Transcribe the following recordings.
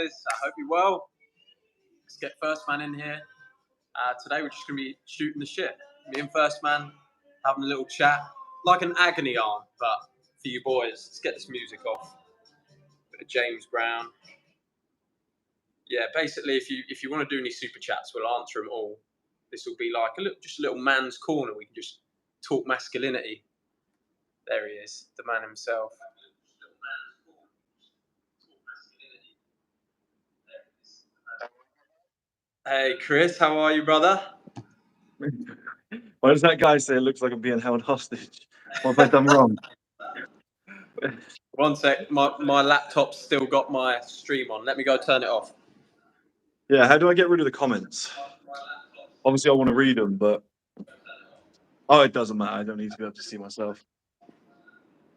boys. I hope you're well. Let's get First Man in here. Today we're just going to be shooting the shit. Me and First Man having a little chat, like an agony aunt, but for you boys. Let's get this music off. Bit of James Brown. Yeah, basically, if you want to do any super chats, we'll answer them all. This will be like just a little man's corner. We can just talk masculinity. There he is, the man himself. Hey, Chris, how are you, brother? Why does that guy say it looks like I'm being held hostage? What have I done wrong? One sec, my laptop's still got my stream on. Let me go turn it off. Yeah, how do I get rid of the comments? Obviously, I want to read them, but... Oh, it doesn't matter. I don't need to be able to see myself. I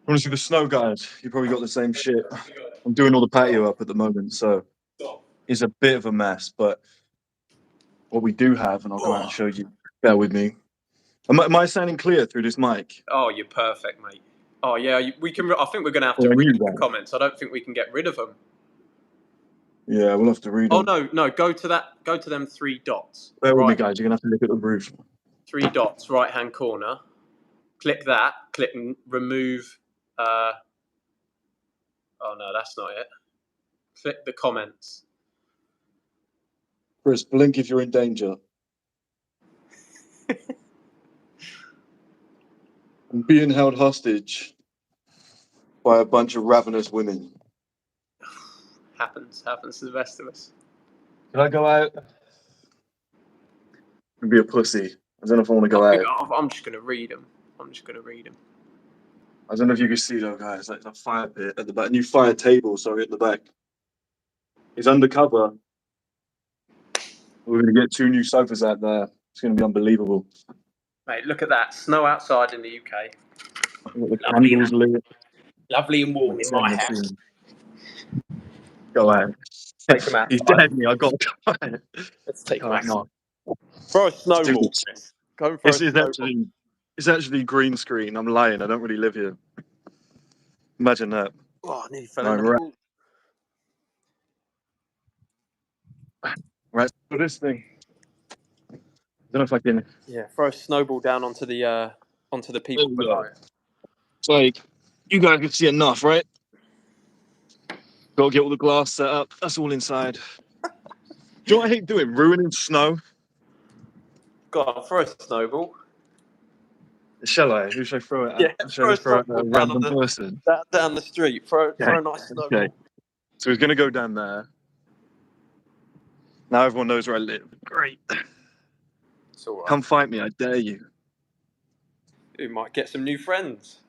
want to see the snow guys. You probably got the same shit. I'm doing all the patio up at the moment, so it's a bit of a mess, but what we do have, and I'll go out and show you. Bear with me. Am I sounding clear through this mic? Oh, you're perfect, mate. Oh, yeah, we can. I think we're going to have to read the comments. I don't think we can get rid of them. Yeah, we'll have to read them. Oh, no, go to them three dots. Bear with me, guys. You're going to have to look at the roof. Three dots, right-hand corner. Click that. Click remove. Oh, no, that's not it. Click the comments. Chris, blink if you're in danger. I'm being held hostage by a bunch of ravenous women. Happens to the best of us. Can I go out and be a pussy? I don't know if I want to go out. I'm just going to read them. I don't know if you can see though, guys. Like a fire pit at the back. A new fire table, sorry, at the back. It's undercover. We're going to get 2 new sofas out there. It's going to be unbelievable. Mate, look at that. Snow outside in the UK. Lovely and warm in my house. Go out. Take him out. He's dead me. I got to go out. Let's take him out. Throw a snowball. Go for a snowball. It's actually green screen. I'm lying. I don't really live here. Imagine that. Oh, I nearly fell in the pool. Right, for this thing. I don't know if I can. Yeah, throw a snowball down onto the people below. It's like you guys can see enough, right? Got to get all the glass set up. That's all inside. Do you know what I hate doing? Ruining snow. Go on, throw a snowball. Shall I? Who should I throw it at? Yeah, Shall I throw it at a random person? Down the street. Throw a nice snowball. Okay. So he's going to go down there. Now everyone knows where I live. Great. It's all right. Come fight me, I dare you. You might get some new friends.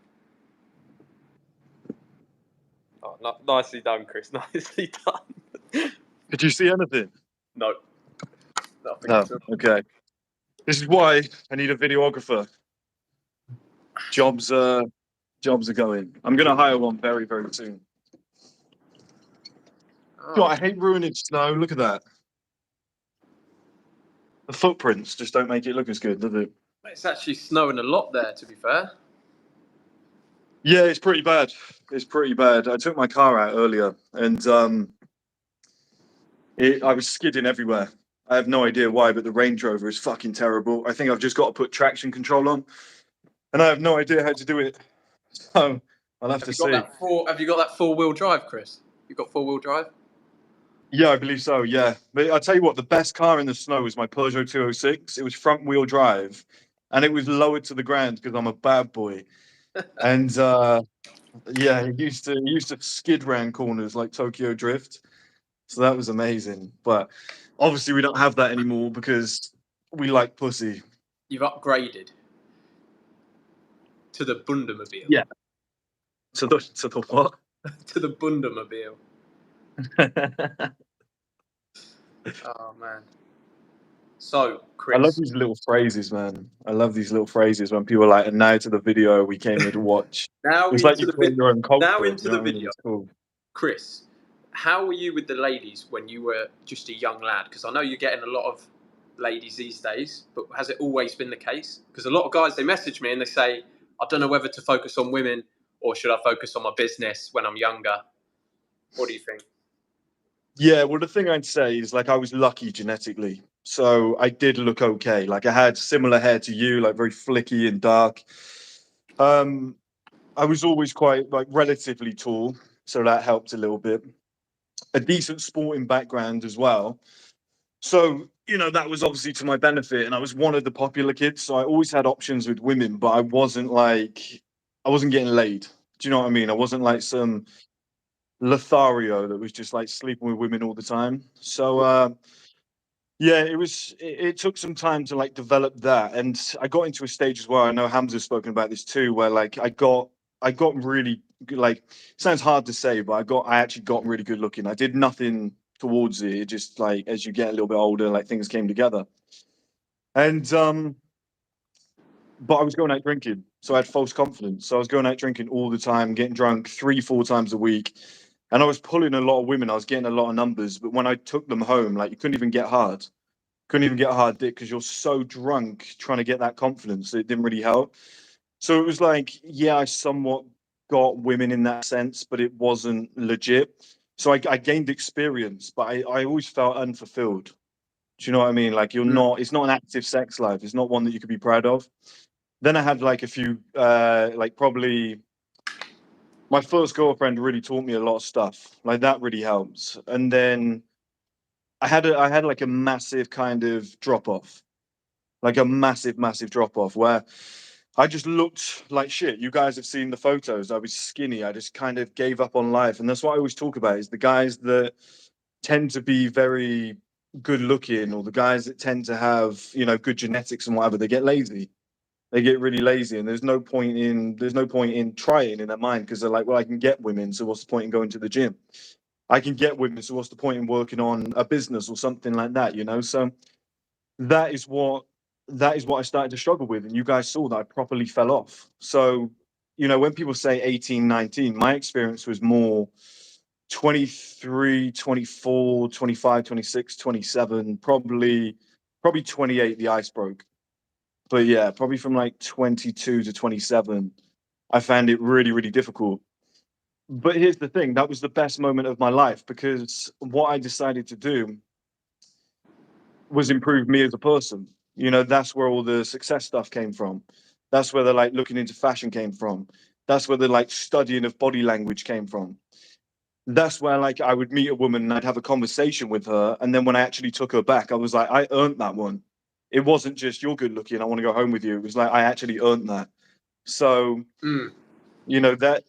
Oh, nicely done, Chris. Nicely done. Did you see anything? No. Nothing. No. Okay. This is why I need a videographer. Jobs are going. I'm going to hire one very, very soon. Oh. God, I hate ruining snow. Look at that. The footprints just don't make it look as good, does it? It's actually snowing a lot there, to be fair. Yeah, it's pretty bad. I took my car out earlier, and I was skidding everywhere. I have no idea why, but the Range Rover is fucking terrible. I think I've just got to put traction control on, and I have no idea how to do it. So I'll have to see. Have you got that 4-wheel drive, Chris? You got 4-wheel drive? Yeah, I believe so, yeah. But I'll tell you what, the best car in the snow was my Peugeot 206. It was front-wheel drive, and it was lowered to the ground because I'm a bad boy. And, yeah, it used to skid round corners like Tokyo Drift. So that was amazing. But obviously we don't have that anymore because we like pussy. You've upgraded to the Bundamobile. Yeah. To the what? To the Bundamobile. Oh, man. So, Chris. I love these little phrases, man. I love these little phrases when people are like, and now to the video we came here to watch. Now it's into like you create your own culture. Now into the video. Cool. Chris, how were you with the ladies when you were just a young lad? Because I know you're getting a lot of ladies these days, but has it always been the case? Because a lot of guys, they message me and they say, I don't know whether to focus on women or should I focus on my business when I'm younger? What do you think? Yeah, well, the thing I'd say is like I was lucky genetically. So I did look okay. Like I had similar hair to you, like very flicky and dark. Um, I was always quite like relatively tall, so that helped a little bit. A decent sporting background as well. So, that was obviously to my benefit. And I was one of the popular kids. So I always had options with women, but I wasn't getting laid. Do you know what I mean? I wasn't like some Lothario that was just like sleeping with women all the time. So, yeah, it took some time to like develop that. And I got into a stage as well. I know Hamza's spoken about this too, where like I got really good, like, sounds hard to say, but I actually got really good looking. I did nothing towards it. It just like as you get a little bit older, like things came together. And but I was going out drinking, so I had false confidence. So I was going out drinking all the time, getting drunk 3, 4 times a week, and I was pulling a lot of women. I was getting a lot of numbers, but when I took them home, like you couldn't even get hard. Couldn't even get a hard dick because you're so drunk trying to get that confidence. It didn't really help. So it was like, yeah, I somewhat got women in that sense, but it wasn't legit. So I gained experience, but I always felt unfulfilled. Do you know what I mean? Like Mm. it's not an active sex life. It's not one that you could be proud of. Then I had like a few, like probably my first girlfriend really taught me a lot of stuff. Like that really helps. And then I had like a massive kind of drop off, like a massive, massive drop off where I just looked like shit. You guys have seen the photos. I was skinny. I just kind of gave up on life. And that's what I always talk about is the guys that tend to be very good looking or the guys that tend to have, good genetics and whatever, they get lazy. They get really lazy and there's no point in trying in their mind because they're like, well, I can get women, so what's the point in going to the gym? I can get women, so what's the point in working on a business or something like that? So that is what I started to struggle with. And you guys saw that I properly fell off. So, when people say 18, 19, my experience was more 23, 24, 25, 26, 27, probably 28, the ice broke. But yeah, probably from like 22 to 27, I found it really, really difficult. But here's the thing, that was the best moment of my life because what I decided to do was improve me as a person. That's where all the success stuff came from. That's where the like looking into fashion came from. That's where the like studying of body language came from. That's where like I would meet a woman and I'd have a conversation with her. And then when I actually took her back, I was like, I earned that one. It wasn't just you're good looking, I want to go home with you. It was like I actually earned that. So Mm.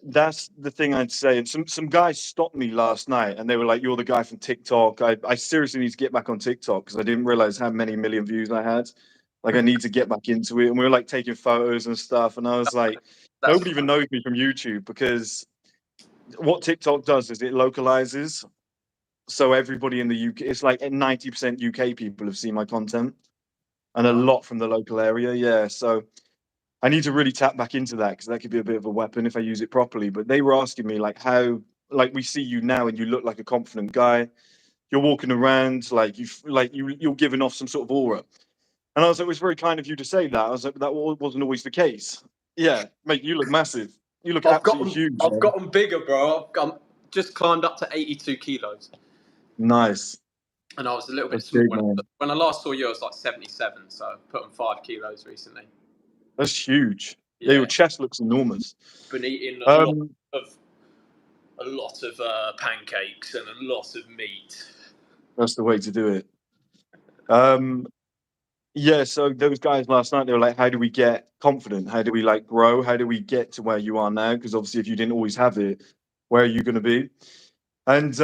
that's the thing I'd say. And some guys stopped me last night and they were like, "You're the guy from TikTok." I seriously need to get back on TikTok because I didn't realize how many million views I had. Like I need to get back into it. And we were like taking photos and stuff. And I was like, That's nobody even knows me from YouTube because what TikTok does is it localizes. So everybody in the UK, it's like 90% UK people have seen my content and a right. lot from the local area. Yeah. So I need to really tap back into that because that could be a bit of a weapon if I use it properly. But they were asking me like how, like we see you now and you look like a confident guy. You're walking around you're giving off some sort of aura. And I was like, it was very kind of you to say that. I was like, that wasn't always the case. Yeah, mate, you look massive. You look absolutely huge. I've Man. gotten bigger, bro. I'm just climbed up to 82 kilos, Nice. and I was a little bit That's small big, man. when I last saw you. I was like 77, so I put on 5 kilos recently. That's huge. Yeah, your Yeah, chest looks enormous. been eating Um, of a lot of pancakes and a lot of meat. that's the way to do it. Um, Yeah, so those guys last night, they were like, how do we get confident? How do we like grow? How do we get to where you are now? Because obviously, if you didn't always have it, where are you going to be? And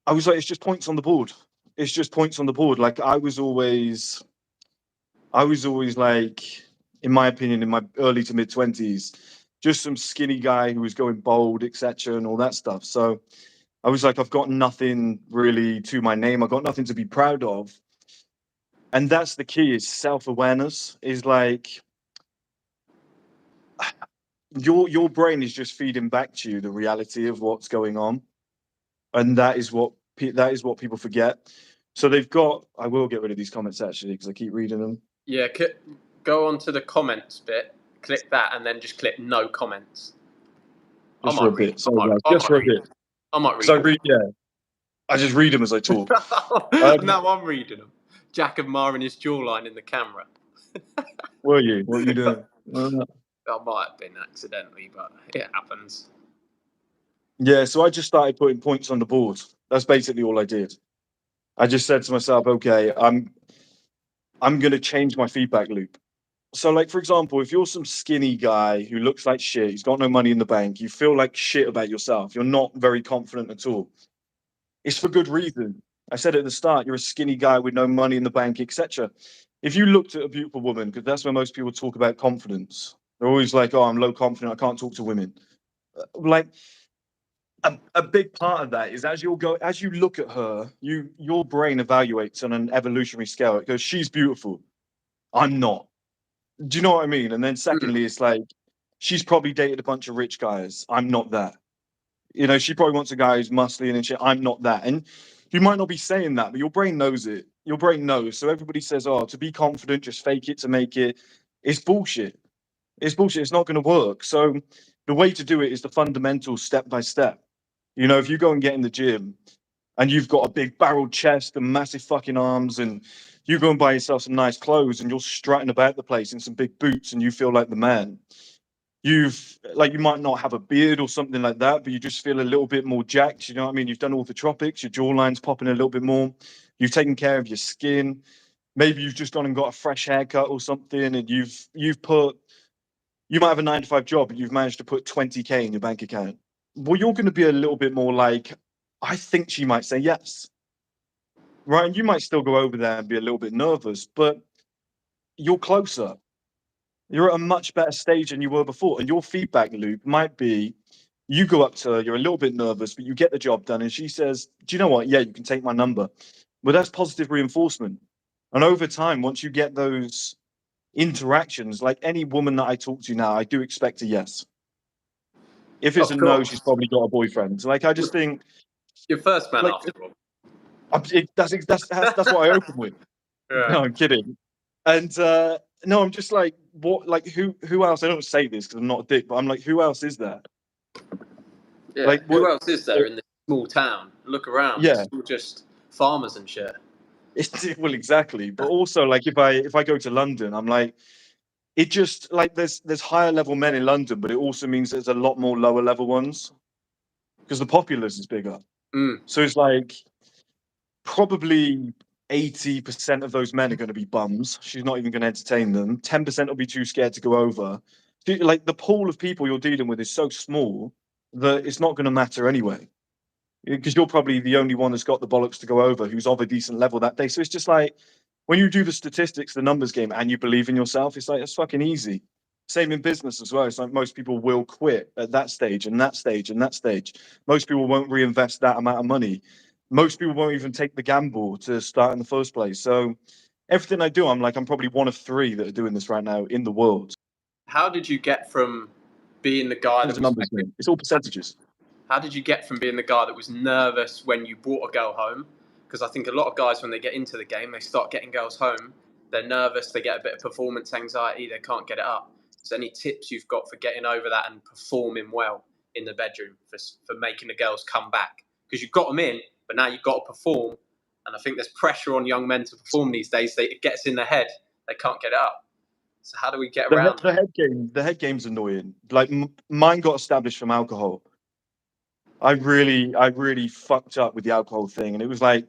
I was like, it's just points on the board. It's just points on the board. Like I was always like, in my opinion, in my early to mid 20s, just some skinny guy who was going bold, etc., and all that stuff. So I was like, I've got nothing really to my name. I've got nothing to be proud of. And that's the key is self-awareness is like your brain is just feeding back to you the reality of what's going on, and that is what people forget. So they've got. I will get rid of these comments actually because I keep reading them. Yeah, go on to the comments bit, click that, and then just click no comments. I Just for might a read. bit. Sorry guys, just for a bit. I might Because I read. read, yeah, I just read them as I talk. Now I'm reading them. Jack admiring his jawline in the camera. Were you? What were you doing? I might have been accidentally, but it happens. Yeah, so I just started putting points on the board. That's basically all I did. I just said to myself, okay, I'm going to change my feedback loop. So, like, for example, if you're some skinny guy who looks like shit, he's got no money in the bank, you feel like shit about yourself, you're not very confident at all. It's for good reason. I said at the start, you're a skinny guy with no money in the bank, etc. If you looked at a beautiful woman, because that's where most people talk about confidence, they're always like, oh, I'm low confident, I can't talk to women. Like, a big part of that is as you look at her, your brain evaluates on an evolutionary scale. It goes, she's beautiful, I'm not. Do you know what I mean? And then secondly, it's like, she's probably dated a bunch of rich guys, I'm not that. You know, she probably wants a guy who's muscly and shit, I'm not that. And you might not be saying that, but your brain knows it. Your brain knows. So everybody says, oh, to be confident, just fake it to make it. It's bullshit. It's bullshit. It's not going to work. So the way to do it is the fundamentals, step by step. You know, if you go and get in the gym and you've got a big barreled chest and massive fucking arms, and you go and buy yourself some nice clothes and you're strutting about the place in some big boots and you feel like the man, you might not have a beard or something like that, but you just feel a little bit more jacked. You know what I mean? You've done all the tropics, your jawline's popping a little bit more. You've taken care of your skin. Maybe you've just gone and got a fresh haircut or something, and you might have a 9 to 5 job, but you've managed to put 20K in your bank account. Well, you're going to be a little bit more like, I think she might say yes. Right? And you might still go over there and be a little bit nervous, but you're closer. You're at a much better stage than you were before. And your feedback loop might be, you go up to her, you're a little bit nervous, but you get the job done. And she says, do you know what? Yeah, you can take my number. Well, that's positive reinforcement. And over time, once you get those interactions, like any woman that I talk to now, I do expect a yes. If it's Of a no, course. she's probably got a boyfriend. Like, I just think, Your first man like, after all. that's what I open with. Yeah. No, I'm kidding. And no, I'm just like, what? Like, who else? I don't say this because I'm not a dick, but I'm like, who else is there? Yeah. Like, Who what? else is there in this small town? Look around. Yeah, It's all just farmers and shit. well, exactly. But also, like, if I go to London, I'm like, it just like there's higher level men in London, but it also means there's a lot more lower level ones because the populace is bigger. Mm. So it's like probably 80% of those men are going to be bums. She's not even going to entertain them. 10% will be too scared to go over. Like, the pool of people you're dealing with is so small that it's not going to matter anyway. Because you're probably the only one that's got the bollocks to go over who's of a decent level that day. So it's just like, when you do the statistics, the numbers game, and you believe in yourself, it's like, it's fucking easy. Same in business as well. It's like most people will quit at that stage and that stage and that stage. Most people won't reinvest that amount of money. Most people won't even take the gamble to start in the first place. So everything I do, I'm like, I'm probably one of 3 that are doing this right now in the world. How did you get from being the guy It's that a was numbers game. It's all percentages. How did you get from being the guy that was nervous when you brought a girl home? Because I think a lot of guys, when they get into the game, they start getting girls home. They're nervous. They get a bit of performance anxiety. They can't get it up. So, any tips you've got for getting over that and performing well in the bedroom for making the girls come back? Because you've got them in, but now you've got to perform. And I think there's pressure on young men to perform these days. It gets in their head. They can't get it up. So, how do we get around that? The head game's annoying. Like, mine got established from alcohol. I really fucked up with the alcohol thing, and it was like,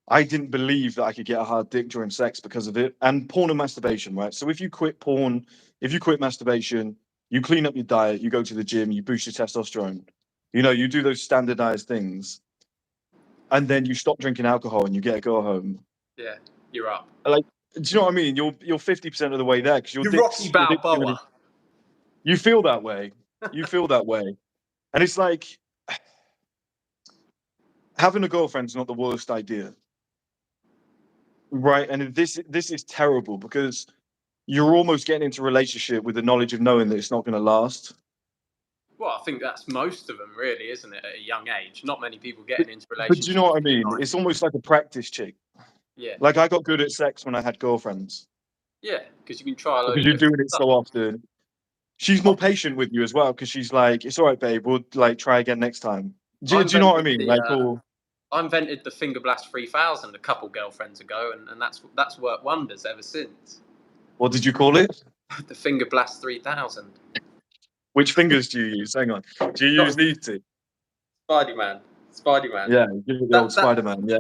I didn't believe that I could get a hard dick during sex because of it. And porn and masturbation, right? So if you quit porn, if you quit masturbation, you clean up your diet, you go to the gym, you boost your testosterone. You know, you do those standardized things, and then you stop drinking alcohol and you get a girl home. Yeah, you're up. Like, do you know what I mean? You're 50% of the way there because You're Rocky Balboa. you feel that way. You feel that way, and it's like, having a girlfriend's not the worst idea. Right, and this is terrible because you're almost getting into a relationship with the knowledge of knowing that it's not going to last. Well, I think that's most of them, really, isn't it? At a young age, not many people getting into But do you know relationships. what I mean? It's almost like a practice chick. Yeah, Like, I got good at sex when I had girlfriends yeah, because you can try a load because of you're different doing it stuff. so often. She's more patient with you as well because she's like, it's all right, babe. We'll like try again next time. Do you know what I mean? Like, all. I invented the Finger Blast 3000 a couple girlfriends ago, and that's worked wonders ever since. What did you call it? The Finger Blast 3000. Which fingers do you use? Hang on. Do you use these two? Spidey-Man. Yeah, give it the old Spider-Man. Yeah.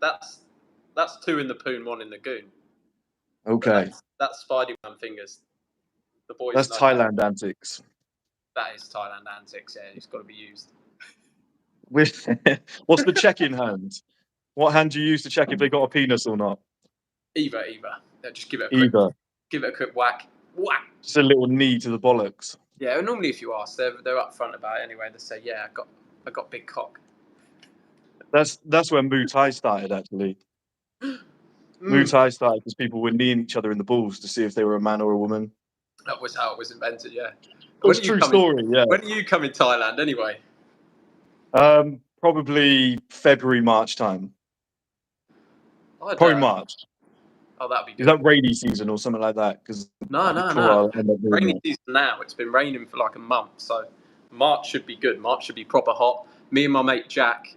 That's two in the poon, one in the goon. Okay. That's Spidey-Man fingers. The boys. That's know Thailand antics. That is Thailand antics. Yeah, it's got to be used. What's the check-in hand? What hand do you use to check if they got a penis or not? Either. Just give it a quick whack. Whack. Just a little knee to the bollocks. Yeah, normally if you ask, they're upfront about it anyway. They say, "Yeah, I got big cock." That's where Muay Thai started, actually. Muay Thai started because people were kneeing each other in the balls to see if they were a man or a woman. That was how it was invented. Yeah. It's a true story. Yeah. When do you come in Thailand anyway? Probably February, March time. Probably March. Oh, that'd be good. Is that rainy season or something like that? Because no. Rainy season now. It's been raining for like a month, so March should be good. March should be proper hot. Me and my mate Jack.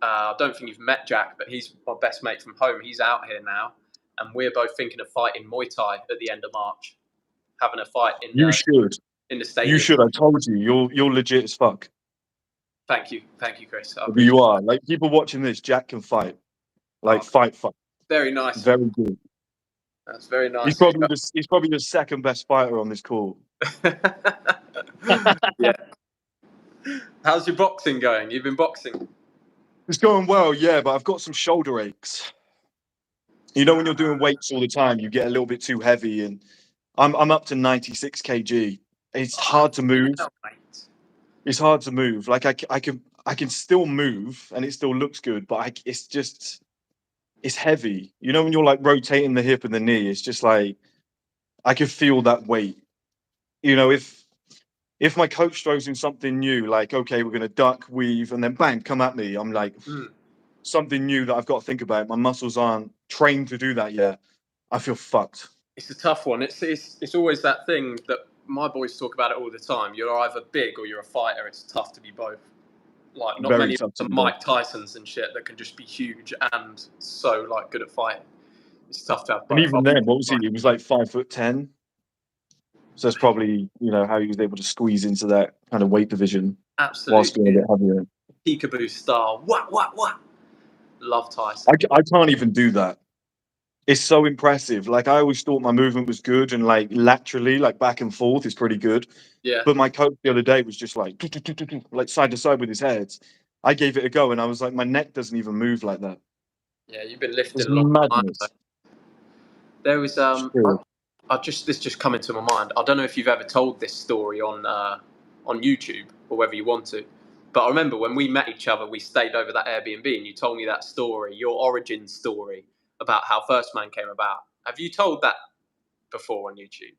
I don't think you've met Jack, but he's my best mate from home. He's out here now, and we're both thinking of fighting Muay Thai at the end of March. Having a fight in you should in the stadium. You should. I told you, you're legit as fuck. Thank you, Chris. You are. Like, people watching this, Jack can fight. Like, fight. Very nice. Very good. That's very nice. He's probably the second best fighter on this call. Yeah. How's your boxing going? You've been boxing? It's going well, yeah, but I've got some shoulder aches. You know, when you're doing weights all the time, you get a little bit too heavy, and I'm up to 96 kg. It's hard to move. It's hard to move. Like, I can still move, and it still looks good, but it's heavy. You know, when you're like rotating the hip and the knee, it's just like I can feel that weight. You know, if my coach throws in something new, like, okay, we're gonna duck, weave, and then bang, come at me, I'm like, something new that I've got to think about. My muscles aren't trained to do that yet. I feel fucked. It's a tough one. It's always that thing that my boys talk about it all the time. You're either big or you're a fighter. It's tough to be both. Like, not many of the Mike Tysons and shit that can just be huge and so like good at fighting. It's tough to have both. And even then, what was he? He was like 5'10". So that's probably, you know, how he was able to squeeze into that kind of weight division. Absolutely. Whilst being a bit heavier. Peekaboo style. What? Love Tyson. I can't even do that. It's so impressive. Like, I always thought my movement was good, and like laterally, like back and forth, is pretty good. Yeah. But my coach the other day was just like side to side with his head. I gave it a go, and I was like, my neck doesn't even move like that. Yeah, you've been lifting a lot of time. There was this just come into my mind. I don't know if you've ever told this story on YouTube or whether you want to, but I remember when we met each other, we stayed over that Airbnb, and you told me that story, your origin story about how First Man came about. Have you told that before on YouTube?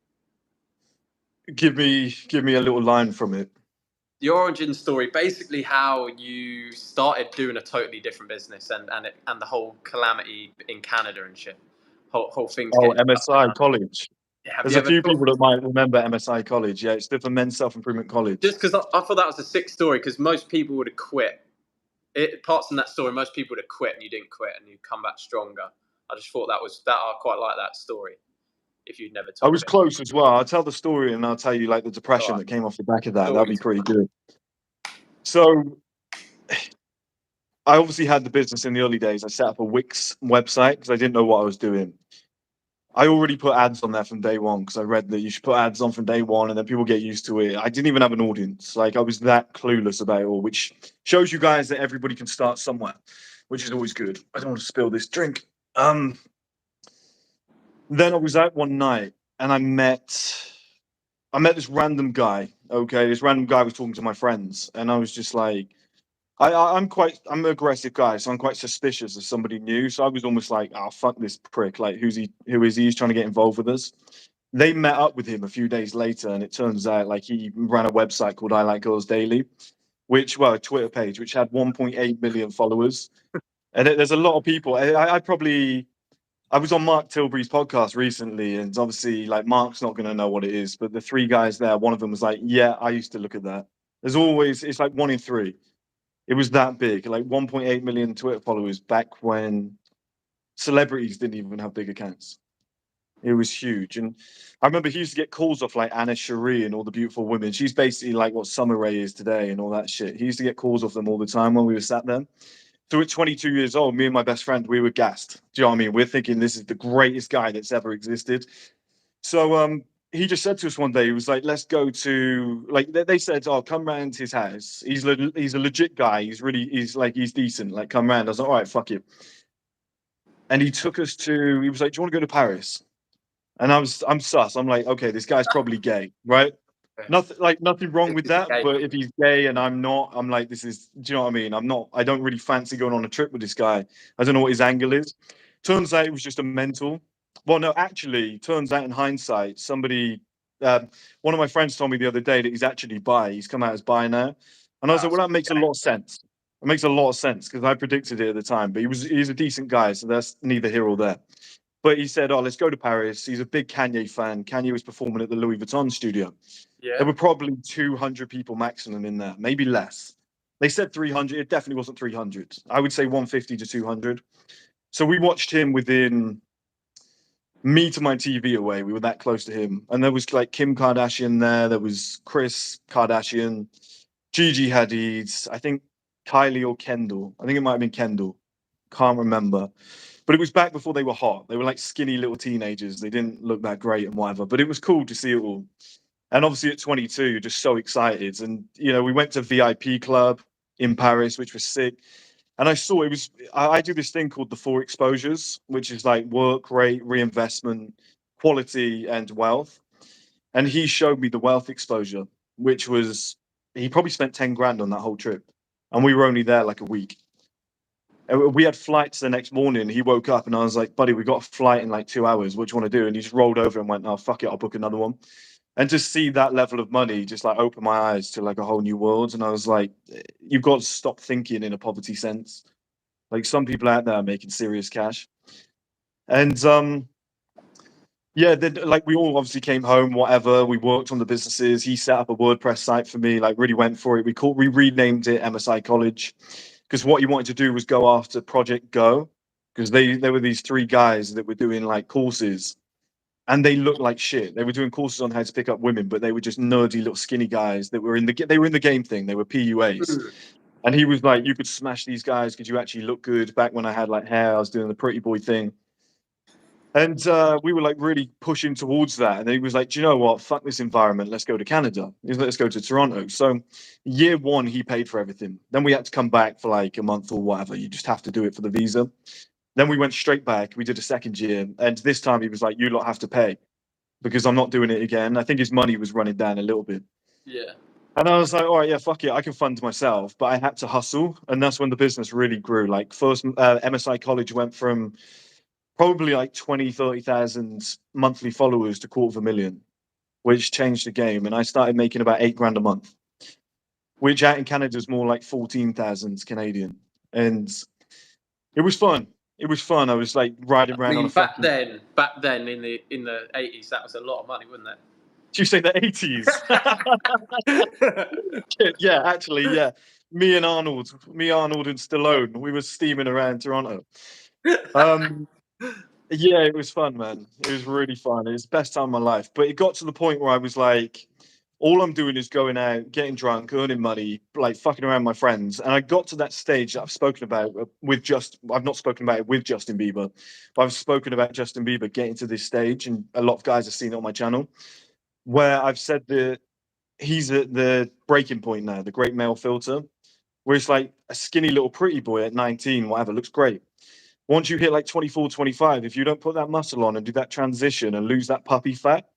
Give me a little line from it. The origin story, basically how you started doing a totally different business and the whole calamity in Canada and shit. Whole thing. Oh, MSI College. Yeah, there's a few people that might remember MSI College. Yeah, it's the Men's Self-Improvement College. Just because I thought that was a sick story, because most people would have quit. Parts in that story, most people would have quit, and you didn't quit, and you come back stronger. I just thought I quite like that story. If you'd never told I was close as well. I'll tell the story, and I'll tell you like the depression that came off the back of that. That'd be pretty good. So, I obviously had the business in the early days. I set up a Wix website because I didn't know what I was doing. I already put ads on there from day one because I read that you should put ads on from day one, and then people get used to it. I didn't even have an audience. Like, I was that clueless about it all, which shows you guys that everybody can start somewhere, which is always good. I don't want to spill this drink. Then I was out one night, and I met this random guy. Okay, this random guy was talking to my friends, and I was just like, I'm an aggressive guy, so I'm quite suspicious of somebody new. So I was almost like, oh, fuck this prick. Like, who is he? He's trying to get involved with us. They met up with him a few days later, and it turns out like he ran a website called I Like Girls Daily, a Twitter page, which had 1.8 million followers. And there's a lot of people. I was on Mark Tilbury's podcast recently, and obviously, like, Mark's not going to know what it is, but the three guys there, one of them was like, yeah, I used to look at that. It's like 1 in 3. It was that big, like 1.8 million Twitter followers back when celebrities didn't even have big accounts. It was huge. And I remember he used to get calls off like Anna Cherie and all the beautiful women. She's basically like what Summer Rae is today and all that shit. He used to get calls off them all the time when we were sat there. So at 22 years old, me and my best friend, we were gassed. Do you know what I mean? We're thinking this is the greatest guy that's ever existed. So he just said to us one day, he was like, let's go to, like, they said, oh, come round his house. He's a legit guy. He's decent. Like, come round. I was like, all right, fuck it. And he took us to, he was like, do you want to go to Paris? And I'm sus. I'm like, okay, this guy's probably gay, right? Nothing wrong with that. But if he's gay and I'm not, I'm like, do you know what I mean? I don't really fancy going on a trip with this guy. I don't know what his angle is. Turns out it was just a mental. Well, no, actually, turns out in hindsight, one of my friends told me the other day that he's actually bi. He's come out as bi now. And I was like, well, that makes a lot of sense. It makes a lot of sense because I predicted it at the time. But he's a decent guy. So that's neither here or there. But he said, oh, let's go to Paris. He's a big Kanye fan. Kanye was performing at the Louis Vuitton studio. Yeah. There were probably 200 people maximum in there, maybe less. They said 300. It definitely wasn't 300. I would say 150 to 200. So we watched him within me to my TV away. We were that close to him. And there was like Kim Kardashian there. There was Chris Kardashian, Gigi Hadid, I think Kylie or Kendall. I think it might have been Kendall. Can't remember. But it was back before they were hot. They were like skinny little teenagers. They didn't look that great and whatever. But it was cool to see it all. And obviously at 22, you're just so excited. And, you know, we went to VIP Club in Paris, which was sick. And I saw I do this thing called the four exposures, which is like work rate, reinvestment, quality, and wealth. And he showed me the wealth exposure, which was, he probably spent 10 grand on that whole trip. And we were only there like a week. And we had flights the next morning. He woke up and I was like, buddy, we got a flight in like 2 hours. What do you want to do? And he just rolled over and went, oh, fuck it, I'll book another one. And to see that level of money just like open my eyes to like a whole new world. And I was like, you've got to stop thinking in a poverty sense. Like some people out there are making serious cash. And yeah, then like we all obviously came home, whatever. We worked on the businesses. He set up a WordPress site for me, like really went for it. We renamed it MSI College because what he wanted to do was go after Project Go because there were these three guys that were doing like courses and they looked like shit. They were doing courses on how to pick up women, but they were just nerdy little skinny guys that were in the game thing. They were PUAs. And he was like, you could smash these guys because you actually look good. Back when I had like hair, I was doing the pretty boy thing. And we were like really pushing towards that. And he was like, do you know what? Fuck this environment. Let's go to Canada. Let's go to Toronto. So year one, he paid for everything. Then we had to come back for like a month or whatever. You just have to do it for the visa. Then we went straight back. We did a second year. And this time he was like, you lot have to pay because I'm not doing it again. I think his money was running down a little bit. Yeah. And I was like, all right, yeah, fuck it. I can fund myself. But I had to hustle. And that's when the business really grew. Like first MSI College went from probably like 20, 30,000 monthly followers to 250,000, which changed the game. And I started making about 8 grand a month, which out in Canada is more like 14,000 Canadian. And it was fun. It was fun. I was like riding around on a back then in the 80s, that was a lot of money, wasn't it? Did you say the 80s? Yeah, actually, yeah. Me, Arnold and Stallone, we were steaming around Toronto. Yeah, it was fun, man. It was really fun. It was the best time of my life. But it got to the point where I was like, all I'm doing is going out, getting drunk, earning money, like fucking around with my friends. And I got to that stage that I've spoken about I've not spoken about it with Justin Bieber, but I've spoken about Justin Bieber getting to this stage, and a lot of guys have seen it on my channel, where I've said that he's at the breaking point now, the great male filter, where it's like a skinny little pretty boy at 19, whatever, looks great. Once you hit like 24, 25, if you don't put that muscle on and do that transition and lose that puppy fat,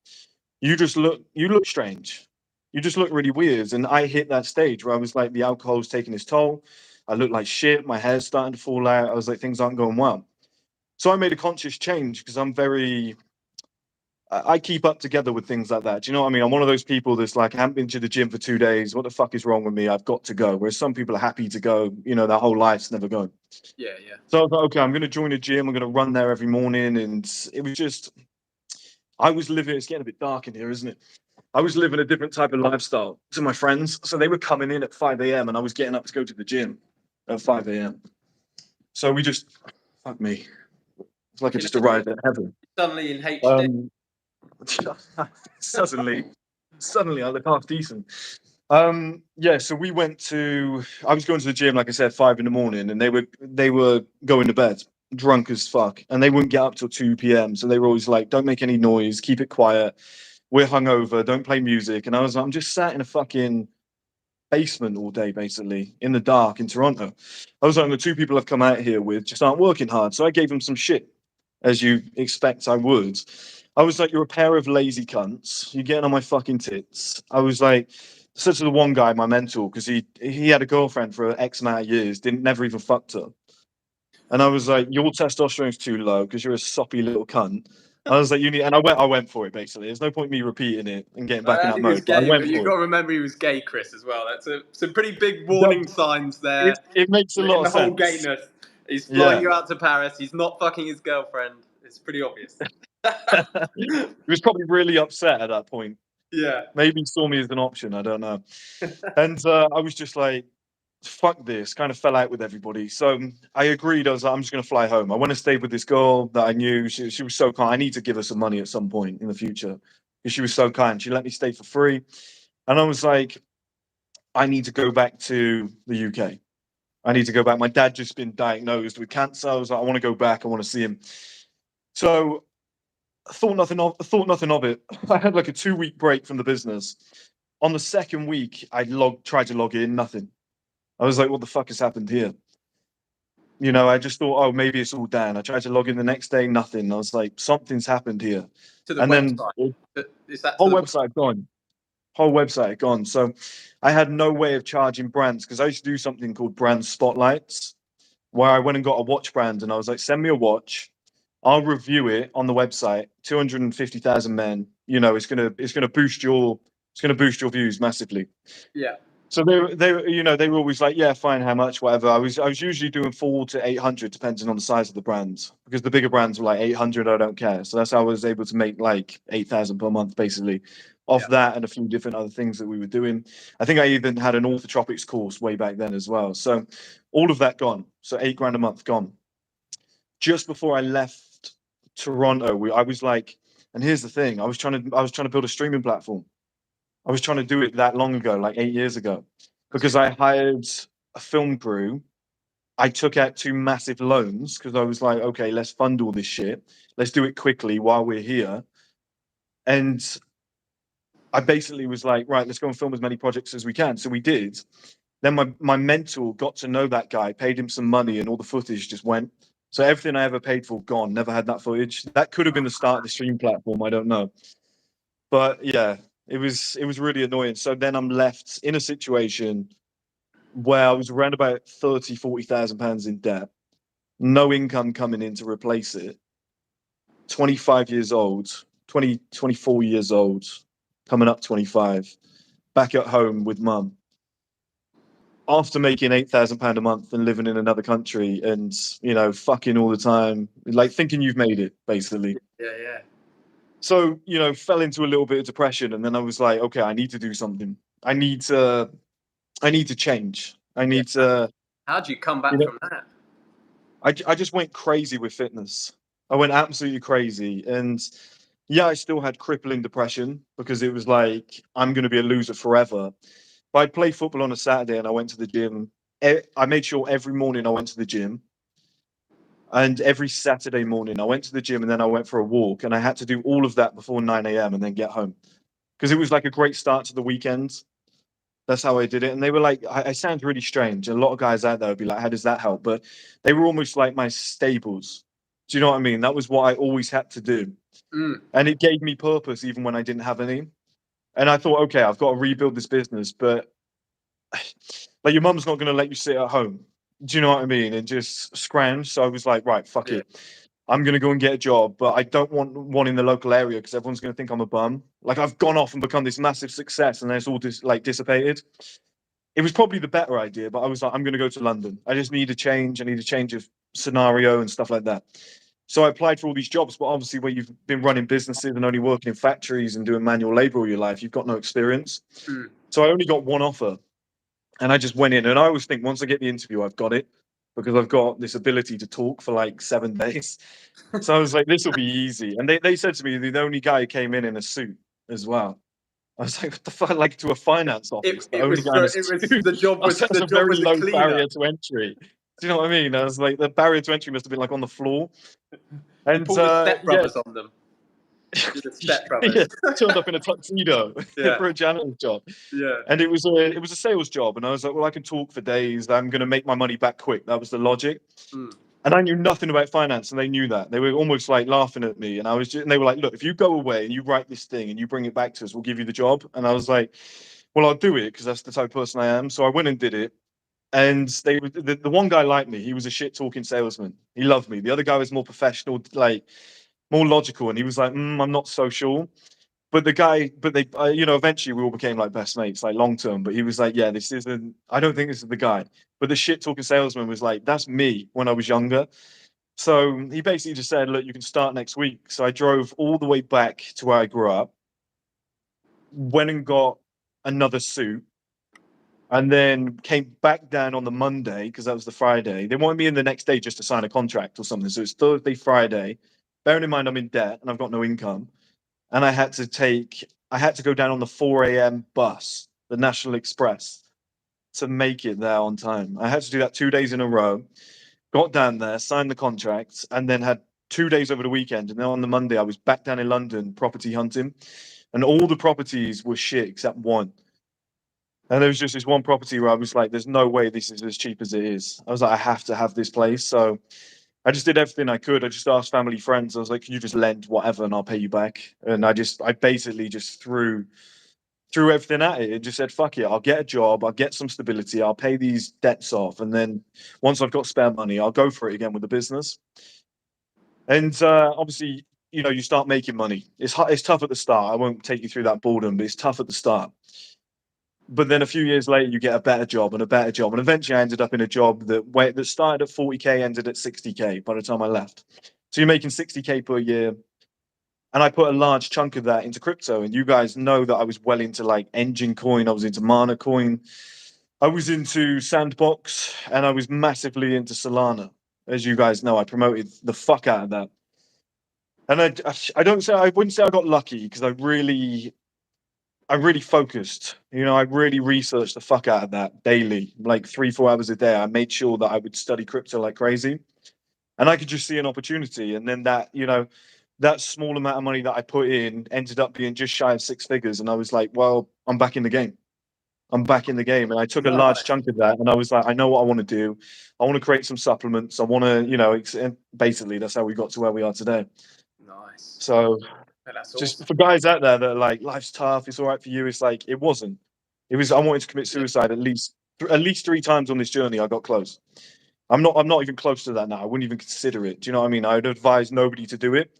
you look strange. You just look really weird. And I hit that stage where I was like, the alcohol's taking its toll. I look like shit. My hair's starting to fall out. I was like, things aren't going well. So I made a conscious change because I keep up together with things like that. Do you know what I mean? I'm one of those people that's like, I haven't been to the gym for 2 days. What the fuck is wrong with me? I've got to go. Whereas some people are happy to go, you know, their whole life's never going. Yeah, yeah. So I was like, okay, I'm going to join a gym. I'm going to run there every morning. And it was just, I was living, it's getting a bit dark in here, isn't it? I was living a different type of lifestyle to my friends. So they were coming in at 5 a.m. and I was getting up to go to the gym at 5 a.m. So we just, fuck me. It's like I just arrived at heaven. Suddenly in HD. Suddenly I look half decent. Yeah, so we went to, I was going to the gym, like I said, 5 in the morning, and they were going to bed drunk as fuck, and they wouldn't get up till 2 p.m. So they were always like, don't make any noise, keep it quiet. We're hungover, don't play music. And I was like, I'm just sat in a fucking basement all day, basically, in the dark in Toronto. I was like, the two people I've come out here with just aren't working hard. So I gave them some shit, as you expect I would. I was like, you're a pair of lazy cunts. You're getting on my fucking tits. I was like, said to the one guy, my mentor, because he had a girlfriend for X amount of years, never even fucked her. And I was like, your testosterone's too low because you're a soppy little cunt. I was like, you need, and I went for it basically. There's no point me repeating it and getting back in that He was mode. But I gay, went but for you've got it. to remember he was gay, Chris, as well. That's some pretty big warning signs there. It makes a lot In the of whole sense. gayness. He's Yeah. flying you out to Paris. He's not fucking his girlfriend. It's pretty obvious. He was probably really upset at that point. Yeah. Maybe he saw me as an option. I don't know. And I was just like, fuck this. Kind of fell out with everybody. So I agreed. I was like, I'm just going to fly home. I want to stay with this girl that I knew. She was so kind. I need to give her some money at some point in the future because she was so kind. She let me stay for free. And I was like, I need to go back to the UK. I need to go back. My dad just been diagnosed with cancer. I was like, I want to go back. I want to see him. So thought nothing of it. I had like a 2-week break from the business. On the second week, I tried to log in, nothing. I was like, what the fuck has happened here? You know, I just thought, oh, maybe it's all down. I tried to log in the next day, nothing. I was like, something's happened here. To the And website. then Is that whole website gone. Whole website gone. So I had no way of charging brands because I used to do something called brand spotlights, where I went and got a watch brand and I was like, send me a watch. I'll review it on the website. 250,000 men. You know, it's gonna boost your views massively. Yeah. So they were always like, yeah, fine, how much, whatever. I was usually doing 400 to 800, depending on the size of the brand, because the bigger brands were like 800. I don't care. So that's how I was able to make like 8,000 per month, basically, off that and a few different other things that we were doing. I think I even had an orthotropics course way back then as well. So all of that gone. So $8,000 a month gone. Just before I left Toronto, I was like, and here's the thing, I was trying to build a streaming platform. I was trying to do it that long ago, like 8 years ago, because I hired a film crew. I took out 2 massive loans because I was like, okay, let's fund all this shit. Let's do it quickly while we're here. And I basically was like, right, let's go and film as many projects as we can. So we did. Then my mentor got to know that guy, paid him some money, and all the footage just went. So everything I ever paid for gone. Never had that footage. That could have been the start of the stream platform. I don't know. But yeah, it was really annoying. So then I'm left in a situation where I was around about 40,000 pounds in debt, no income coming in to replace it. 25 years old, 24 years old, coming up 25, back at home with mum. After making £8,000 a month and living in another country and, you know, fucking all the time, like thinking you've made it, basically. Yeah. So, you know, fell into a little bit of depression. And then I was like, okay, I need to do something. I need to change. I need to. How'd you come back from that? I just went crazy with fitness. I went absolutely crazy. And yeah, I still had crippling depression because it was like, I'm going to be a loser forever. But I'd play football on a Saturday and I went to the gym. I made sure every morning I went to the gym. And every Saturday morning I went to the gym and then I went for a walk. And I had to do all of that before 9 a.m. and then get home. Because it was like a great start to the weekend. That's how I did it. And they were like, I sound really strange. A lot of guys out there would be like, how does that help? But they were almost like my staples. Do you know what I mean? That was what I always had to do. And it gave me purpose even when I didn't have any. And I thought, okay, I've got to rebuild this business. But like your mum's not going to let you sit at home. Do you know what I mean? And just scrounge. So I was like, right, fuck it. I'm going to go and get a job, but I don't want one in the local area because everyone's going to think I'm a bum. Like I've gone off and become this massive success and then it's all dissipated. It was probably the better idea, but I was like, I'm going to go to London. I just need a change. I need a change of scenario and stuff like that. So I applied for all these jobs, but obviously where you've been running businesses and only working in factories and doing manual labor all your life, you've got no experience. Mm. So I only got one offer, and I just went in. And I always think once I get the interview, I've got it, because I've got this ability to talk for like 7 days. So I was like, this will be easy. And they said to me, the only guy who came in a suit as well. I was like, what the fuck? Like, to a finance office, the It only was guy in a it was suit. the job I was was like, the that's a job very was a low cleaner. barrier to entry. Do you know what I mean? I was like, the barrier to entry must have been like on the floor. He And pulled his yeah, stepbrothers on them. Did the yeah, stepbrothers. turned up in a tuxedo Yeah, for a janitor's job. yeah. And it was a sales job. And I was like, well, I can talk for days. I'm going to make my money back quick. That was the logic. Mm. And I knew nothing about finance, and they knew that. They were almost like laughing at me. And and they were like, look, if you go away and you write this thing and you bring it back to us, we'll give you the job. And I was like, well, I'll do it, because that's the type of person I am. So I went and did it. And the one guy liked me. He was a shit talking salesman. He loved me. The other guy was more professional, like more logical. And he was like, I'm not so sure. But they, eventually we all became like best mates, like long term. But he was like, yeah, I don't think this is the guy. But the shit talking salesman was like, that's me when I was younger. So he basically just said, look, you can start next week. So I drove all the way back to where I grew up, went and got another suit, and then came back down on the Monday, because that was the Friday. They wanted me in the next day just to sign a contract or something. So it's Thursday, Friday. Bearing in mind I'm in debt and I've got no income. And I had to go down on the 4 a.m. bus, the National Express, to make it there on time. I had to do that 2 days in a row. Got down there, signed the contract, and then had 2 days over the weekend. And then on the Monday, I was back down in London property hunting, and all the properties were shit except one. And there was just this one property where I was like, "There's no way this is as cheap as it is." I was like, "I have to have this place." So I just did everything I could. I just asked family, friends. I was like, "Can you just lend whatever, and I'll pay you back?" And I basically just threw everything at it and just said, "Fuck it, I'll get a job, I'll get some stability, I'll pay these debts off, and then once I've got spare money, I'll go for it again with the business." And obviously, you start making money. It's tough at the start. I won't take you through that boredom, but it's tough at the start. But then a few years later, you get a better job and a better job, and eventually, I ended up in a job that started at 40K, ended at 60K by the time I left. So you're making 60K per year, and I put a large chunk of that into crypto. And you guys know that I was well into like Engine Coin, I was into Mana Coin, I was into Sandbox, and I was massively into Solana. As you guys know, I promoted the fuck out of that. And I wouldn't say I got lucky, because I really focused. I really researched the fuck out of that daily, like 3-4 hours a day. I made sure that I would study crypto like crazy, and I could just see an opportunity. And then that small amount of money that I put in ended up being just shy of 6 figures. And I was like, well, I'm back in the game. I'm back in the game. And I took a large Nice. chunk of that, and I was like, I know what I want to do. I want to create some supplements. I want to, and basically that's how we got to where we are today. Nice. So That's just awesome. for guys out there that are like, life's tough, it's all right for you. It's like, it wasn't. It was, I wanted to commit suicide at least 3 times on this journey. I got close. I'm not even close to that now. I wouldn't even consider it. Do you know what I mean? I'd advise nobody to do it.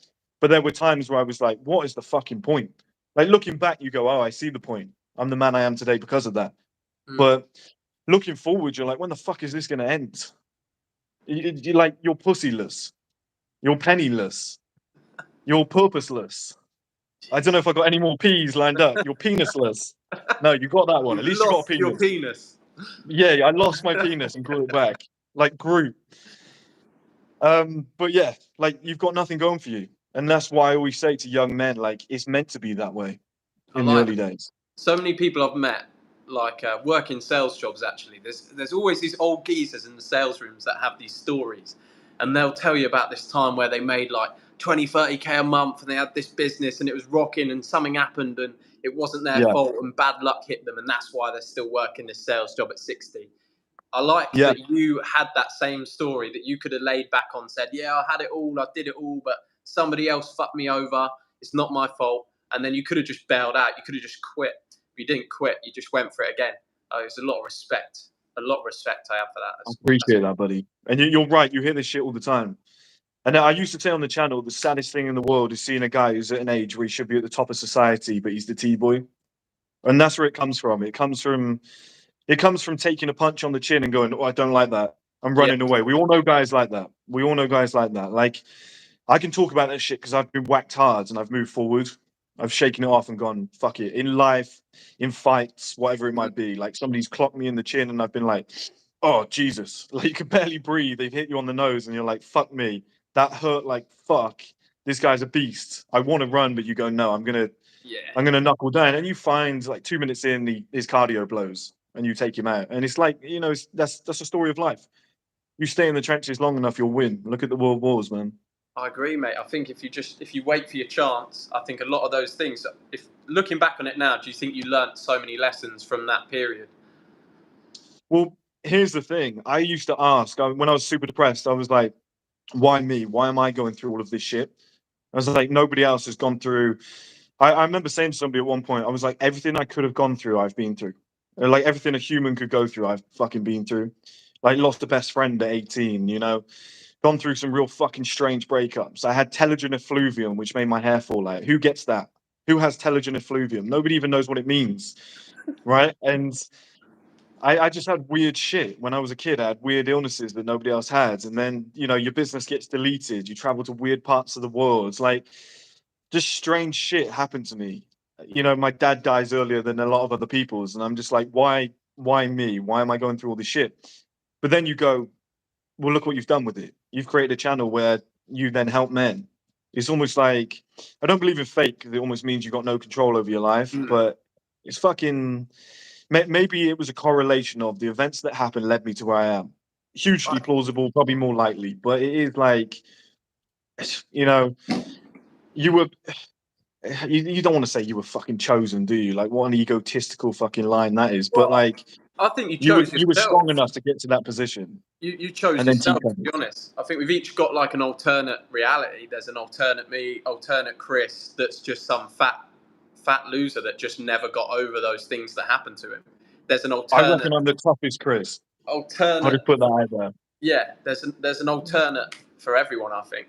But there were times where I was like, what is the fucking point? Like, looking back, you go, oh, I see the point. I'm the man I am today because of that. Mm. But looking forward, you're like, when the fuck is this going to end? You're like, you're pussyless. You're penniless. You're purposeless. I don't know if I got any more P's lined up. You're penisless. No, you got that one. You've At least you got a lost your penis. penis. Yeah, I lost my penis and grew it back. Like Groot. But yeah, like, you've got nothing going for you. And that's why I always say to young men, like, it's meant to be that way I in the like early that. days. So many people I've met, like working sales jobs. Actually, there's always these old geezers in the sales rooms that have these stories, and they'll tell you about this time where they made like 20, 30K a month, and they had this business, and it was rocking, and something happened, and it wasn't their Yeah. fault, and bad luck hit them, and that's why they're still working this sales job at 60. I like Yeah. that you had that same story, that you could have laid back on, said, yeah, I had it all, I did it all, but somebody else fucked me over. It's not my fault. And then you could have just bailed out. You could have just quit. But you didn't quit. You just went for it again. There's a lot of respect. A lot of respect I have for that. I appreciate that, buddy. And you're right. You hear this shit all the time. And I used to say on the channel, the saddest thing in the world is seeing a guy who's at an age where he should be at the top of society, but he's the T-boy. And that's where it comes from. It comes from taking a punch on the chin and going, oh, I don't like that. I'm Yeah. running away. We all know guys like that. We all know guys like that. Like, I can talk about that shit because I've been whacked hard and I've moved forward. I've shaken it off and gone, fuck it. In life, in fights, whatever it might be. Like somebody's clocked me in the chin and I've been like, oh, Jesus. Like you can barely breathe. They've hit you on the nose and you're like, fuck me. That hurt like fuck. This guy's a beast. I want to run, but you go, no, Yeah. I'm gonna knuckle down. And you find like 2 minutes in, his cardio blows and you take him out. And it's like, that's a story of life. You stay in the trenches long enough, you'll win. Look at the world wars, man. I agree, mate. I think if you wait for your chance, I think a lot of those things. If looking back on it now, do you think you learnt so many lessons from that period? Well, here's the thing. I used to ask when I was super depressed, I was like, why me? Why am I going through all of this shit? I was like, nobody else has gone through. I remember saying to somebody at one point, I was like, everything I could have gone through, I've been through. Like everything a human could go through, I've fucking been through. Like lost a best friend at 18, gone through some real fucking strange breakups. I had telogen effluvium, which made my hair fall out. Who gets that? Who has telogen effluvium? Nobody even knows what it means, right? And I just had weird shit when I was a kid. I had weird illnesses that nobody else had. And then, your business gets deleted. You travel to weird parts of the world. It's like just strange shit happened to me. My dad dies earlier than a lot of other people's. And I'm just like, why me? Why am I going through all this shit? But then you go, well, look what you've done with it. You've created a channel where you then help men. It's almost like, I don't believe in fate because it almost means you've got no control over your life, but it's fucking, maybe it was a correlation of the events that happened led me to where I am. Hugely plausible, probably more likely, but it is like, you were, you don't want to say you were fucking chosen, do you? Like, what an egotistical fucking line that is. But Well, like, I think you you were chose you were strong yourself. enough to get to that position, You chose and then yourself. T-Pain. To be honest, I think we've each got like an alternate reality. There's an alternate me, alternate Chris. That's just some fat loser that just never got over those things that happened to him. There's an I alternate reckon I'm the toughest Chris. I'll alternate. just put that out there. Yeah, there's an alternate for everyone. I think,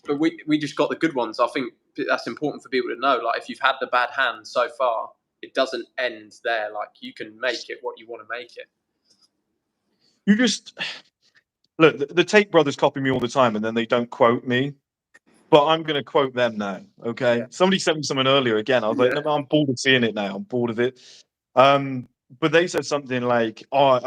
but we just got the good ones. I think that's important for people to know. Like if you've had the bad hand so far, it doesn't end there. Like you can make it what you want to make it. You just look. The Tate brothers copy me all the time, and then they don't quote me. But I'm going to quote them now. Okay. Yeah. Somebody sent me something earlier. Again, I was like, Yeah. no, I'm bored of seeing it now. I'm bored of it. Um, but they said something like, "Oh,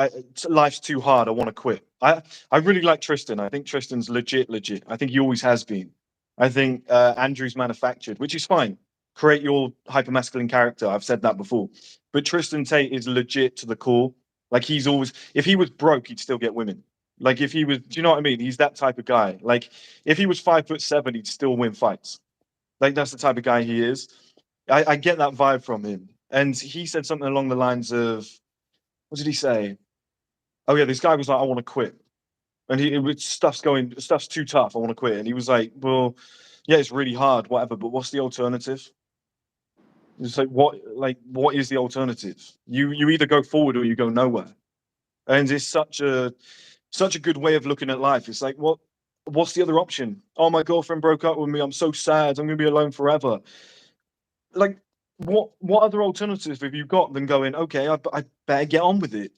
life's too hard. I want to quit." I really like Tristan. I think Tristan's legit. I think he always has been. I think Andrew's manufactured, which is fine. Create your hypermasculine character. I've said that before. But Tristan Tate is legit to the core. Like he's always, if he was broke, he'd still get women. Like if he was, do you know what I mean? He's that type of guy. Like if he was 5'7", he'd still win fights. Like that's the type of guy he is. I get that vibe from him. And he said something along the lines of, what did he say? Oh yeah, this guy was like, I want to quit. And stuff's too tough. I want to quit. And he was like, well, yeah, it's really hard, whatever. But what's the alternative? It's what is the alternative? You either go forward or you go nowhere. And it's such a good way of looking at life. It's like, what's the other option? Oh, my girlfriend broke up with me. I'm so sad. I'm gonna be alone forever. Like, what other alternative have you got than going, okay, I better get on with it.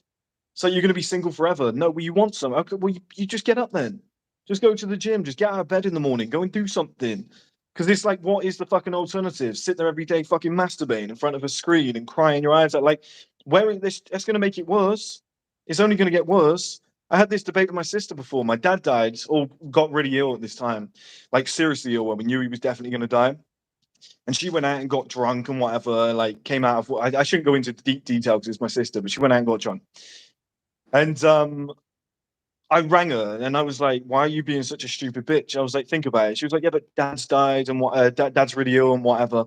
So you're gonna be single forever? No, well, you want some. Okay, well, you just get up then. Just go to the gym. Just get out of bed in the morning. Go and do something. Because it's like, what is the fucking alternative? Sit there every day, fucking masturbating in front of a screen and crying your eyes out. Like, where is this? That's going to make it worse. It's only going to get worse. I had this debate with my sister before. My dad died or got really ill at this time, like seriously ill, when we knew he was definitely going to die. And she went out and got drunk and whatever. Like, came out of. I shouldn't go into deep detail because it's my sister, but she went out and got drunk. And I rang her and I was like, "Why are you being such a stupid bitch?" I was like, "Think about it." She was like, "Yeah, but dad's died and dad's really ill and whatever."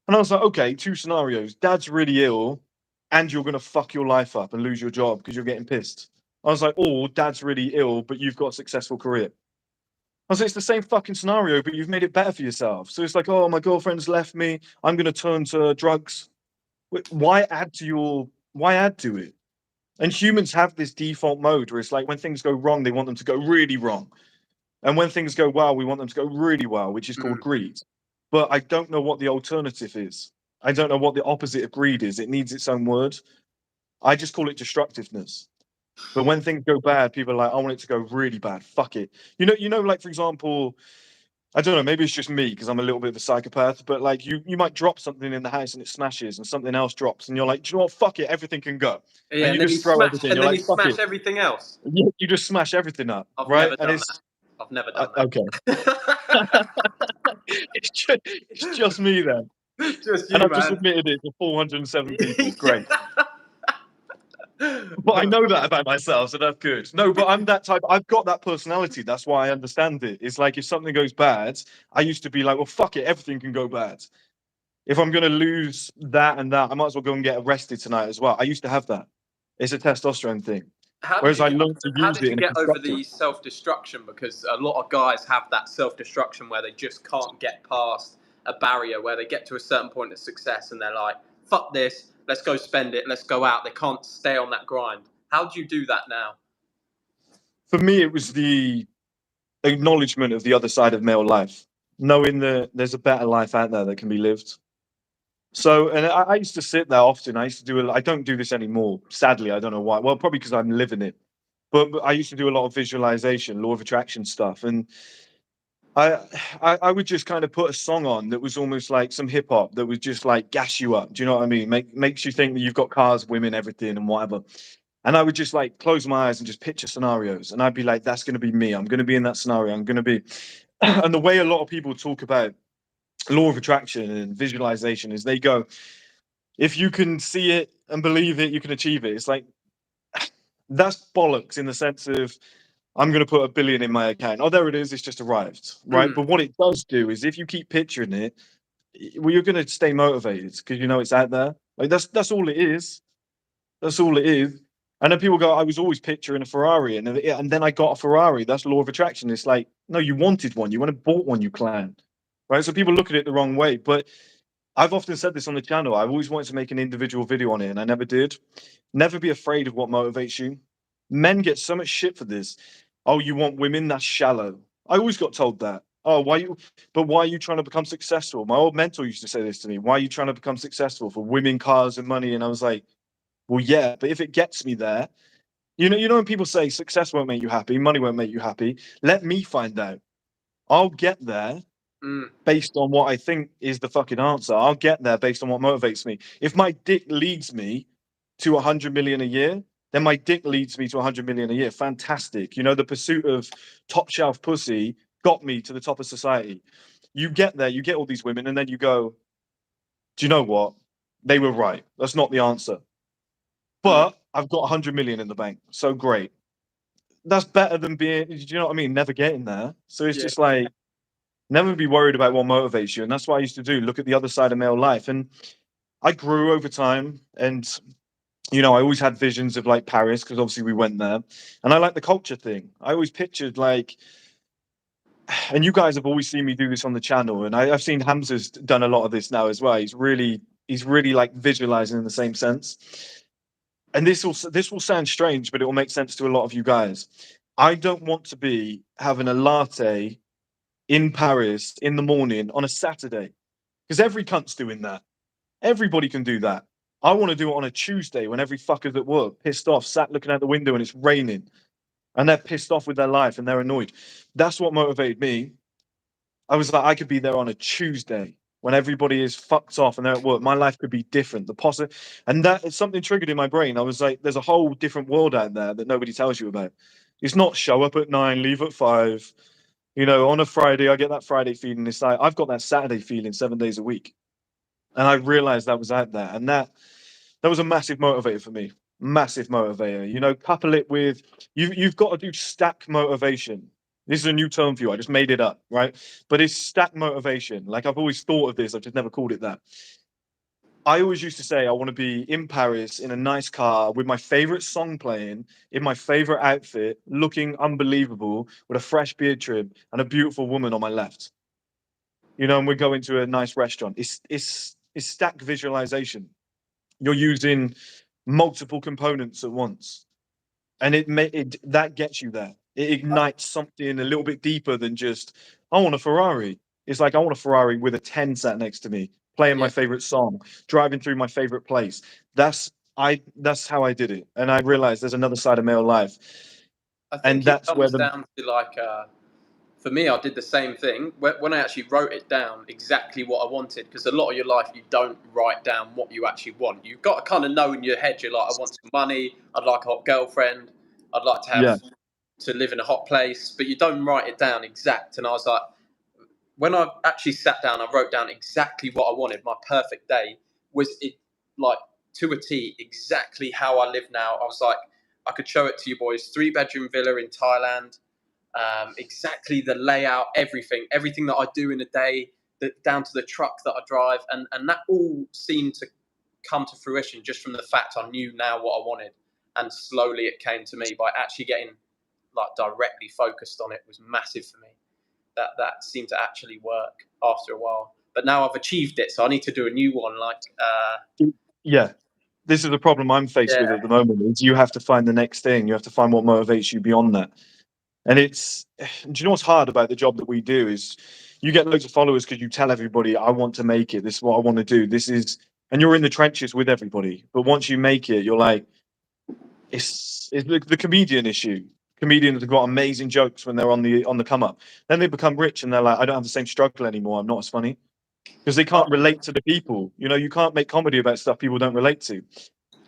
And I was like, "Okay, two scenarios: dad's really ill, and you're gonna fuck your life up and lose your job because you're getting pissed." I was like, "Or dad's really ill, but you've got a successful career." I was like, "It's the same fucking scenario, but you've made it better for yourself." So it's like, "Oh, my girlfriend's left me. I'm gonna turn to drugs." Why add to your? Why add to it? And humans have this default mode where it's like when things go wrong, they want them to go really wrong. And when things go well, we want them to go really well, which is called greed. But I don't know what the alternative is. I don't know what the opposite of greed is. It needs its own word. I just call it destructiveness. But when things go bad, people are like, I want it to go really bad. Fuck it. Like for example, I don't know, maybe it's just me because I'm a little bit of a psychopath, but like you might drop something in the house and it smashes and something else drops and you're like, do you know what? Fuck it, everything can go. Yeah, And you just throw everything. You're like, fuck it. everything else. You just smash everything up, I've right? never And done it's that. I've never done okay. that. It's just me then. Just And you, I've just man. admitted it to 407 people. Great. But I know that about myself, so that's good. No, but I'm that type. I've got that personality. That's why I understand it. It's like if something goes bad, I used to be like, well, fuck it, everything can go bad. If I'm going to lose that and that, I might as well go and get arrested tonight as well. I used to have that. It's a testosterone thing. Whereas I learned to How use did it you in a get over constructive. the self-destruction? Because a lot of guys have that self-destruction where they just can't get past a barrier, where they get to a certain point of success and they're like, fuck this, let's go spend it, let's go out. They can't stay on that grind. How do you do that now? For me, it was the acknowledgement of the other side of male life, knowing that there's a better life out there that can be lived. So, and I used to sit there often. I used to do. I don't do this anymore. Sadly, I don't know why. Well, probably because I'm living it. But I used to do a lot of visualization, law of attraction stuff, and I, I would just kind of put a song on that was almost like some hip hop that was just like gas you up. Do you know what I mean? Makes you think that you've got cars, women, everything, and whatever. And I would just like close my eyes and just picture scenarios, and I'd be like, "That's going to be me. I'm going to be in that scenario. I'm going to be." And the way a lot of people talk about law of attraction and visualization is they go, if you can see it and believe it, you can achieve it. It's like that's bollocks in the sense of I'm going to put 1 billion in my account. Oh, there it is. It's just arrived, right? Mm. But what it does do is if you keep picturing it, well, you're going to stay motivated because you know it's out there. Like that's all it is. That's all it is. And then people go, I was always picturing a Ferrari, and then I got a Ferrari. That's law of attraction. It's like, no, you wanted one. You went and bought one. You planned, right? So people look at it the wrong way. But I've often said this on the channel. I've always wanted to make an individual video on it, and I never did. Never be afraid of what motivates you. Men get so much shit for this. Oh, you want women? That's shallow. I always got told that. Oh, why are you trying to become successful? My old mentor used to say this to me. Why are you trying to become successful for women, cars, and money? And I was like, well, yeah, but if it gets me there, when people say success won't make you happy, money won't make you happy, let me find out. I'll get there Mm. based on what I think is the fucking answer. I'll get there based on what motivates me. If my dick leads me to 100 million a year, then my dick leads me to 100 million a year. Fantastic. The pursuit of top shelf pussy got me to the top of society. You get there, you get all these women, and then you go, do you know what? They were right. That's not the answer. Mm. But I've got 100 million in the bank. So great. That's better than being, do you know what I mean? Never getting there. So it's Yeah. just like, never be worried about what motivates you. And that's what I used to do. Look at the other side of male life. And I grew over time. And, I always had visions of like Paris because obviously we went there. And I like the culture thing. I always pictured like, and you guys have always seen me do this on the channel. And I've seen Hamza's done a lot of this now as well. He's really like visualizing in the same sense. And this will sound strange, but it will make sense to a lot of you guys. I don't want to be having a latte in Paris in the morning on a Saturday because every cunt's doing that. Everybody can do that. I want to do it on a Tuesday when every fucker's at work, pissed off, sat looking out the window and it's raining, and they're pissed off with their life and they're annoyed. That's what motivated me. I was like, I could be there on a Tuesday when everybody is fucked off and they're at work. My life could be different. And that is something triggered in my brain. I was like, there's a whole different world out there that nobody tells you about. It's not show up at 9, leave at 5. On a Friday, I get that Friday feeling. It's like I've got that Saturday feeling 7 days a week. And I realized that was out there. And that was a massive motivator for me. Massive motivator. Couple it with you've got to do stack motivation. This is a new term for you. I just made it up, right? But it's stack motivation. Like I've always thought of this, I've just never called it that. I always used to say I want to be in Paris in a nice car with my favorite song playing, in my favorite outfit, looking unbelievable, with a fresh beard trim and a beautiful woman on my left. And we're going to a nice restaurant. It's stack visualization. You're using multiple components at once, and that gets you there. It ignites something a little bit deeper than just I want a Ferrari. It's like I want a Ferrari with a 10 sat next to me, playing my Yeah. favorite song, driving through my favorite place. That's that's how I did it, and I realized there's another side of male life, I and think it that's where comes down to like, for me, I did the same thing when I actually wrote it down exactly what I wanted. Because a lot of your life, you don't write down what you actually want. You've got to kind of know in your head. You're like, I want some money. I'd like a hot girlfriend. I'd like to have yeah. to live in a hot place. But you don't write it down exact. And I was like, when I actually sat down, I wrote down exactly what I wanted. My perfect day was it, like to a T, exactly how I live now. I was like, I could show it to you boys. 3-bedroom villa in Thailand. Exactly the layout, everything that I do in a day, down to the truck that I drive, and that all seemed to come to fruition just from the fact I knew now what I wanted, and slowly it came to me by actually getting like directly focused on it was massive for me. That seemed to actually work after a while, but now I've achieved it, so I need to do a new one. Like, Yeah, this is the problem I'm faced with yeah, at the moment. Is you have to find the next thing. You have to find what motivates you beyond that. And it's, do you know what's hard about the job that we do is you get loads of followers because you tell everybody, I want to make it. This is what I want to do. This is, and you're in the trenches with everybody. But once you make it, you're like, it's the comedian issue. Comedians have got amazing jokes when they're on the come up. Then they become rich and they're like, I don't have the same struggle anymore. I'm not as funny because they can't relate to the people. You know, you can't make comedy about stuff people don't relate to.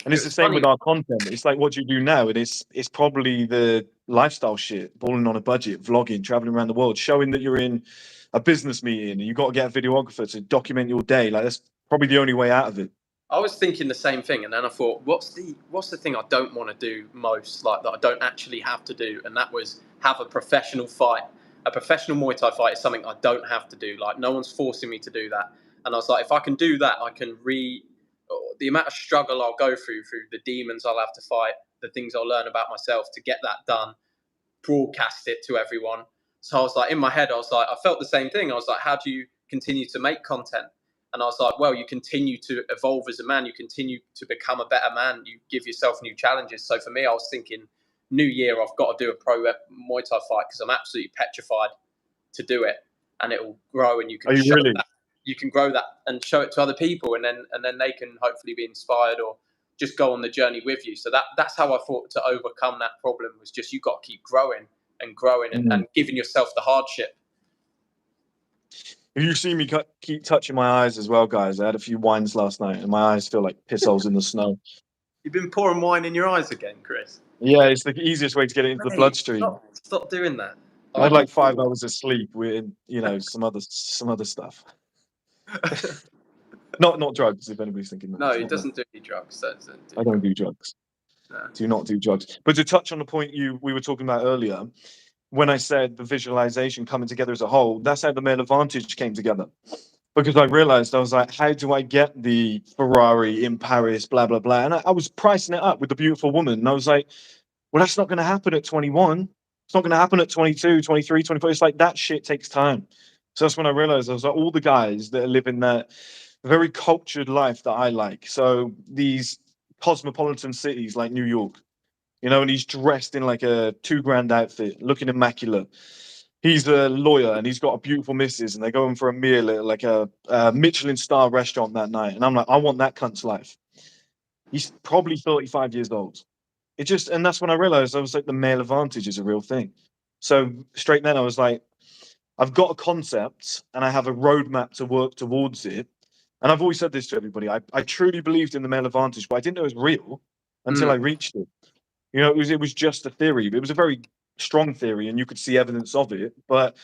And it it's the was same funny. with our content. It's like, what do you do now? And it's probably the lifestyle shit, balling on a budget, vlogging, traveling around the world, showing that you're in a business meeting and you've got to get a videographer to document your day. Like that's probably the only way out of it. I was thinking the same thing, and then I thought, what's the thing I don't want to do most, like that I don't actually have to do, and that was have a professional fight. A professional Muay Thai fight is something I don't have to do. Like no one's forcing me to do that, and I was like, if I can do that, I can the amount of struggle I'll go through the demons I'll have to fight, the things I'll learn about myself to get that done, broadcast it to everyone. So I was like, in my head, I was like, I felt the same thing. I was like, how do you continue to make content? And I was like, well, you continue to evolve as a man. You continue to become a better man. You give yourself new challenges. So for me, I was thinking, new year, I've got to do a pro Muay Thai fight because I'm absolutely petrified to do it, and it will grow, and you Are can you show really? that, you can grow that and show it to other people, and then they can hopefully be inspired or just go on the journey with you. So that's how I thought to overcome that problem was just you got to keep growing and growing Mm. and giving yourself the hardship. If you see me keep touching my eyes as well, guys, I had a few wines last night and my eyes feel like piss holes in the snow. You've been pouring wine in your eyes again, Chris. Yeah, it's the easiest way to get it into the Mate, bloodstream. stop doing that. I had I'll like 5 hours of sleep with, you know, some other stuff. Not drugs, if anybody's thinking that. No, It's he not that. doesn't do any drugs. Doesn't do I don't do drugs. no. Do not do drugs. But to touch on the point we were talking about earlier, when I said the visualization coming together as a whole, that's how the male advantage came together. Because I realized I was like, how do I get the Ferrari in Paris, blah, blah, blah. And I was pricing it up with the beautiful woman. And I was like, well, that's not going to happen at 21. It's not going to happen at 22, 23, 24. It's like that shit takes time. So that's when I realized I was like, all the guys that are living that very cultured life that I like. So these cosmopolitan cities like New York, you know, and he's dressed in like a 2 grand outfit, looking immaculate. He's a lawyer and he's got a beautiful missus, and they're going for a meal at like a Michelin star restaurant that night. And I'm like, I want that cunt's life. He's probably 35 years old. It just, and that's when I realized I was like, the male advantage is a real thing. So straight then I was like, I've got a concept and I have a roadmap to work towards it. And I've always said this to everybody. I truly believed in the male advantage, but I didn't know it was real until I reached it. You know, it was just a theory, but it was a very strong theory, and you could see evidence of it. But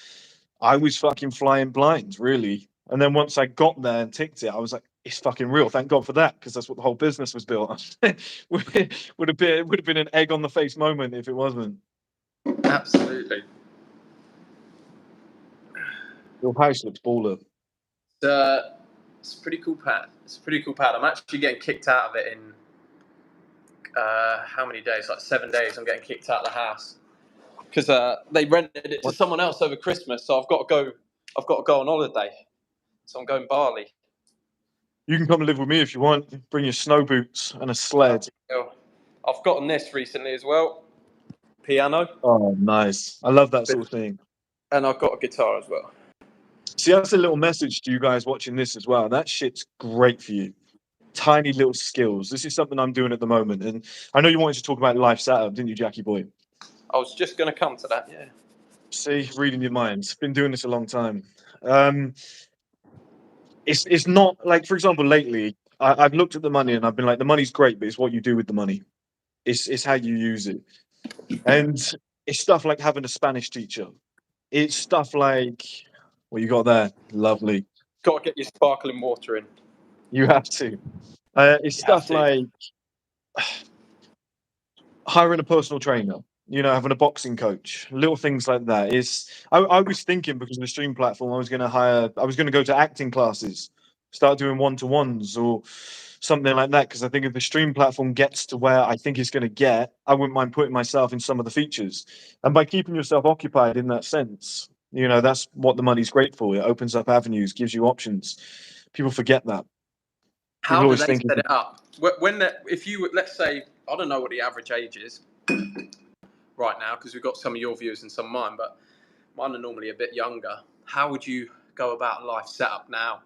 I was fucking flying blind, really. And then once I got there and ticked it, I was like, it's fucking real. Thank God for that, because that's what the whole business was built on. would have been an egg on the face moment if it wasn't. Absolutely. Your house looks baller. It's a pretty cool pad. It's a pretty cool pad. I'm actually getting kicked out of it in how many days? Like 7 days. I'm getting kicked out of the house because they rented it to What? someone else over Christmas. So I've got to go. I've got to go on holiday. So I'm going Bali. You can come and live with me if you want. Bring your snow boots and a sled. I've gotten this recently as well. Piano. Oh, nice. I love that sort of thing. And I've got a guitar as well. See, that's a little message to you guys watching this as well. That shit's great for you. tiny little skills. This is something I'm doing at the moment. And I know you wanted to talk about life setup, didn't you, Jackie boy? I was just going to come to that, yeah. See, reading your mind. Been doing this a long time. Um, it's not like, for example, lately I've looked at the money and I've been like, the money's great, but it's what you do with the money. It's how you use it. And it's stuff like having a Spanish teacher. It's stuff like what you got there. Lovely. Got to get your sparkling water in. You have to. It's You have stuff to. like hiring a personal trainer, having a boxing coach, little things like that. I was thinking because of the stream platform, I was going to go to acting classes, start doing one-to-ones or something like that. Because I think if the stream platform gets to where I think it's going to get, I wouldn't mind putting myself in some of the features. And by keeping yourself occupied in that sense, that's what the money's great for. It opens up avenues, gives you options. People forget that. How People do always they think, set it up? If you, let's say, I don't know what the average age is right now, because we've got some of your viewers and some of mine, but mine are normally a bit younger. How would you go about life setup now,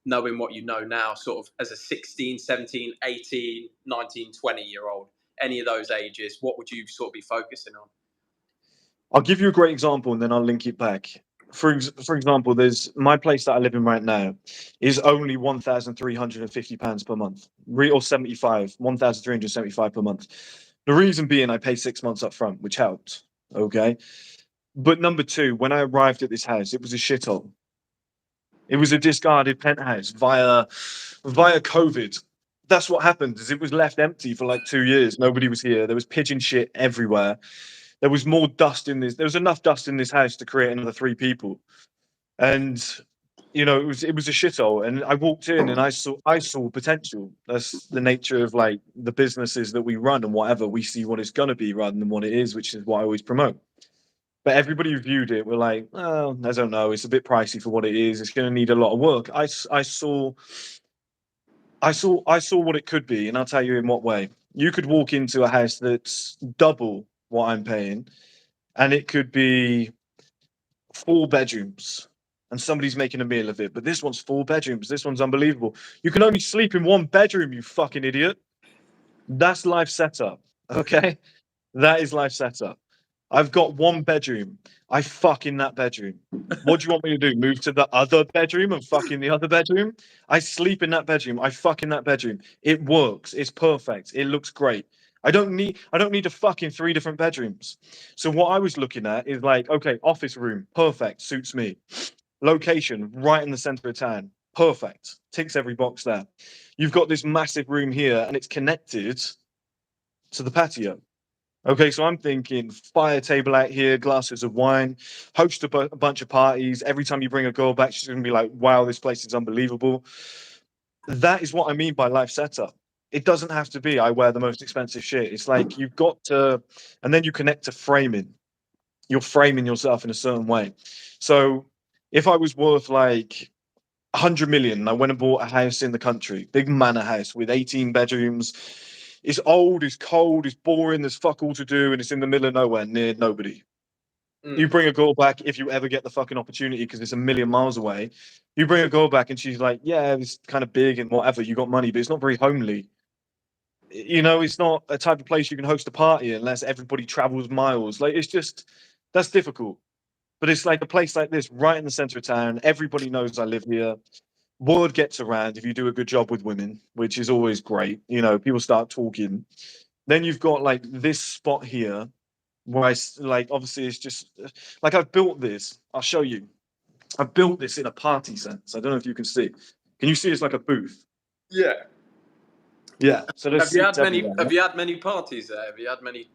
knowing what you know now, sort of as a 16, 17, 18, 19, 20-year-old, any of those ages, what would you sort of be focusing on? I'll give you a great example and then I'll link it back. For example, there's my place that I live in right now is only £1,350 per month, or 1,375 per month. The reason being I pay 6 months up front, which helped. Okay. But number two, when I arrived at this house, it was a shithole. It was a discarded penthouse via COVID. That's what happened, is it was left empty for like 2 years. Nobody was here. There was pigeon shit everywhere. There was more dust in this. There was enough dust in this house to create another 3 people, and it was a shithole. And I walked in and I saw potential. That's the nature of like the businesses that we run and whatever. We see what it's gonna be rather than what it is, which is what I always promote. But everybody who viewed it were like, "Oh, I don't know. It's a bit pricey for what it is. It's going to need a lot of work." I saw what it could be, and I'll tell you in what way. You could walk into a house that's double what I'm paying, and it could be 4 bedrooms, and somebody's making a meal of it. But this one's 4 bedrooms. This one's unbelievable. You can only sleep in 1 bedroom, you fucking idiot. That's life setup. Okay, that is life setup. I've got 1 bedroom. I fuck in that bedroom. What do you want me to do? Move to the other bedroom and fuck in the other bedroom? I sleep in that bedroom. I fuck in that bedroom. It works. It's perfect. It looks great. I don't need to fuck in 3 different bedrooms. So what I was looking at is like, okay, office room, perfect, suits me. Location, right in the center of town. Perfect. Ticks every box there. You've got this massive room here and it's connected to the patio. Okay, so I'm thinking fire table out here, glasses of wine, host a bunch of parties. Every time you bring a girl back, she's going to be like, wow, this place is unbelievable. That is what I mean by life setup. It doesn't have to be, I wear the most expensive shit. It's like you've got to, and then you connect to framing. You're framing yourself in a certain way. So if I was worth like 100 million and I went and bought a house in the country, big manor house with 18 bedrooms, it's old, it's cold, it's boring, there's fuck all to do, and it's in the middle of nowhere near nobody. You bring a girl back if you ever get the fucking opportunity because it's a million miles away. You bring a girl back and she's like, yeah, it's kind of big and whatever, you got money, but it's not very homely. It's not a type of place you can host a party unless everybody travels miles. Like, it's just, that's difficult. But it's like a place like this, right in the center of town. Everybody knows I live here. Word gets around if you do a good job with women, which is always great. People start talking. Then you've got like this spot here where like, obviously it's just like I've built this. I'll show you. I've built this in a party sense. I don't know if you can see. Can you see it's like a booth? Yeah. Yeah. So there's Have you seats had many? everywhere. Have you had many parties there? Have you had many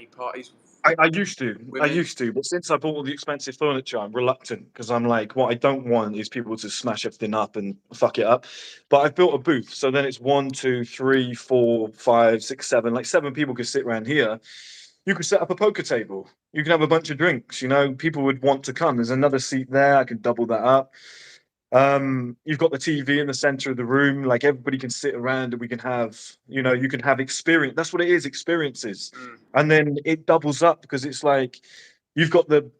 parties? I used to, but since I bought all the expensive furniture, I'm reluctant because I'm like, what I don't want is people to smash everything up and fuck it up. But I've built a booth, so then it's 1, 2, 3, 4, 5, 6, 7. Like 7 people could sit around here. You could set up a poker table. You can have a bunch of drinks. People would want to come. There's another seat there. I can double that up. You've got the TV in the center of the room, like everybody can sit around and we can have, you can have experience. That's what it is, experiences. And then it doubles up because it's like you've got the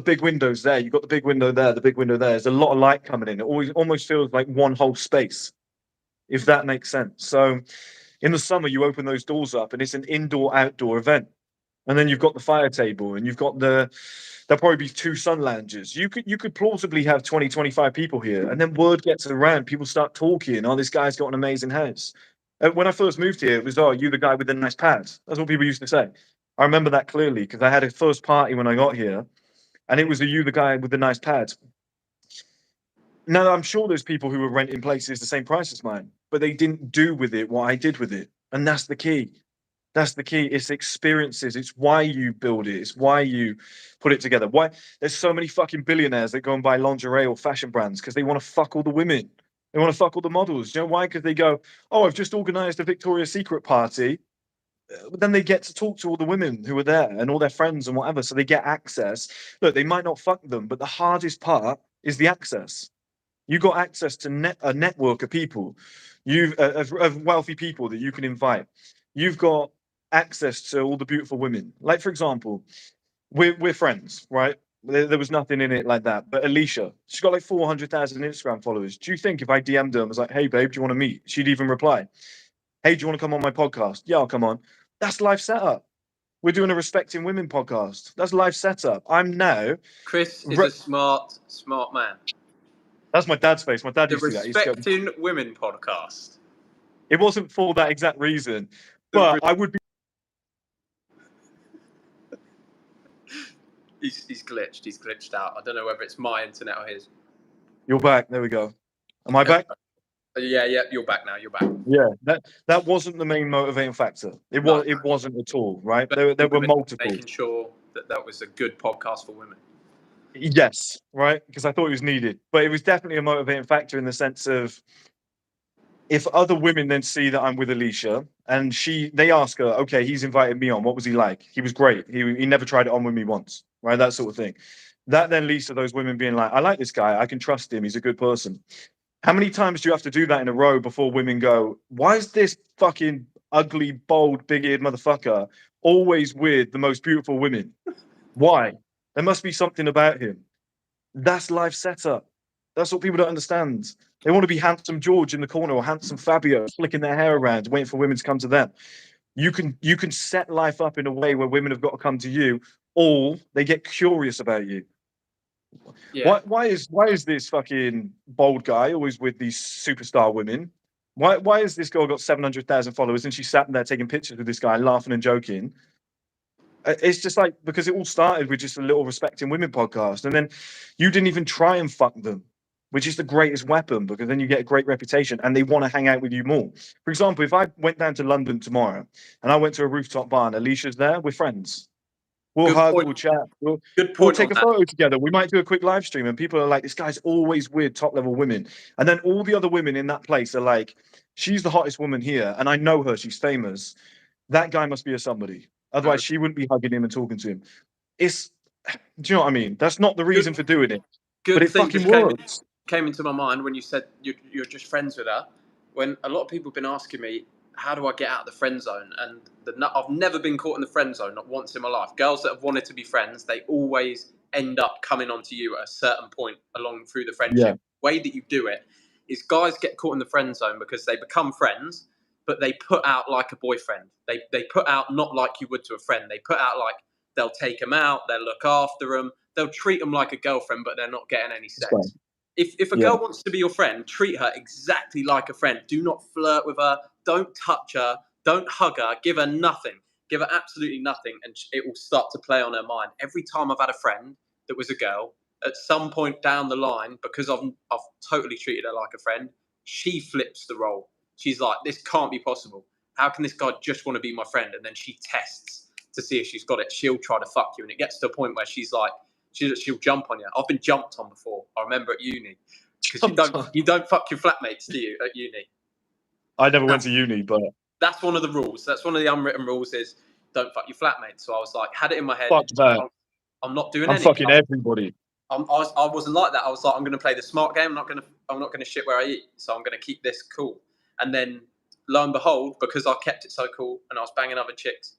big windows there, you've got the big window there, the big window there. There's a lot of light coming in. It always almost feels like one whole space. if that makes sense. So in the summer, you open those doors up and it's an indoor-outdoor event. And then you've got the fire table and you've got there'll probably be 2 sun lounges. You could plausibly have 20, 25 people here. And then word gets around, people start talking, oh, this guy's got an amazing house. When I first moved here, it was, oh, you the guy with the nice pads. That's what people used to say. I remember that clearly because I had a first party when I got here and it was you the guy with the nice pads. Now, I'm sure there's people who were renting places the same price as mine, but they didn't do with it what I did with it. And that's the key. That's the key. It's experiences. It's why you build it. It's why you put it together. Why there's so many fucking billionaires that go and buy lingerie or fashion brands because they want to fuck all the women. They want to fuck all the models. You know why? Because they go, oh, I've just organized a Victoria's Secret party. But then they get to talk to all the women who are there and all their friends and whatever. So they get access. Look, they might not fuck them, but the hardest part is the access. You got access to a network of people, of wealthy people that you can invite. You've got access to all the beautiful women. Like for example, we're friends, right? There was nothing in it like that. But Alicia, she's got like 400,000 Instagram followers. Do you think if I DM'd her and was like, "Hey babe, do you want to meet?" She'd even reply, "Hey, do you want to come on my podcast?" Yeah, I'll come on. That's live setup. We're doing a Respecting Women podcast. That's live setup. I'm now. Chris is a smart man. That's my dad's face. My dad The used to do that. He used to go, Respecting Women podcast. it wasn't for that exact reason, but I would be. He's glitched. He's glitched out. I don't know whether it's my internet or his. You're back. There we go. Am I back? Yeah. You're back now. You're back. Yeah, that wasn't the main motivating factor. It wasn't at all, right? There were multiple. Making sure that was a good podcast for women. Yes, right, because I thought it was needed, but it was definitely a motivating factor in the sense of if other women then see that I'm with Alicia and they ask her, okay, he's invited me on. What was he like? He was great. He never tried it on with me once, right? That sort of thing. That then leads to those women being like, I like this guy. I can trust him. He's a good person. How many times do you have to do that in a row before women go, why is this fucking ugly, bold, big-eared motherfucker always with the most beautiful women? Why? There must be something about him. That's life setup. That's what people don't understand. They want to be handsome George in the corner or handsome Fabio flicking their hair around, waiting for women to come to them. You can set life up in a way where women have got to come to you, or they get curious about you. Yeah. Why is this fucking bold guy always with these superstar women? Why has this girl got 700,000 followers and she's sat there taking pictures with this guy, laughing and joking? It's just like, because it all started with just a little Respecting Women podcast, and then you didn't even try and fuck them, which is the greatest weapon, because then you get a great reputation and they want to hang out with you more. For example, if I went down to London tomorrow and I went to a rooftop bar and Alicia's there, we're friends. We'll hug, we'll chat, we'll take a photo together. We might do a quick live stream, and people are like, this guy's always with top level women. And then all the other women in that place are like, she's the hottest woman here, and I know her, she's famous. That guy must be a somebody. Otherwise, she wouldn't be hugging him and talking to him. Do you know what I mean? That's not the reason for doing it. But it fucking works. Came into my mind when you said you're just friends with her. When a lot of people have been asking me, how do I get out of the friend zone? And I've never been caught in the friend zone, not once in my life. Girls that have wanted to be friends, they always end up coming onto you at a certain point along through the friendship. Yeah. The way that you do it is guys get caught in the friend zone because they become friends, but they put out like a boyfriend. They put out not like you would to a friend. They put out like they'll take them out, they'll look after them, they'll treat them like a girlfriend, but they're not getting any sex. Right. If a girl wants to be your friend, treat her exactly like a friend. Do not flirt with her. Don't touch her. Don't hug her. Give her nothing. Give her absolutely nothing, and it will start to play on her mind. Every time I've had a friend that was a girl, at some point down the line, because I've totally treated her like a friend, she flips the role. She's like, this can't be possible. How can this guy just want to be my friend? And then she tests to see if she's got it. She'll try to fuck you, and it gets to a point where she's like, she'll jump on you. I've been jumped on before. I remember at uni, because you don't fuck your flatmates, do you? At uni. I never went to uni, but that's one of the rules. That's one of the unwritten rules: is don't fuck your flatmates. So I was like, had it in my head. Fuck that. I'm not doing anything. I'm fucking everybody. I wasn't like that. I was like, I'm going to play the smart game. I'm not going to shit where I eat. So I'm going to keep this cool. And then, lo and behold, because I kept it so cool and I was banging other chicks,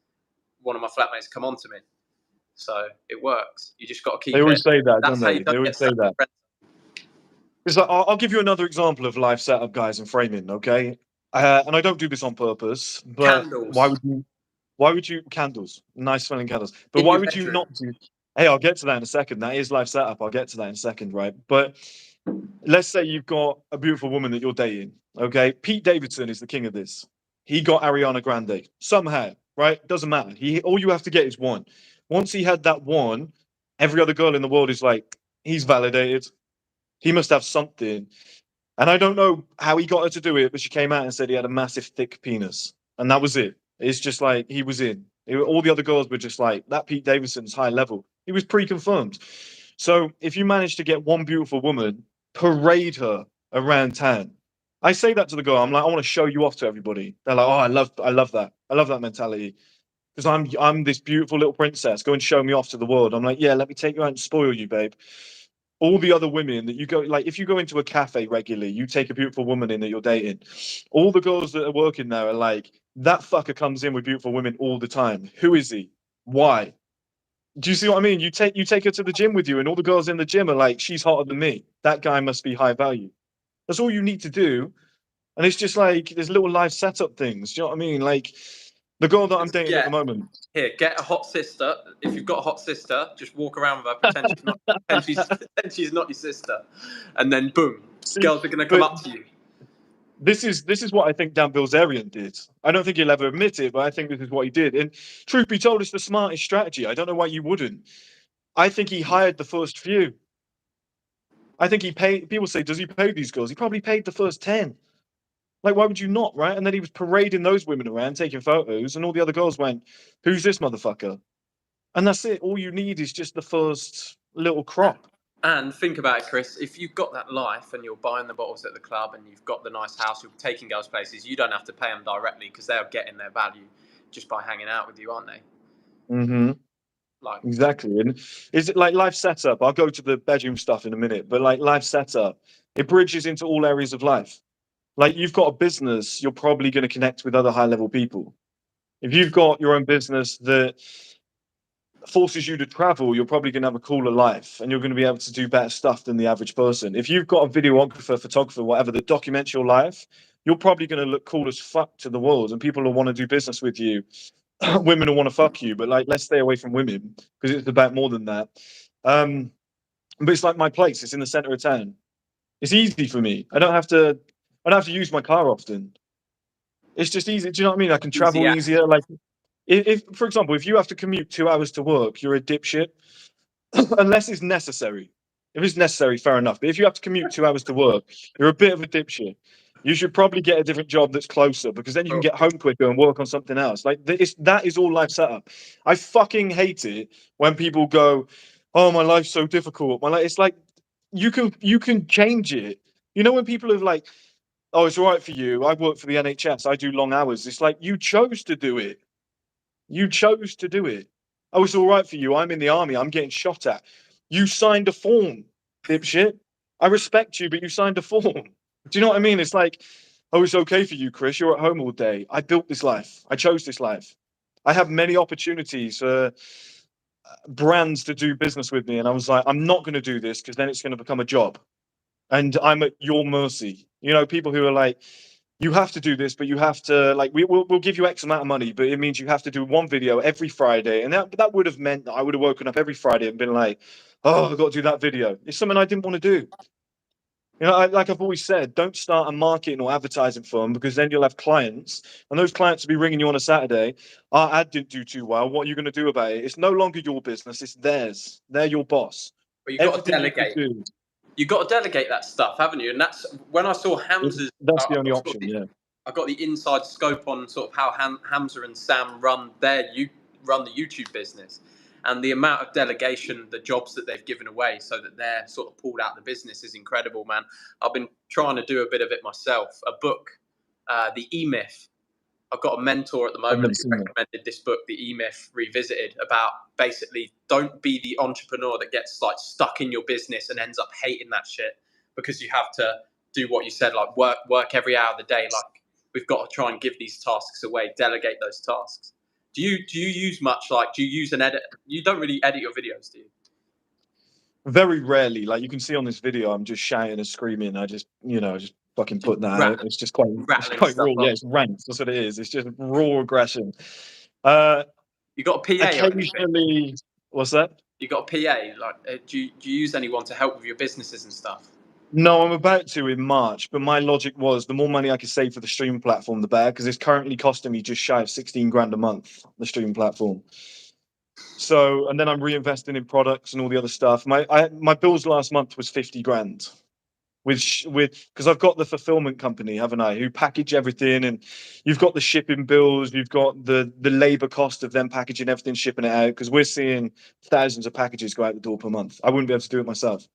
one of my flatmates come on to me. So it works. You just got to keep it. They always say that, don't they? They always say that. It's like, I'll give you another example of life setup, guys, and framing. Okay, and I don't do this on purpose, but why Candles would you? Why would you candles? Nice smelling candles. But in why your would you bedroom. not do? Hey, I'll get to that in a second. That is life setup. I'll get to that in a second, right? But let's say you've got a beautiful woman that you're dating. Okay, Pete Davidson is the king of this. He got Ariana Grande somehow, right? Doesn't matter. He all you have to get is one. Once he had that one, every other girl in the world is like, he's validated. He must have something. And I don't know how he got her to do it, but she came out and said he had a massive, thick penis, and that was it. It's just like he was in. All the other girls were just like that. Pete Davidson's high level. He was pre-confirmed. So if you manage to get one beautiful woman, parade her around town. I say that to the girl. I'm like, I want to show you off to everybody. They're like, oh, I love that. I love that mentality because I'm this beautiful little princess. Go and show me off to the world. I'm like, yeah, let me take you out and spoil you, babe. All the other women that you go, like, if you go into a cafe regularly, you take a beautiful woman in that you're dating, all the girls that are working there are like, that fucker comes in with beautiful women all the time. Who is he? Why? Do you see what I mean? You take her to the gym with you, and all the girls in the gym are like, she's hotter than me. That guy must be high value. That's all you need to do. And it's just like there's little life setup things. Do you know what I mean? Like the girl that I'm Just dating at the moment. get a hot sister. If you've got a hot sister, just walk around with her, pretend she's not your sister, and then boom, See, girls are gonna come but up to you. this is what I think Dan Bilzerian did. I don't think he'll ever admit it, but I think this is what he did. And truth be told, it's the smartest strategy. I don't know why you wouldn't. I think he hired the first few. I think he paid. People say, does he pay these girls? He probably paid the first 10. Like, why would you not, right? And then he was parading those women around, taking photos, and all the other girls went, "Who's this motherfucker?" And that's it. All you need is just the first little crop. And think about it, Chris. If you've got that life and you're buying the bottles at the club and you've got the nice house, you're taking girls places, you don't have to pay them directly because they're getting their value just by hanging out with you, aren't they? Hmm. Like, Exactly. And is it like life setup? I'll go to the bedroom stuff in a minute, but like life setup, it bridges into all areas of life. Like you've got a business, you're probably going to connect with other high level people. If you've got your own business that forces you to travel, you're probably going to have a cooler life and you're going to be able to do better stuff than the average person. If you've got a videographer, photographer, whatever that documents your life, you're probably going to look cool as fuck to the world and people will want to do business with you. Women will want to fuck you, but like, let's stay away from women because it's about more than that. Um, but it's like my place, it's in the center of town. It's easy for me. I don't have to use my car often. It's just easy. Do you know what I mean? I can easy travel easier. Like, if for example, if you have to commute 2 hours to work, you're a dipshit. Unless it's necessary. If it's necessary, fair enough. But if you have to commute 2 hours to work, you're a bit of a dipshit. You should probably get a different job that's closer because then you can access. get home quicker and work on something else. Like that is all life setup. I fucking hate it when people go, "Oh, my life's so difficult." My life, it's like you can change it. You know when people are like, "Oh, it's all right for you. I work for the NHS. I do long hours." It's like you chose to do it. You chose to do it. Oh, it's all right for you. I'm in the army. I'm getting shot at. You signed a form, dipshit. I respect you, but you signed a form. Do you know what I mean? It's like, oh, it's okay for you, Chris. You're at home all day. I built this life. I chose this life. I have many opportunities for brands to do business with me. And I was like, I'm not going to do this because then it's going to become a job. And I'm at your mercy. You know, people who are like, you have to do this, but you have to like we'll give you X amount of money, but it means you have to do one video every Friday, and that would have meant that I would have woken up every Friday and been like, oh, I've got to do that video. It's something I didn't want to do. You know, like I've always said, don't start a marketing or advertising firm because then you'll have clients, and those clients will be ringing you on a Saturday. Our ad didn't do too well. What are you going to do about it? It's no longer your business; it's theirs. They're your boss. But you've got to Everything you can delegate. do, You've got to delegate that stuff, haven't you? And that's when I saw Hamza's. that's the I've only got sort of option. Yeah. I got the inside scope on sort of how Hamza and Sam run the YouTube business, and the amount of delegation, the jobs that they've given away, so that they're sort of pulled out the business is incredible, man. I've been trying to do a bit of it myself. A book, The E Myth. I've got a mentor at the I've never moment who seen that. recommended this book, The E Myth Revisited, about basically don't be the entrepreneur that gets like stuck in your business and ends up hating that shit because you have to do what you said, like work every hour of the day. Like we've got to try and give these tasks away, delegate those tasks. Do you use much? Like, do you use an edit? You don't really edit your videos, do you? Very rarely, like you can see on this video, I'm just shouting and screaming. I just, just fucking put that out. It's just it's Rattling quite stuff raw. up. Yeah, it's rants. That's what it is. It's just raw aggression. Uh, You got a PA or anything? occasionally, what's that? You got a PA? Like, do you use anyone to help with your businesses and stuff? No, I'm about to in March, but my logic was the more money I could save for the streaming platform, the better, because it's currently costing me just shy of 16 grand a month, the streaming platform. So, and then I'm reinvesting in products and all the other stuff. My bills last month was 50 grand. Because I've got the fulfillment company, haven't I, who package everything, and you've got the shipping bills, you've got the labor cost of them packaging everything, shipping it out, because we're seeing thousands of packages go out the door per month. I wouldn't be able to do it myself.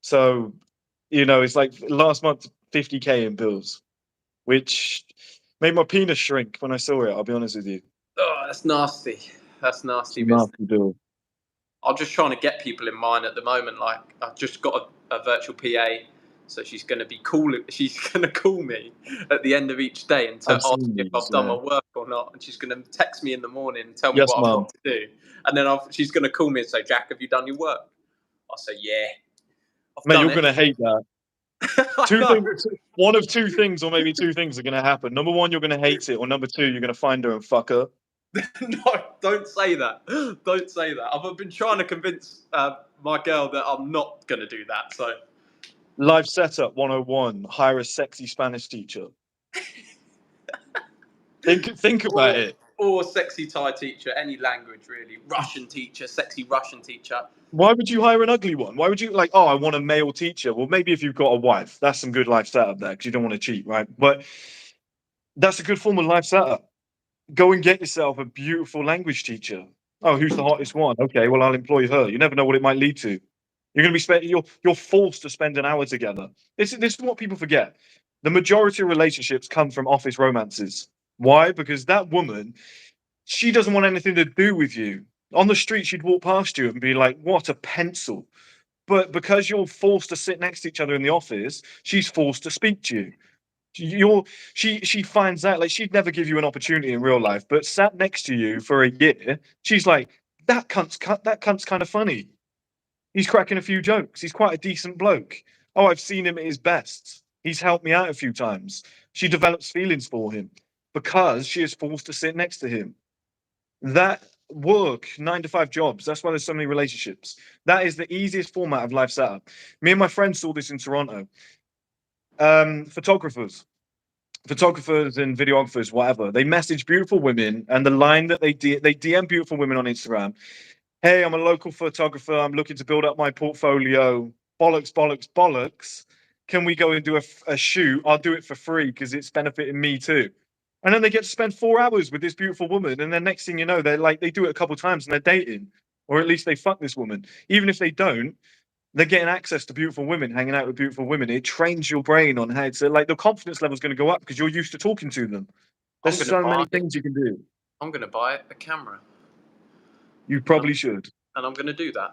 So, it's like last month, 50K in bills, which made my penis shrink when I saw it. I'll be honest with you. Oh, that's nasty. That's It's nasty a business. nasty bill. I'm just trying to get people in mind at the moment. Like, I've just got a virtual PA, so she's going to be cool. She's going to call me at the end of each day and I've ask seen me if these. I've done Yeah. my work or not. And she's going to text me in the morning and tell me Yes, what I've ma'am. got to do. And then she's going to call me and say, "Jack, have you done your work?" I'll say, "Yeah, I've Mate, done you're it." gonna hate that. I know. One of two things, or maybe two things, are gonna happen. Number one, you're gonna hate it, or number two, you're gonna find her and fuck her. No, don't say that. Don't say that. I've been trying to convince my girl that I'm not going to do that. So Live setup 101. Hire a sexy Spanish teacher. Think about it. or sexy Thai teacher, any language really. Russian teacher, sexy Russian teacher. Why would you hire an ugly one? Why would you I want a male teacher? Well, maybe if you've got a wife, that's some good life setup there because you don't want to cheat, right? But that's a good form of life setup. Go and get yourself a beautiful language teacher. Oh, who's the hottest one? Okay, well, I'll employ her. You never know what it might lead to. You're going to be you're forced to spend an hour together. This is what people forget. The majority of relationships come from office romances. Why? Because that woman, she doesn't want anything to do with you. On the street, she'd walk past you and be like, "What a pencil." But because you're forced to sit next to each other in the office, she's forced to speak to you. She finds out, like, she'd never give you an opportunity in real life, but sat next to you for a year, she's like, that cunt's kind of funny. He's cracking a few jokes. He's quite a decent bloke. Oh, I've seen him at his best. He's helped me out a few times. She develops feelings for him because she is forced to sit next to him. That work, 9 to 5 jobs. That's why there's so many relationships. That is the easiest format of life setup. Me and my friends saw this in Toronto. Photographers and videographers, whatever, they message beautiful women, and the line that they DM beautiful women on Instagram. Hey, I'm a local photographer. I'm looking to build up my portfolio. Bollocks, bollocks, bollocks. Can we go and do a shoot? I'll do it for free because it's benefiting me too. And then they get to spend 4 hours with this beautiful woman, and then next thing you know, they do it a couple of times and they're dating, or at least they fuck this woman. Even if they don't, they're getting access to beautiful women, hanging out with beautiful women. It trains your brain on how to, like, the confidence level is going to go up because you're used to talking to them. I'm There's gonna so buy many it. things you can do. I'm gonna buy a camera, You probably should. and I'm gonna do that.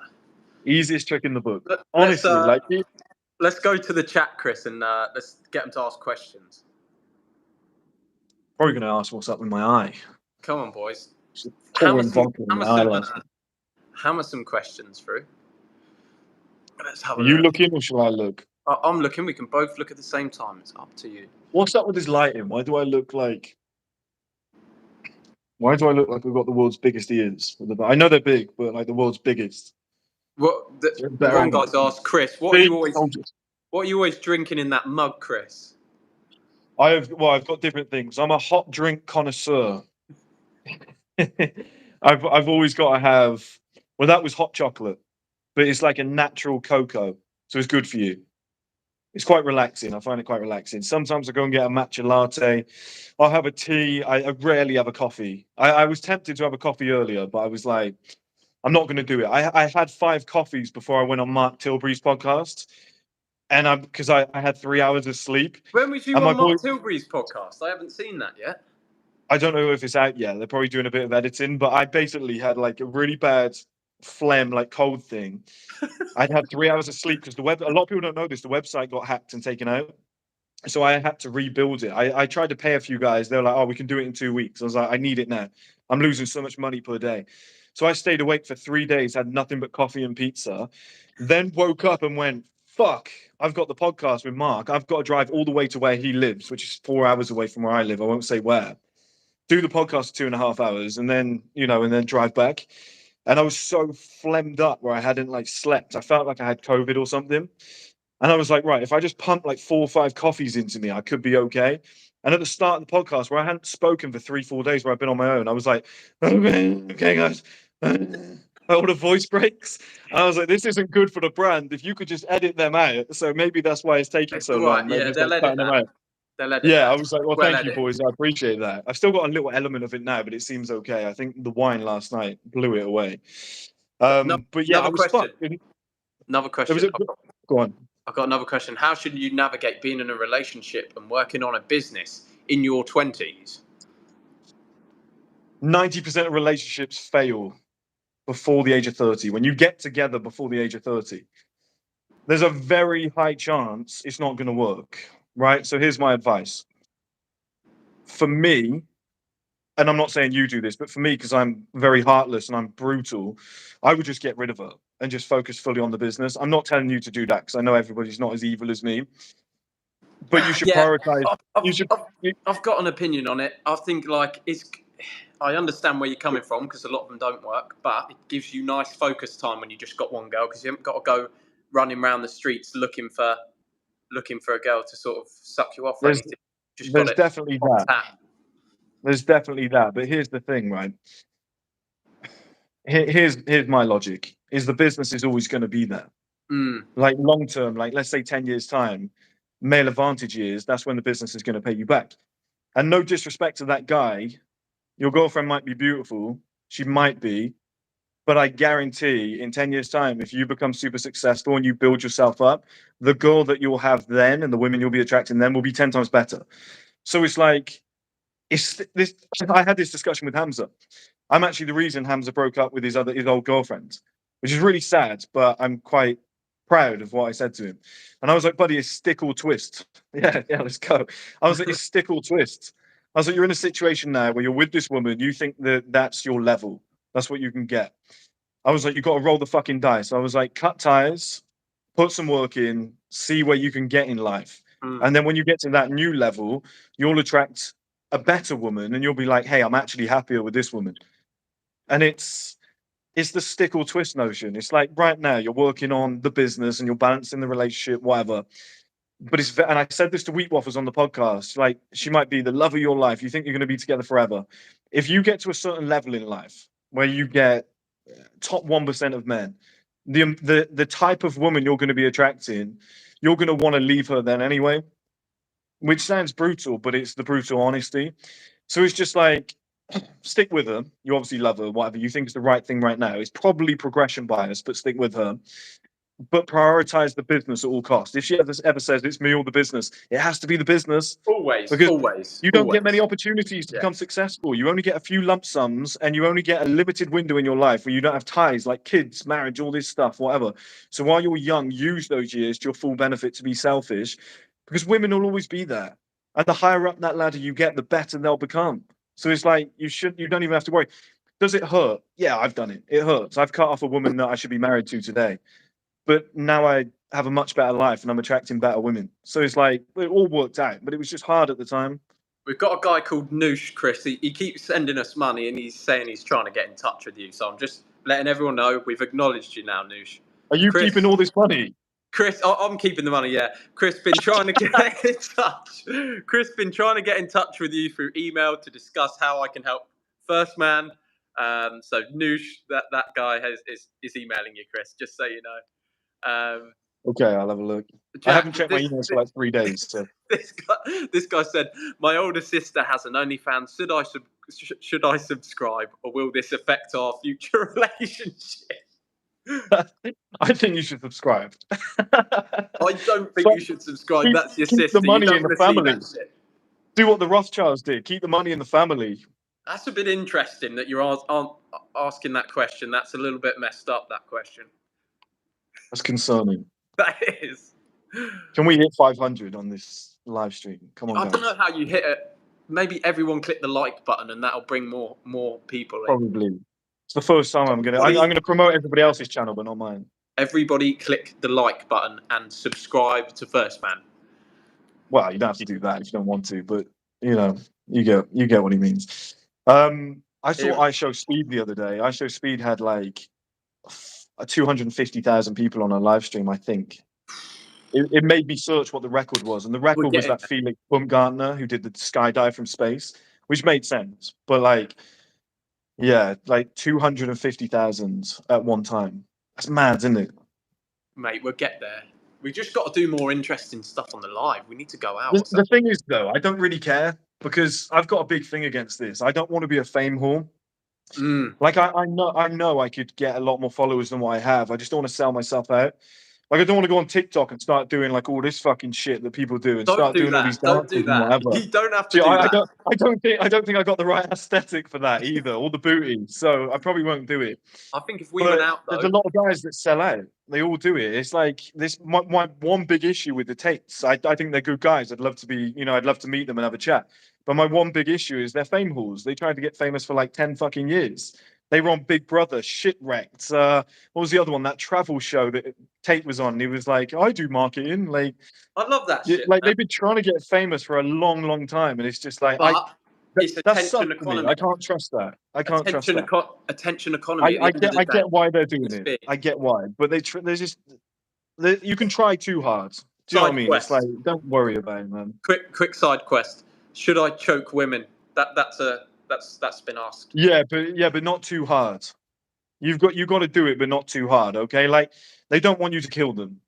Easiest trick in the book. Let's Honestly, like, let's go to the chat, Chris, and let's get them to ask questions. probably going to ask what's up with my eye. Come on, boys. Hammer Some questions through. Let's have a Are you look. looking or shall I look? I'm looking. We can both look at the same time. It's up to you. What's up with this lighting? Why do I look like I've got the world's biggest ears? I know they're big, but like the world's biggest. One guy's asked, Chris, what are you always drinking in that mug, Chris? I've got different things. I'm a hot drink connoisseur. I've always got to have. Well, that was hot chocolate, but it's like a natural cocoa, so it's good for you. It's quite relaxing. I find it quite relaxing. Sometimes I go and get a matcha latte. I'll have a tea. I rarely have a coffee. I was tempted to have a coffee earlier, but I was like, I'm not going to do it. I had 5 coffees before I went on Mark Tilbury's podcast, and because I had 3 hours of sleep. When was you and on Mark Tilbury's podcast? I haven't seen that yet. I don't know if it's out yet. They're probably doing a bit of editing, but I basically had like a really bad phlegm, like cold thing. I'd had 3 hours of sleep because a lot of people don't know this. The website got hacked and taken out. So I had to rebuild it. I tried to pay a few guys. They were like, "Oh, we can do it in 2 weeks." I was like, "I need it now. I'm losing so much money per day." So I stayed awake for 3 days, had nothing but coffee and pizza, then woke up and went, fuck, I've got the podcast with Mark. I've got to drive all the way to where he lives, which is 4 hours away from where I live. I won't say where. Do the podcast for 2.5 hours and then, and then drive back. And I was so phlegmed up where I hadn't like slept. I felt like I had COVID or something. And I was like, right, if I just pump like 4 or 5 coffees into me, I could be okay. And at the start of the podcast, where I hadn't spoken for 3-4 days, where I've been on my own, I was like, okay, guys, all the voice breaks. And I was like, this isn't good for the brand. If you could just edit them out. So maybe that's why it's taking It's so all long. right. Maybe Yeah, it's they'll like edit cutting them that. out. They'll edit Yeah, that. I was like, well, Well thank you, edited. boys. I appreciate that. I've still got a little element of it now, but it seems okay. I think the wine last night blew it away. But yeah, I Another was question. fucked. Another There was question. go on. I've got another question. How should you navigate being in a relationship and working on a business in your 20s? 90% of relationships fail before the age of 30. When you get together before the age of 30, there's a very high chance it's not going to work, right? So here's my advice. For me, and I'm not saying you do this, but for me, because I'm very heartless and I'm brutal, I would just get rid of her and just focus fully on the business. I'm not telling you to do that because I know everybody's not as evil as me, but you should Yeah, prioritize. I've, You should. I've, I've got an opinion on it. I think like I understand where you're coming from because a lot of them don't work, but it gives you nice focus time when you just got one girl because you haven't got to go running around the streets looking for a girl to sort of suck you off or There's anything. Just got there's it definitely on that. tap. There's definitely that. But here's the thing, right? Here's my logic: is the business is always going to be there. Mm. Like long term, like let's say 10 years time, male advantage years. That's when the business is going to pay you back. And no disrespect to that guy, your girlfriend might be beautiful, she might be, but I guarantee in 10 years' time, if you become super successful and you build yourself up, the girl that you'll have then and the women you'll be attracting then will be 10 times better. So it's like, it's this. I had this discussion with Hamza. I'm actually the reason Hamza broke up with his old girlfriend, which is really sad, but I'm quite proud of what I said to him. And I was like, buddy, it's stick or twist. Yeah, let's go. I was like, it's stick or twist. I was like, you're in a situation now where you're with this woman, you think that that's your level. That's what you can get. I was like, you got to roll the fucking dice. I was like, cut ties, put some work in, see where you can get in life. Mm. And then when you get to that new level, you'll attract a better woman and you'll be like, hey, I'm actually happier with this woman. And it's the stick or twist notion. It's like right now you're working on the business and you're balancing the relationship, whatever. But and I said this to Wheat Waffles on the podcast, like she might be the love of your life. You think you're going to be together forever. If you get to a certain level in life where you get top 1% of men, the type of woman you're going to be attracting, you're going to want to leave her then anyway, which sounds brutal, but it's the brutal honesty. So it's just like, stick with her. You obviously love her, whatever you think is the right thing right now. It's probably progression bias, but stick with her. But prioritize the business at all costs. If she ever says it's me or the business, it has to be the business Always, because always, you don't get many always. opportunities to Yeah. become successful. You only get a few lump sums and you only get a limited window in your life where you don't have ties like kids, marriage, all this stuff, whatever. So while you're young, use those years to your full benefit to be selfish because women will always be there. And the higher up that ladder you get, the better they'll become. So it's like you don't even have to worry. Does it hurt? Yeah, I've done it. It hurts. I've cut off a woman that I should be married to today. But now I have a much better life and I'm attracting better women. So it's like it all worked out, but it was just hard at the time. We've got a guy called Noosh, Chris. He keeps sending us money and he's saying he's trying to get in touch with you. So I'm just letting everyone know we've acknowledged you now, Noosh. Are you keeping all this money? Chris, I'm keeping the money. Yeah, Chris been trying to get in touch. Chris been trying to get in touch with you through email to discuss how I can help First Man. So Noosh, that guy is emailing you, Chris. Just so you know. Okay, I'll have a look. I Jack, haven't checked my emails for like 3 days. So this guy said, "My older sister has an OnlyFans. Should I subscribe, or will this affect our future relationship?" I think you should subscribe. I don't think So you should subscribe. That's your keep the sister. You money don't in the want to see family. that shit. Do what the Rothschilds did. Keep the money in the family. That's a bit interesting that you're asking that question. That's a little bit messed up, that question. That's concerning. That is. Can we hit 500 on this live stream? Come on, I guys. don't know how you hit it. Maybe everyone click the like button and that'll bring more people in. Probably. It's the first time I'm gonna promote everybody else's channel, but not mine. Everybody click the like button and subscribe to First Man. Well, you don't have to do that if you don't want to, but you know, you get what he means. I saw iShowSpeed the other day. iShowSpeed had like 250,000 people on a live stream, I think. It made me search what the record was, and the record was that Felix Baumgartner who did the skydive from space, which made sense. But like, yeah, like 250,000 at one time. That's mad, isn't it? Mate, we'll get there. We just got to do more interesting stuff on the live. We need to go out. The thing is, though, I don't really care because I've got a big thing against this. I don't want to be a fame whore. Like I know I could get a lot more followers than what I have. I just don't want to sell myself out. Like I don't want to go on TikTok and start doing like all this fucking shit that people do and start doing all these dances and whatever. You don't have to do that. I don't think I got the right aesthetic for that either, or the booty. So I probably won't do it. I think if we went out, though, there's a lot of guys that sell out. They all do it. It's like this. My one big issue with the Tates. I think they're good guys. I'd love to be. I'd love to meet them and have a chat. But my one big issue is they're fame whores. They tried to get famous for like 10 fucking years. They were on Big Brother, Shipwrecked. What was the other one? That travel show that Tate was on. He was like, I do marketing. Like, I love that shit. Like they've been trying to get famous for a long, long time, and it's just like it's attention economy. I can't trust that. I can't trust that. Attention economy. I get why they're doing it. I get why, but they're just you can try too hard. Do you know what I mean? It's like, don't worry about it, man. Quick side quest. Should I choke women? That's been asked. Yeah, but not too hard. You've got to do it, but not too hard. Okay, like they don't want you to kill them,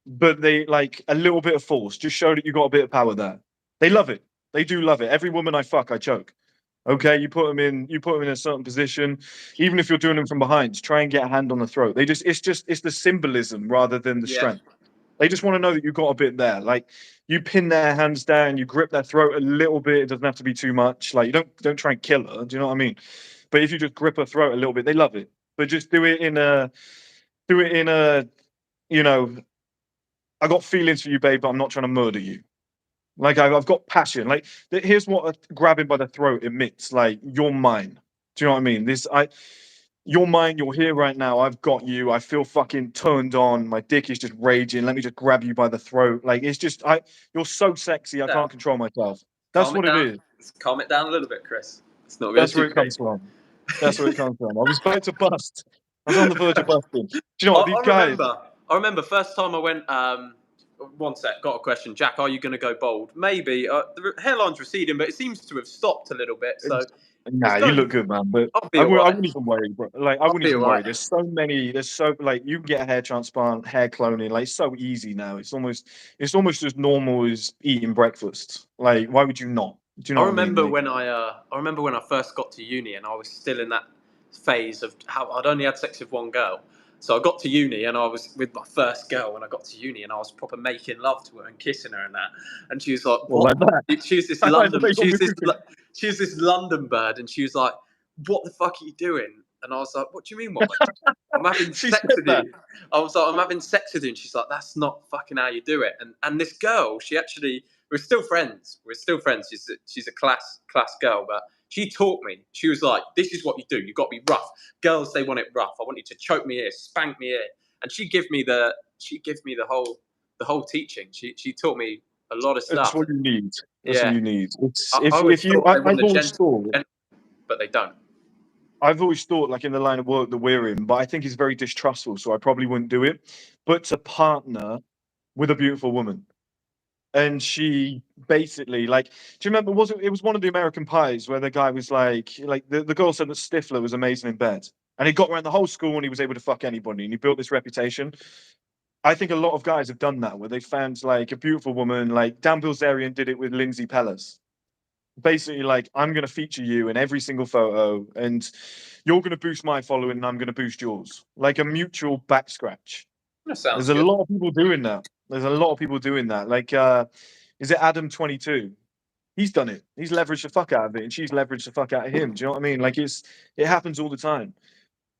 but they like a little bit of force. Just show that you got a bit of power there. They love it. They do love it. Every woman I fuck, I choke. Okay, you put them in a certain position, even if you're doing them from behind. Try and get a hand on the throat. It's the symbolism rather than the strength. They just want to know that you've got a bit there. Like you pin their hands down, you grip their throat a little bit. It doesn't have to be too much. Like you don't try and kill her. Do you know what I mean? But if you just grip her throat a little bit, they love it. But just do it in a, I got feelings for you, babe, but I'm not trying to murder you. Like I've got passion. Like here's what grabbing by the throat admits. Like you're mine. Do you know what I mean? You're mine. You're here right now. I've got you. I feel fucking turned on. My dick is just raging. Let me just grab you by the throat. Like it's just you're so sexy. I can't control myself. That's what it is. Let's calm it down a little bit, Chris. It's not. That's where it comes from. That's where it comes from. I was about to bust. I was on the verge of busting. Do you know what these guys? I remember first time I went. One sec, got a question. Jack, are you going to go bald? Maybe. The hairline's receding, but it seems to have stopped a little bit. So, nah, you look good, man. But I wouldn't even worry, bro. Like, I wouldn't even worry. There's so like you can get a hair transplant, hair cloning. Like, it's so easy now. It's almost as normal as eating breakfast. Like, why would you not? Do you know I remember when I first got to uni, and I was still in that phase of how I'd only had sex with one girl. So I got to uni and I was with my first girl when I got to uni and I was proper making love to her and kissing her and that. And she was like, what? She was this London bird and she was like, what the fuck are you doing? And I was like, what do you mean? What? I'm having sex with you. I was like, I'm having sex with you. And she's like, that's not fucking how you do it. And this girl, we're still friends. She's a class class girl, but she taught me. She was like, this is what you do. You've got to be rough. Girls, they want it rough. I want you to choke me here, spank me here. And she gave me the whole teaching. She taught me a lot of stuff. That's what you need. That's what you need. I've always thought, but they don't. I've always thought, like in the line of work that we're in, but I think he's very distrustful, so I probably wouldn't do it. But to partner with a beautiful woman. And she basically, like, do you remember, it was one of the American Pies where the guy was like the girl said that Stifler was amazing in bed. And he got around the whole school and he was able to fuck anybody and he built this reputation. I think a lot of guys have done that where they found like a beautiful woman, like Dan Bilzerian did it with Lindsay Pellas. Basically, like, I'm going to feature you in every single photo and you're going to boost my following and I'm going to boost yours. Like a mutual back scratch. There's a lot of people doing that. Like, is it Adam 22? He's done it. He's leveraged the fuck out of it and she's leveraged the fuck out of him. Do you know what I mean? Like, it happens all the time.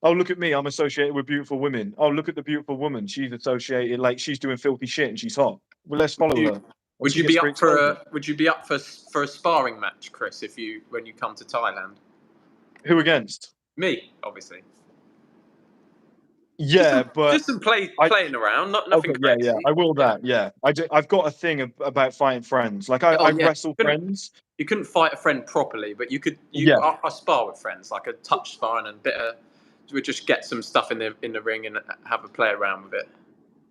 Oh, look at me. I'm associated with beautiful women. Oh, look at the beautiful woman. She's associated, like, she's doing filthy shit and she's hot. Well, let's follow her. Would you be up for a sparring match, Chris, when you come to Thailand? Who against? Me, obviously. Yeah, but just some playing around, nothing okay, yeah, crazy. I will that. Yeah, I've got a thing about fighting friends. Like I wrestle friends. You couldn't fight a friend properly, but you could. Yeah. I spar with friends, like a touch sparring and bit of. We just get some stuff in the ring and have a play around with it.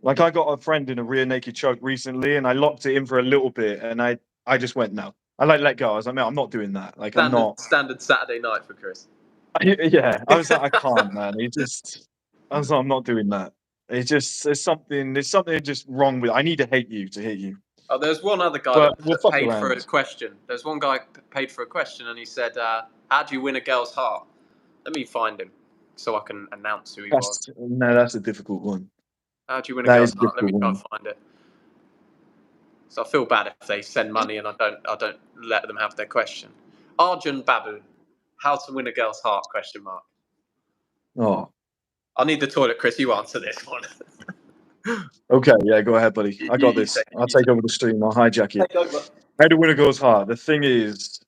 Like I got a friend in a rear naked choke recently, and I locked it in for a little bit, and I just went no. I let go. I was like, man, I'm not doing that. Like I'm not. Standard Saturday night for Chris. Yeah, I was like, I can't, man. I was like, I'm not doing that. There's something just wrong with. I need to hate you to hit you. Oh, there's one other guy But that we'll fuck paid around. for a question. There's one guy paid for a question, and he said, "How do you win a girl's heart?" Let me find him so I can announce who he was. No, that's a difficult one. How do you win a That girl's is a heart? Let me difficult try one. and find it. So I feel bad if they send money and I don't let them have their question. Arjun Babu, how to win a girl's heart? Question mark. Oh, I need the toilet, Chris. You answer this one. okay. Yeah, go ahead, buddy. I got You this. I'll take over the stream. I'll hijack it. Take over. How to win a girl's heart. The thing is,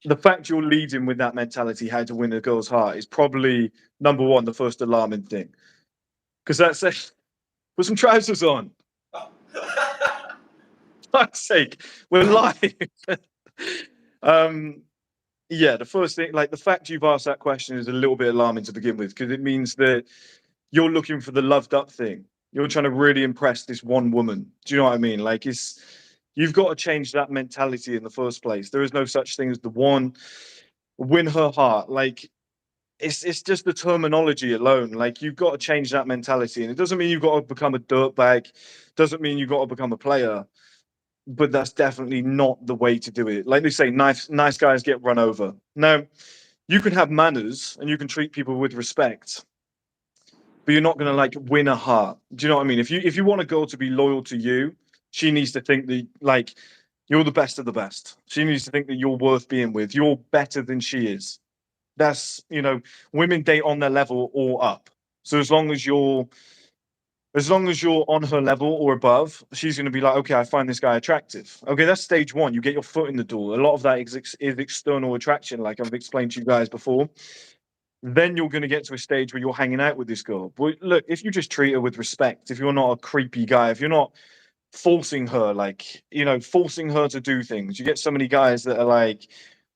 the fact you're leading with that mentality, how to win a girl's heart, is probably number one, the first alarming thing. Because that's it. Put some trousers on. Fuck's sake, we're live. Yeah, the first thing, like the fact you've asked that question is a little bit alarming to begin with, because it means that you're looking for the loved up thing. You're trying to really impress this one woman. Do you know what I mean? Like you've got to change that mentality in the first place. There is no such thing as the one. Win her heart. Like it's just the terminology alone. Like you've got to change that mentality, and it doesn't mean you've got to become a dirtbag. Doesn't mean you've got to become a player. But that's definitely not the way to do it. Like they say, nice guys get run over. Now, you can have manners and you can treat people with respect, but you're not going to like win a heart. Do you know what I mean? If you want a girl to be loyal to you, she needs to think that like you're the best of the best. She needs to think that you're worth being with. You're better than she is. That's, women date on their level or up. So as long as you're on her level or above, she's going to be like, okay, I find this guy attractive. Okay, that's stage one. You get your foot in the door. A lot of that is external attraction, like I've explained to you guys before. Then you're going to get to a stage where you're hanging out with this girl. But look, if you just treat her with respect, if you're not a creepy guy, if you're not forcing her, like, forcing her to do things, you get so many guys that are like,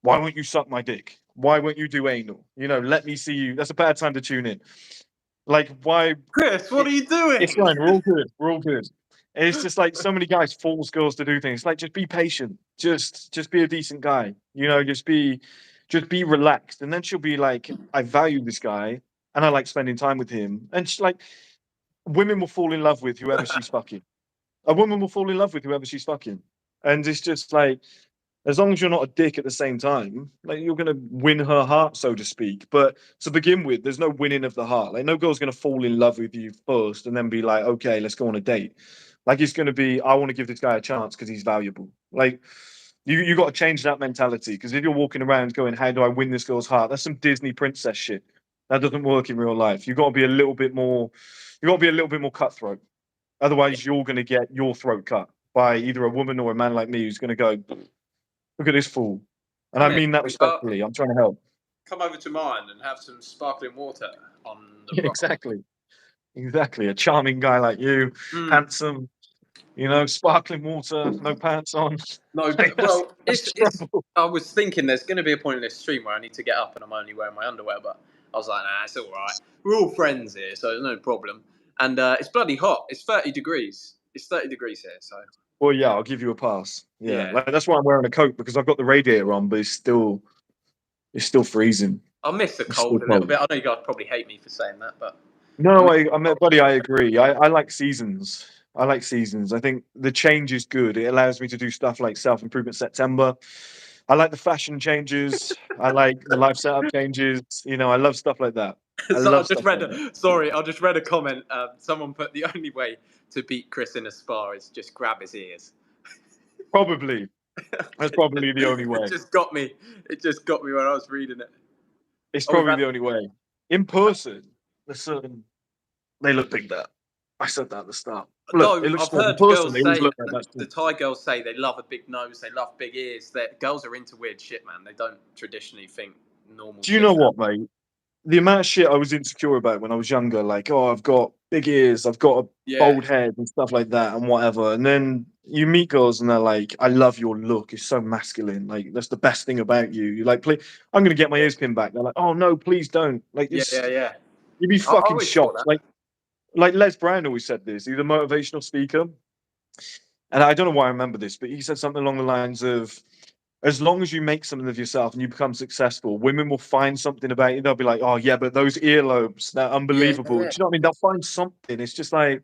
why won't you suck my dick? Why won't you do anal? Let me see you. That's a bad time to tune in. Like, why? Chris, what are you doing? It's fine. We're all good. We're all good. And it's just like so many guys force girls to do things. Like, just be patient. Just be a decent guy. Just be relaxed. And then she'll be like, I value this guy, and I like spending time with him. And women will fall in love with whoever she's fucking. A woman will fall in love with whoever she's fucking. And it's just like, as long as you're not a dick at the same time, like you're gonna win her heart, so to speak. But to begin with, there's no winning of the heart. Like no girl's gonna fall in love with you first and then be like, okay, let's go on a date. Like it's gonna be, I want to give this guy a chance because he's valuable. Like you got to change that mentality. Because if you're walking around going, how do I win this girl's heart? That's some Disney princess shit. That doesn't work in real life. You got to be a little bit more. You got to be a little bit more cutthroat. Otherwise, you're gonna get your throat cut by either a woman or a man like me who's gonna go, look at this fool. And I mean that respectfully. I'm trying to help. Come over to mine and have some sparkling water on the Yeah, rock. exactly. Exactly. A charming guy like you, handsome, sparkling water, no pants on. No, well, I was thinking there's going to be a point in this stream where I need to get up and I'm only wearing my underwear, but I was like, nah, it's all right. We're all friends here, so there's no problem. And it's bloody hot. It's 30 degrees. It's 30 degrees here, so. Well, yeah, I'll give you a pass. Yeah. Yeah. Like, that's why I'm wearing a coat, because I've got the radiator on, but it's still freezing. I miss the cold a little bit. I know you guys probably hate me for saying that, but. No, buddy, I agree. I like seasons. I like seasons. I think the change is good. It allows me to do stuff like self-improvement September. I like the fashion changes. I like the life setup changes. I love stuff like that. So I just read a comment. Someone put the only way to beat Chris in a spar is just grab his ears. Probably. That's probably the only way. It just got me when I was reading it. It's probably the only way. In person, they look like that. I said that at the start. Look, No, I've heard girls say, the Thai girls say they love a big nose, they love big ears. That girls are into weird shit, man. They don't traditionally think normal. Do you know what, mate? the amount of shit I was insecure about when I was younger, like, oh, I've got big ears, I've got a Yeah. bald head and stuff like that and whatever. And then you meet girls and they're like, I love your look. It's so masculine. Like, that's the best thing about you. You're like, please, I'm going to get my ears pinned back. They're like, oh, no, please don't. Like, Yeah, it's, yeah. you'd be I fucking always thought shocked. that. Like Les Brown always said this. He's a motivational speaker. And I don't know why I remember this, but he said something along the lines of, as long as you make something of yourself and you become successful, women will find something about you. They'll be like, oh, yeah, but those earlobes, they're unbelievable. Yeah. Do you know what I mean? They'll find something. It's just like,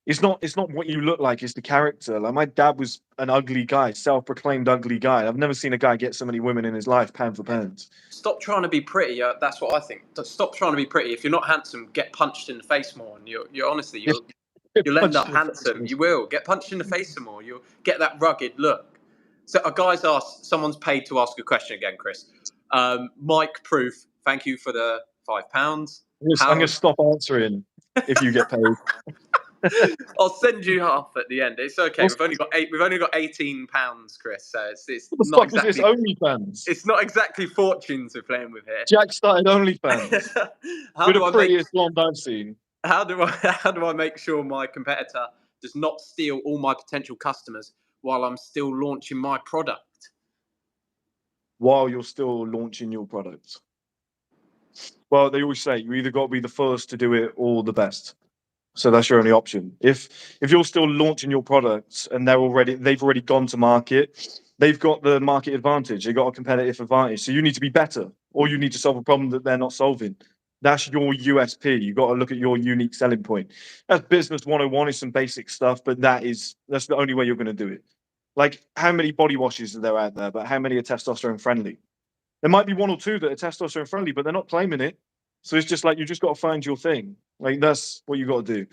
it's not what you look like, it's the character. Like, my dad was an ugly guy, self-proclaimed ugly guy. I've never seen a guy get so many women in his life, pound for pound. Stop trying to be pretty. That's what I think. Stop trying to be pretty. If you're not handsome, get punched in the face more. And you're honestly, you'll end up handsome. You will get punched in the face some more. You'll get that rugged look. So a guy's asked. Someone's paid to ask a question again, Chris. Mike Proof. Thank you for the £5. I'm going to stop answering if you get paid. I'll send you half at the end. It's okay. We've only got £18, Chris. So it's What the not fuck exactly. is this OnlyFans? It's not exactly fortunes we're playing with here. Jack started OnlyFans. How You're do the I prettiest blonde I've seen. How do I make sure my competitor does not steal all my potential customers while I'm still launching my product? While you're still launching your product. Well, they always say you either got to be the first to do it or the best. So that's your only option. If you're still launching your products and they've already gone to market, they've got the market advantage. They've got a competitive advantage. So you need to be better, or you need to solve a problem that they're not solving. That's your USP. You've got to look at your unique selling point. That's business 101 is some basic stuff, but that's the only way you're going to do it. Like, how many body washes are there out there, but how many are testosterone friendly? There might be one or two that are testosterone friendly, but they're not claiming it. So it's just like, you just got to find your thing. Like, that's what you got to do.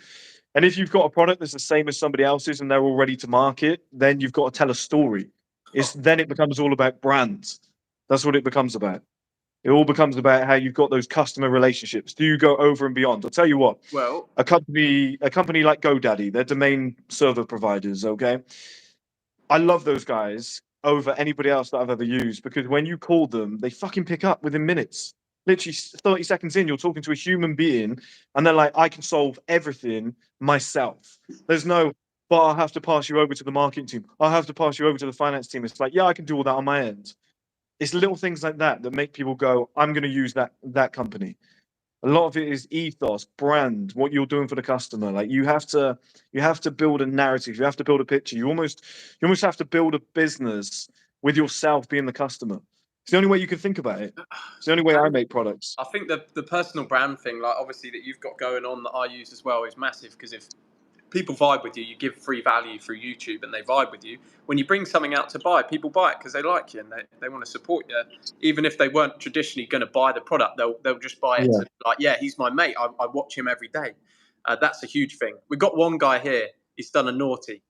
And if you've got a product that's the same as somebody else's and they're all ready to market, then you've got to tell a story. Then it becomes all about brands. That's what it becomes about. It all becomes about how you've got those customer relationships. Do you go over and beyond? I'll tell you what. Well, a company like GoDaddy, they're domain server providers. Okay, I love those guys over anybody else that I've ever used, because when you call them, they fucking pick up within minutes. Literally 30 seconds in, you're talking to a human being, and they're like, I can solve everything myself. There's no, but I'll have to pass you over to the marketing team. I'll have to pass you over to the finance team. It's like, yeah, I can do all that on my end. It's little things like that that make people go, I'm going to use that company. A lot of it is ethos, brand, what you're doing for the customer. Like, you have to build a narrative. You have to build a picture. You almost have to build a business with yourself being the customer. It's the only way you can think about it. It's the only way I make products. I think the personal brand thing, like obviously that you've got going on that I use as well, is massive, because if people vibe with you, you give free value through YouTube and they vibe with you. When you bring something out to buy, people buy it because they like you and they want to support you. Even if they weren't traditionally going to buy the product, they'll just buy it to, like, yeah, he's my mate. I watch him every day. That's a huge thing. We've got one guy here. He's done a naughty.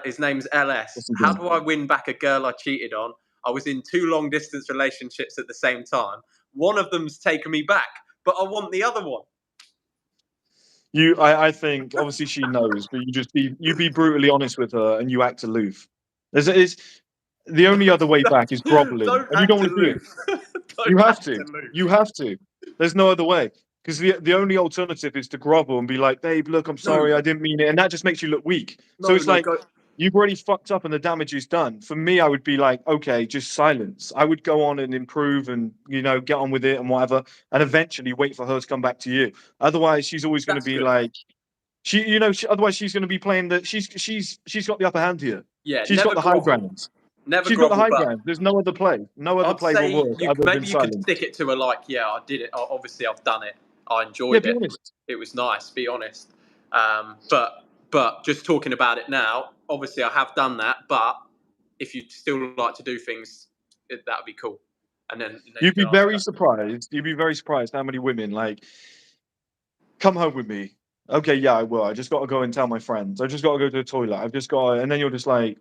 His name's LS. How do I win back a girl I cheated on? I was in 2 long distance relationships at the same time. One of them's taken me back, but I want the other one. I think obviously she knows, but you be brutally honest with her and you act aloof. The only other way back is groveling, and you don't want to do it. You have to. You have to. There's no other way. Because the only alternative is to grovel and be like, babe, look, I'm sorry, I didn't mean it. And that just makes you look weak. So it's like, you've already fucked up and the damage is done. For me, I would be like, okay, just silence. I would go on and improve and, get on with it and whatever. And eventually wait for her to come back to you. Otherwise, she's always going to be like, otherwise she's going to be playing she's got the upper hand here. Yeah, she's got the high ground. She's got the high ground. There's no other play. No other play will work. Maybe you could stick it to her like, yeah, I did it. Obviously, I've done it. I enjoyed it. Honest. It was nice. Be honest. But just talking about it now, obviously, I have done that. But if you still like to do things, that would be cool. And then you'd be very surprised. You'd be very surprised how many women like, come home with me. Okay, yeah, I will. I just got to go and tell my friends. I just got to go to the toilet. I've just got to, and then you're just like,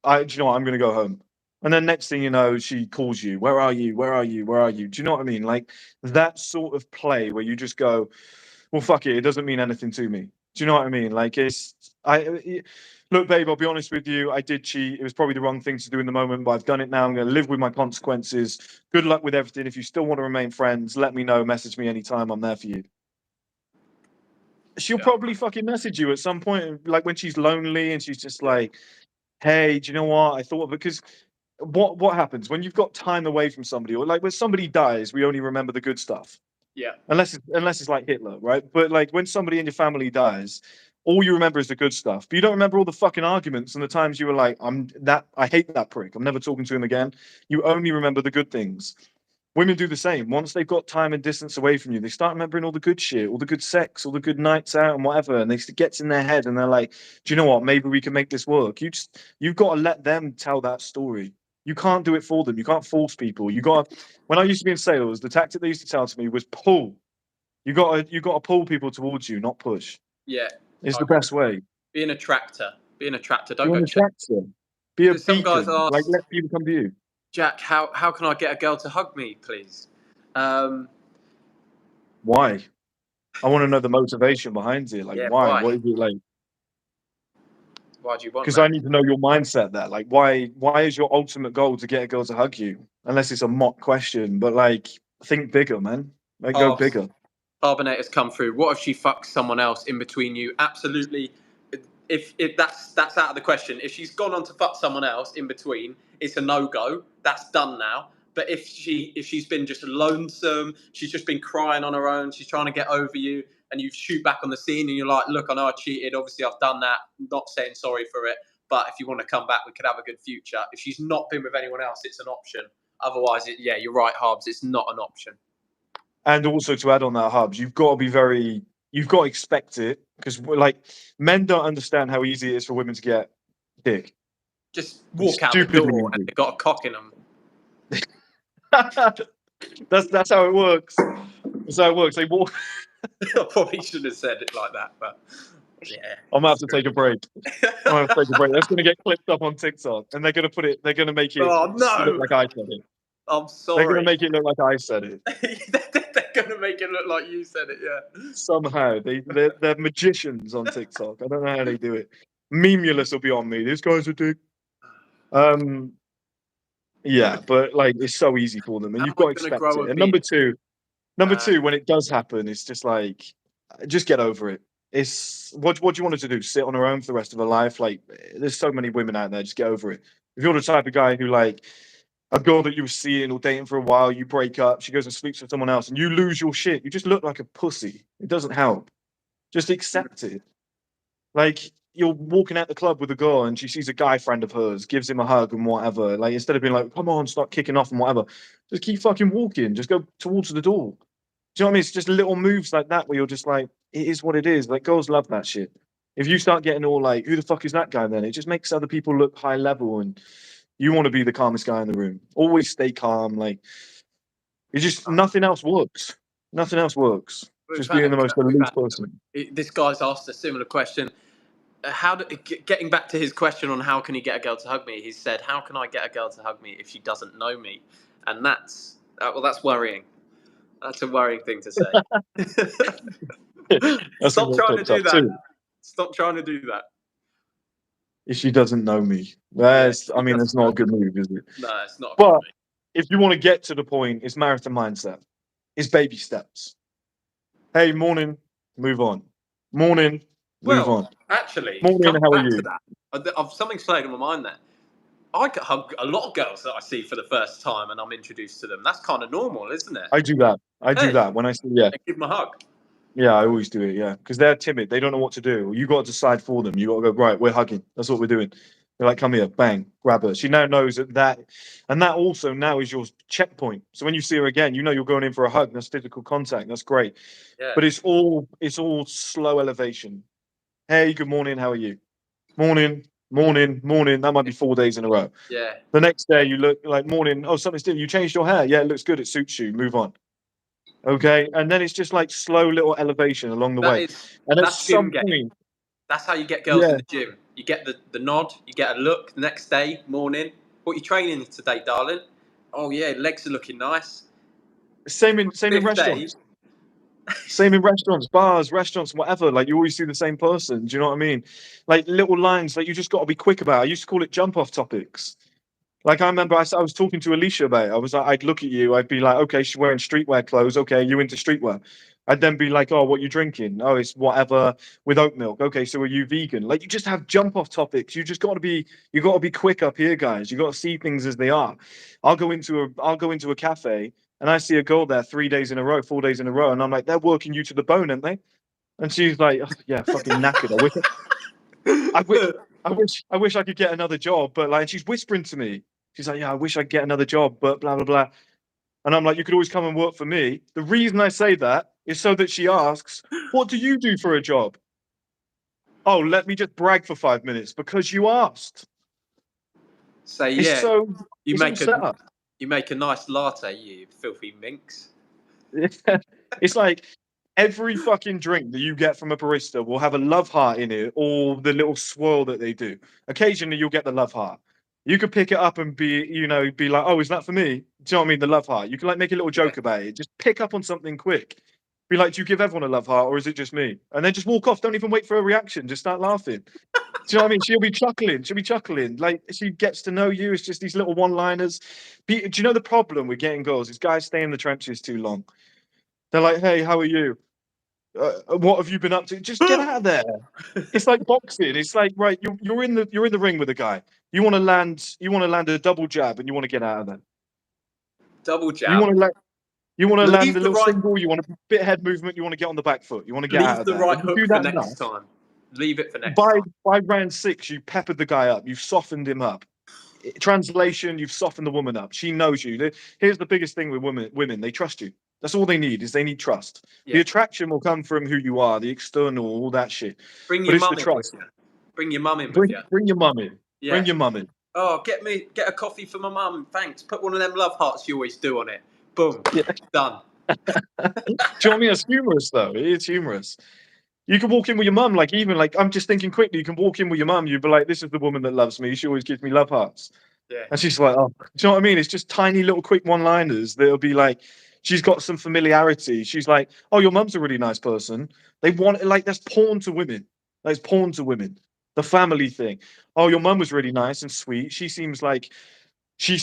do you know what? I'm going to go home. And then next thing you know, she calls you. Where are you? Where are you? Where are you? Do you know what I mean? Like, that sort of play where you just go, well, fuck it. It doesn't mean anything to me. Do you know what I mean? Like, look, babe, I'll be honest with you. I did cheat. It was probably the wrong thing to do in the moment, but I've done it now. I'm going to live with my consequences. Good luck with everything. If you still want to remain friends, let me know. Message me anytime. I'm there for you. She'll probably fucking message you at some point, like when she's lonely and she's just like, hey, do you know what? I thought of it. Because what happens when you've got time away from somebody, or like when somebody dies, we only remember the good stuff. Yeah. Unless it's like Hitler, right? But like when somebody in your family dies, all you remember is the good stuff. But you don't remember all the fucking arguments and the times you were like, I hate that prick. I'm never talking to him again. You only remember the good things. Women do the same. Once they've got time and distance away from you, they start remembering all the good shit, all the good sex, all the good nights out and whatever. And it gets in their head and they're like, do you know what? Maybe we can make this work. You've got to let them tell that story. You can't do it for them. You can't force people. When I used to be in sales, the tactic they used to tell to me was pull. You got to pull people towards you, not push. Yeah. It's the best way. Be an attractor. Be an attractor. Don't Be go an attractor. Be a Some guys beacon. Like, ask, let people come to you. Jack, how can I get a girl to hug me, please? Why? I want to know the motivation behind it. Like, Yeah, why? why? What is it like? Why do you want Because that? I need to know your mindset there. Like, why is your ultimate goal to get a girl to hug you? Unless it's a mock question, but like, think bigger, man. Like, go bigger. Carbonate has come through. What if she fucks someone else in between you? Absolutely. If that's out of the question. If she's gone on to fuck someone else in between, it's a no-go. That's done now. But if she's been just lonesome, she's just been crying on her own, she's trying to get over you, and you shoot back on the scene and you're like, look, I know I cheated. Obviously, I've done that. I'm not saying sorry for it. But if you want to come back, we could have a good future. If she's not been with anyone else, it's an option. Otherwise, yeah, you're right, Harbs. It's not an option. And also to add on that, Hubs, you've got to expect it, because like men don't understand how easy it is for women to get dick. Just walk out the door and they've got a cock in them. That's how it works. That's how it works. They walk. I probably shouldn't have said it like that, but yeah. I'm gonna have to take a break. That's gonna get clipped up on TikTok, and they're gonna make it look like I said it. I'm sorry. They're gonna make it look like I said it. They're gonna make it look like you said it, yeah. Somehow they're magicians on TikTok. I don't know how they do it. Memulous will be on me. This guy's a dick. Yeah, but like it's so easy for them, and you've got to expect it. And number two, when it does happen, it's just like, just get over it. It's what do you want her to do? Sit on her own for the rest of her life? Like, there's so many women out there. Just get over it. If you're the type of guy who, like, a girl that you were seeing or dating for a while, you break up, she goes and sleeps with someone else, and you lose your shit, you just look like a pussy. It doesn't help. Just accept it. Like, you're walking out the club with a girl and she sees a guy friend of hers, gives him a hug and whatever. Like, instead of being like, come on, start kicking off and whatever, just keep fucking walking. Just go towards the door. Do you know what I mean? It's just little moves like that where you're just like, it is what it is. Like, girls love that shit. If you start getting all like, who the fuck is that guy then? It just makes other people look high level, and you want to be the calmest guy in the room. Always stay calm. Like, it's just, nothing else works. Nothing else works. Just being the most elite person. This guy's asked a similar question. Getting back to his question on how can he get a girl to hug me, he said, how can I get a girl to hug me if she doesn't know me? And that's worrying. That's a worrying thing to say. Stop trying to do that. Too. Stop trying to do that. If she doesn't know me, that's not a good move, is it? No, it's not. But if you want to get to the point, it's marathon mindset. It's baby steps. Hey, morning, move on. Morning, move on. Actually, morning, how are you? I've something's played in my mind there. I get hug a lot of girls that I see for the first time, and I'm introduced to them. That's kind of normal, isn't it? I do that. I do that when I see. Yeah, I give them a hug. Yeah, I always do it. Yeah, because they're timid. They don't know what to do. You got to decide for them. You got to go, right, we're hugging. That's what we're doing. They're like, come here, bang, grab her. She now knows that, and that also now is your checkpoint. So when you see her again, you know you're going in for a hug. That's physical contact. That's great. Yeah. But it's all slow elevation. Hey, good morning. How are you? Morning. That might be 4 days in a row. Yeah. The next day you look like morning. Oh, something's different. You changed your hair. Yeah, it looks good. It suits you. Move on. Okay, and then it's just like slow little elevation along the way. And at some point, that's how you get girls in the gym. You get the nod, you get a look the next day, morning. What are you training today, darling? Oh yeah, legs are looking nice. Same in restaurants. Same in restaurants, bars, restaurants, whatever. Like you always see the same person. Do you know what I mean? Like little lines, like you just got to be quick about. I used to call it jump off topics. Like I remember I was talking to Alicia about it. I was like, I'd look at you, I'd be like, okay, she's wearing streetwear clothes. Okay, you into streetwear? I'd then be like, oh, what you drinking? Oh, it's whatever with oat milk. Okay, so are you vegan? Like you just have jump off topics. You got to be quick up here, guys. You got to see things as they are. I'll go into a cafe and I see a girl there 3 days in a row, 4 days in a row, and I'm like, they're working you to the bone, aren't they? And she's like, "Oh, yeah, fucking knackered. I wish, I wish I could get another job, but like, she's whispering to me. She's like, yeah, I wish I could get another job, but blah blah blah. And I'm like, you could always come and work for me. The reason I say that is so that she asks, what do you do for a job? Oh, let me just brag for 5 minutes because you asked. So It's yeah, so you it's all make a set up. you make a nice latte, you filthy minx. It's like every fucking drink that you get from a barista will have a love heart in it, or the little swirl that they do. Occasionally, you'll get the love heart. You could pick it up and be like, "Oh, is that for me?" Do you know what I mean? The love heart. You can like make a little Yeah. joke about it. Just pick up on something quick. Be like, "Do you give everyone a love heart, or is it just me?" And then just walk off. Don't even wait for a reaction. Just start laughing. Do you know what I mean? She'll be chuckling. She'll be chuckling. Like she gets to know you. It's just these little one-liners. Do you know the problem with getting girls is guys stay in the trenches too long. They're like, "Hey, how are you? What have you been up to?" Just get out of there. It's like boxing. It's like, right, you're in the ring with a guy. You want to land a double jab, and you want to get out of there. Double You jab. want to land you want to land Leave a the little right single. You want a bit head movement. You want to get on the back foot. You want to get out leave of the there. right If you hook do for that next enough, time. Leave it for next by time. by round 6, you peppered the guy up. You've softened him up. Translation, you've softened the woman up. She knows you. Here's the biggest thing with women, they trust you. That's all they need is they need trust. The Yeah. attraction will come from who you are, the external, all that shit. Bring But your it's the mum in with trust. you. Bring your mum in with you. Bring your mum in. Bring Yeah. your mum in. Oh, get a coffee for my mum. Thanks. Put one of them love hearts you always do on it. Boom. Yeah. Done. Do you know what I mean? It's humorous though. It is humorous. You can walk in with your mum, like even like I'm just thinking quickly, you can walk in with your mum, you'd be like, this is the woman that loves me. She always gives me love hearts. Yeah. And she's like, oh, do you know what I mean? It's just tiny little quick one-liners that'll be like, she's got some familiarity. She's like, oh, your mum's a really nice person. They want like that's porn to women. That's porn to women. The family thing. Oh, your mum was really nice and sweet. She seems like she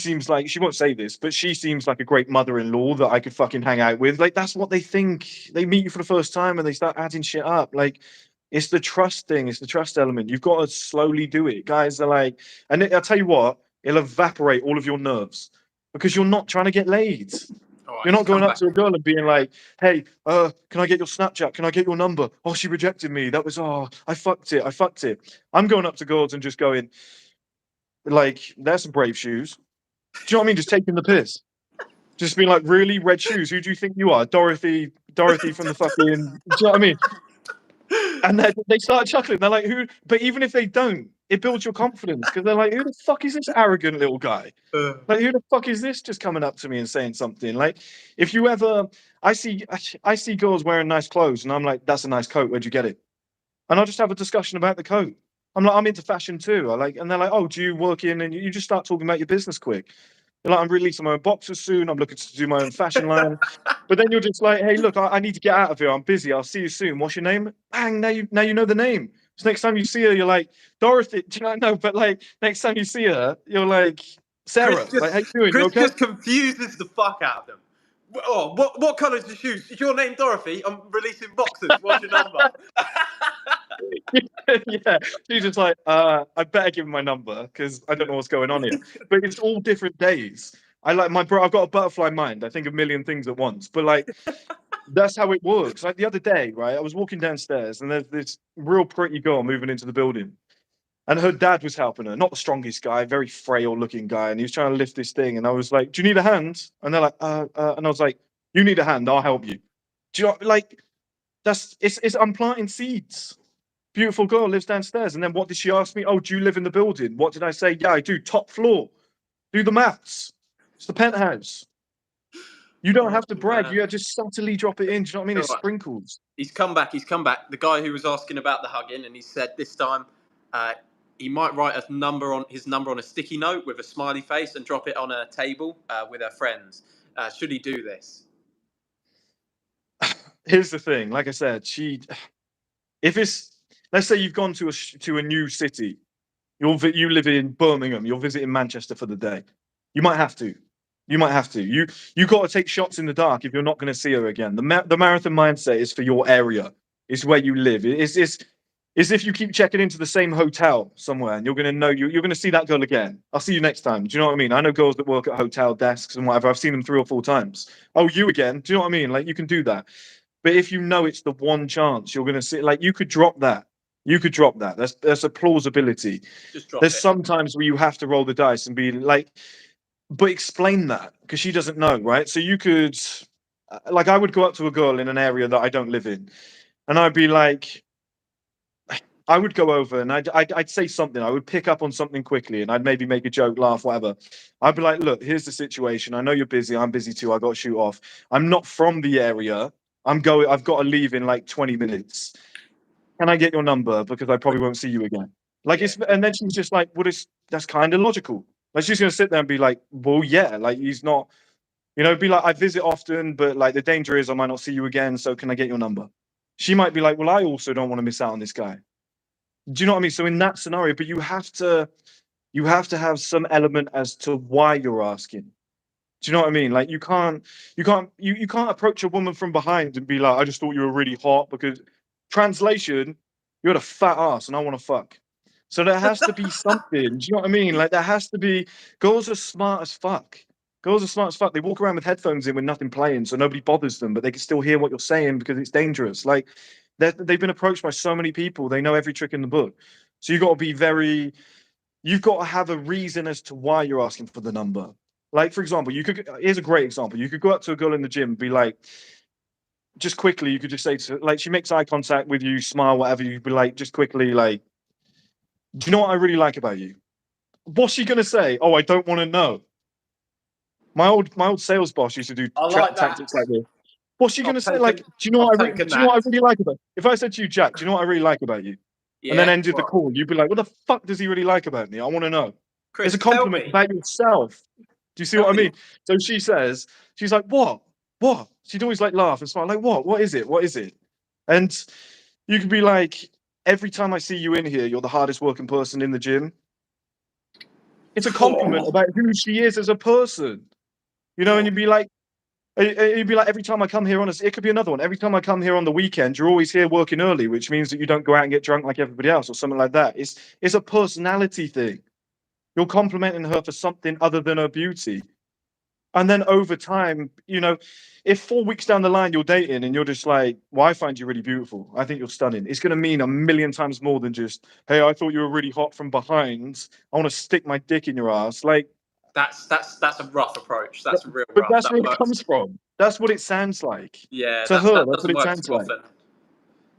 won't say this, but she seems like a great mother-in-law that I could fucking hang out with. Like that's what they think. They meet you for the first time and they start adding shit up. Like it's the trust thing. It's the trust element. You've got to slowly do it. Guys are like, and I'll tell you what, it'll evaporate all of your nerves because you're not trying to get laid. All right. You're not He's going come up back. to a girl and being like, "Hey, can I get your Snapchat? Can I get your number? Oh, she rejected me. That was I fucked it. I fucked it." I'm going up to girls and just going, like, "There's some brave shoes." Do you know what I mean? Just taking the piss. Just being like, really? Red shoes? Who do you think you are? Dorothy from the fucking. Do you know what I mean? And then they start chuckling. They're like, who? But even if they don't, it builds your confidence because they're like, who the fuck is this arrogant little guy? Like, who the fuck is this just coming up to me and saying something? Like, if you ever, I see girls wearing nice clothes, and I'm like, that's a nice coat. Where'd you get it? And I'll just have a discussion about the coat. I'm like, I'm into fashion too. And they're like, oh, do you work in? And you just start talking about your business quick. You're like, I'm releasing my own boxers soon. I'm looking to do my own fashion line. But then you're just like, hey, look, I need to get out of here. I'm busy. I'll see you soon. What's your name? Bang, now you know the name. So next time you see her, you're like, Dorothy. Do you know? No, but like next time you see her, you're like, Sarah. Like, how you doing? You Chris okay? just confuses the fuck out of them. Oh, what colour's the shoes? Is your name Dorothy? I'm releasing boxers. What's your number? Yeah, she's just like, I better give him my number because I don't know what's going on here. But it's all different days. I like my bro. I've got a butterfly mind. I think a million things at once. But like, that's how it works. Like the other day, right? I was walking downstairs and there's this real pretty girl moving into the building, and her dad was helping her. Not the strongest guy, very frail looking guy, and he was trying to lift this thing. And I was like, "Do you need a hand?" And they're like, and I was like, "You need a hand? I'll help you." Do you know? Like, it's I'm planting seeds. Beautiful girl lives downstairs. And then what did she ask me? Oh, do you live in the building? What did I say? Yeah, I do. Top floor. Do the maths. It's the penthouse. You don't Oh have to brag. man. You just subtly drop it in. Do you know what I mean? All It's right. sprinkles. He's come back. He's come back. The guy who was asking about the hugging, and he said this time he might write his number on a sticky note with a smiley face and drop it on a table with her friends. Should he do this? Here's the thing. Like I said, if it's, let's say you've gone to a new city, you live in Birmingham, you're visiting Manchester for the day. You might have to. You might have to. You got to take shots in the dark if you're not going to see her again. The marathon mindset is for your area. It's where you live. It's if you keep checking into the same hotel somewhere and you're going to know you're going to see that girl again. I'll see you next time. Do you know what I mean? I know girls that work at hotel desks and whatever. I've seen them 3 or 4 times. Oh, you again? Do you know what I mean? Like you can do that. But if you know it's the one chance you're going to see, like you could drop that. You could drop that. There's a plausibility. Just drop There's it. sometimes where you have to roll the dice and be like, but explain that because she doesn't know, right? So you could, like, I would go up to a girl in an area that I don't live in, and I'd be like, I would go over and I'd say something. I would pick up on something quickly, and I'd maybe make a joke, laugh, whatever. I'd be like, look, here's the situation. I know you're busy. I'm busy too. I got to shoot off. I'm not from the area. I'm going. I've got to leave in like 20 minutes. Can I get your number? Because I probably won't see you again. Like Yeah. it's, and then she's just like, well, that's kind of logical. Like she's gonna sit there and be like, well, yeah, like he's not, be like, I visit often, but like the danger is I might not see you again. So can I get your number? She might be like, well, I also don't want to miss out on this guy. Do you know what I mean? So in that scenario, but you have to have some element as to why you're asking. Do you know what I mean? Like you can't approach a woman from behind and be like, I just thought you were really hot because translation, you had a fat ass and I want to fuck. So there has to be something. Do you know what I mean? Like there has to be. Girls are smart as fuck. Girls are smart as fuck. They walk around with headphones in with nothing playing, so nobody bothers them, but they can still hear what you're saying because it's dangerous. Like they've been approached by so many people. They know every trick in the book. So you got to be very. You've got to have a reason as to why you're asking for the number. Like, for example, here's a great example. You could go up to a girl in the gym and be like, just quickly, you could just say to, like, she makes eye contact with you, smile, whatever. You'd be like, just quickly, like, do you know what I really like about you? What's she going to say? Oh, I don't want to know. My old sales boss used to do I like that. tactics like this. What's she I've going to say? taken- Like, do you know what I've taken do you know what I that. really like about you? If I said to you, Jack, do you know what I really like about you? And then Yeah. ended the Well, call, you'd be like, what the fuck does he really like about me? I want to know. It's Chris, a tell compliment me. about yourself. Do you see Tell what I me. mean? So she's like, what? What? She'd always like laugh and smile, like, what? What is it? What is it? And you could be like, every time I see you in here, you're the hardest working person in the gym. It's a compliment about who she is as a person, and you'd be like, every time I come here it could be another one. Every time I come here on the weekend, you're always here working early, which means that you don't go out and get drunk like everybody else or something like that. It's a personality thing. You're complimenting her for something other than her beauty. And then over time, if 4 weeks down the line you're dating and you're just like, well, I find you really beautiful. I think you're stunning. It's going to mean a million times more than just, hey, I thought you were really hot from behind. I want to stick my dick in your ass. Like, That's a rough approach. That's real but rough. that's That where it works. comes from. That's what it sounds like. Yeah, To her, that that's what doesn't it work sounds too like. often.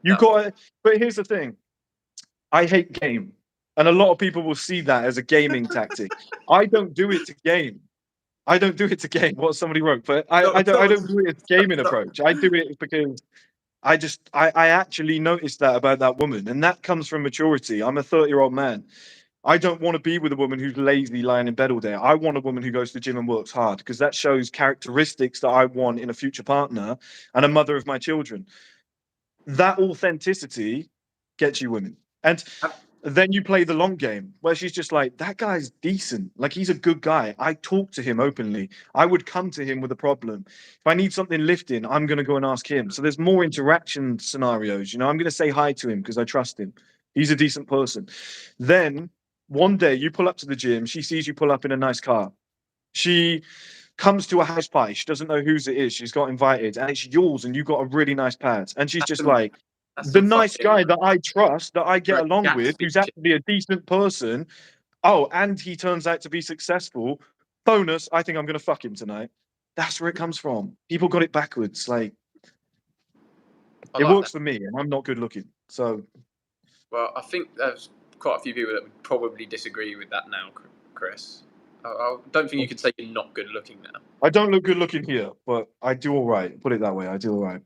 You That got but here's the thing. I hate game. And a lot of people will see that as a gaming tactic. I don't do it to game. I don't do it to game what somebody wrote, but I not don't at I all. don't do it as a gaming Not- approach. I do it because I actually noticed that about that woman, and that comes from maturity. I'm a 30-year-old man. I don't want to be with a woman who's lazy lying in bed all day. I want a woman who goes to the gym and works hard because that shows characteristics that I want in a future partner and a mother of my children. That authenticity gets you women. And then you play the long game where she's just like, that guy's decent. Like, he's a good guy. I talk to him openly. I would come to him with a problem. If I need something lifting, I'm going to go and ask him. So there's more interaction scenarios. I'm going to say hi to him because I trust him. He's a decent person. Then one day you pull up to the gym. She sees you pull up in a nice car. She comes to a house party. She doesn't know whose it is. She's got invited, and it's yours, and you've got a really nice pad. And she's That's just some, like, that's the some nice fucking guy that I trust, that I get great along with, Gatsby who's shit. actually a decent person. Oh, and he turns out to be successful. Bonus, I think I'm going to fuck him tonight. That's where it comes from. People got it backwards. Like, I it like works that. for me, and I'm not good looking. So, Well, I think there's quite a few people that would probably disagree with that now, Chris. I don't think you could say you're not good looking now. I don't look good looking here, but I do all right. Put it that way. I do all right.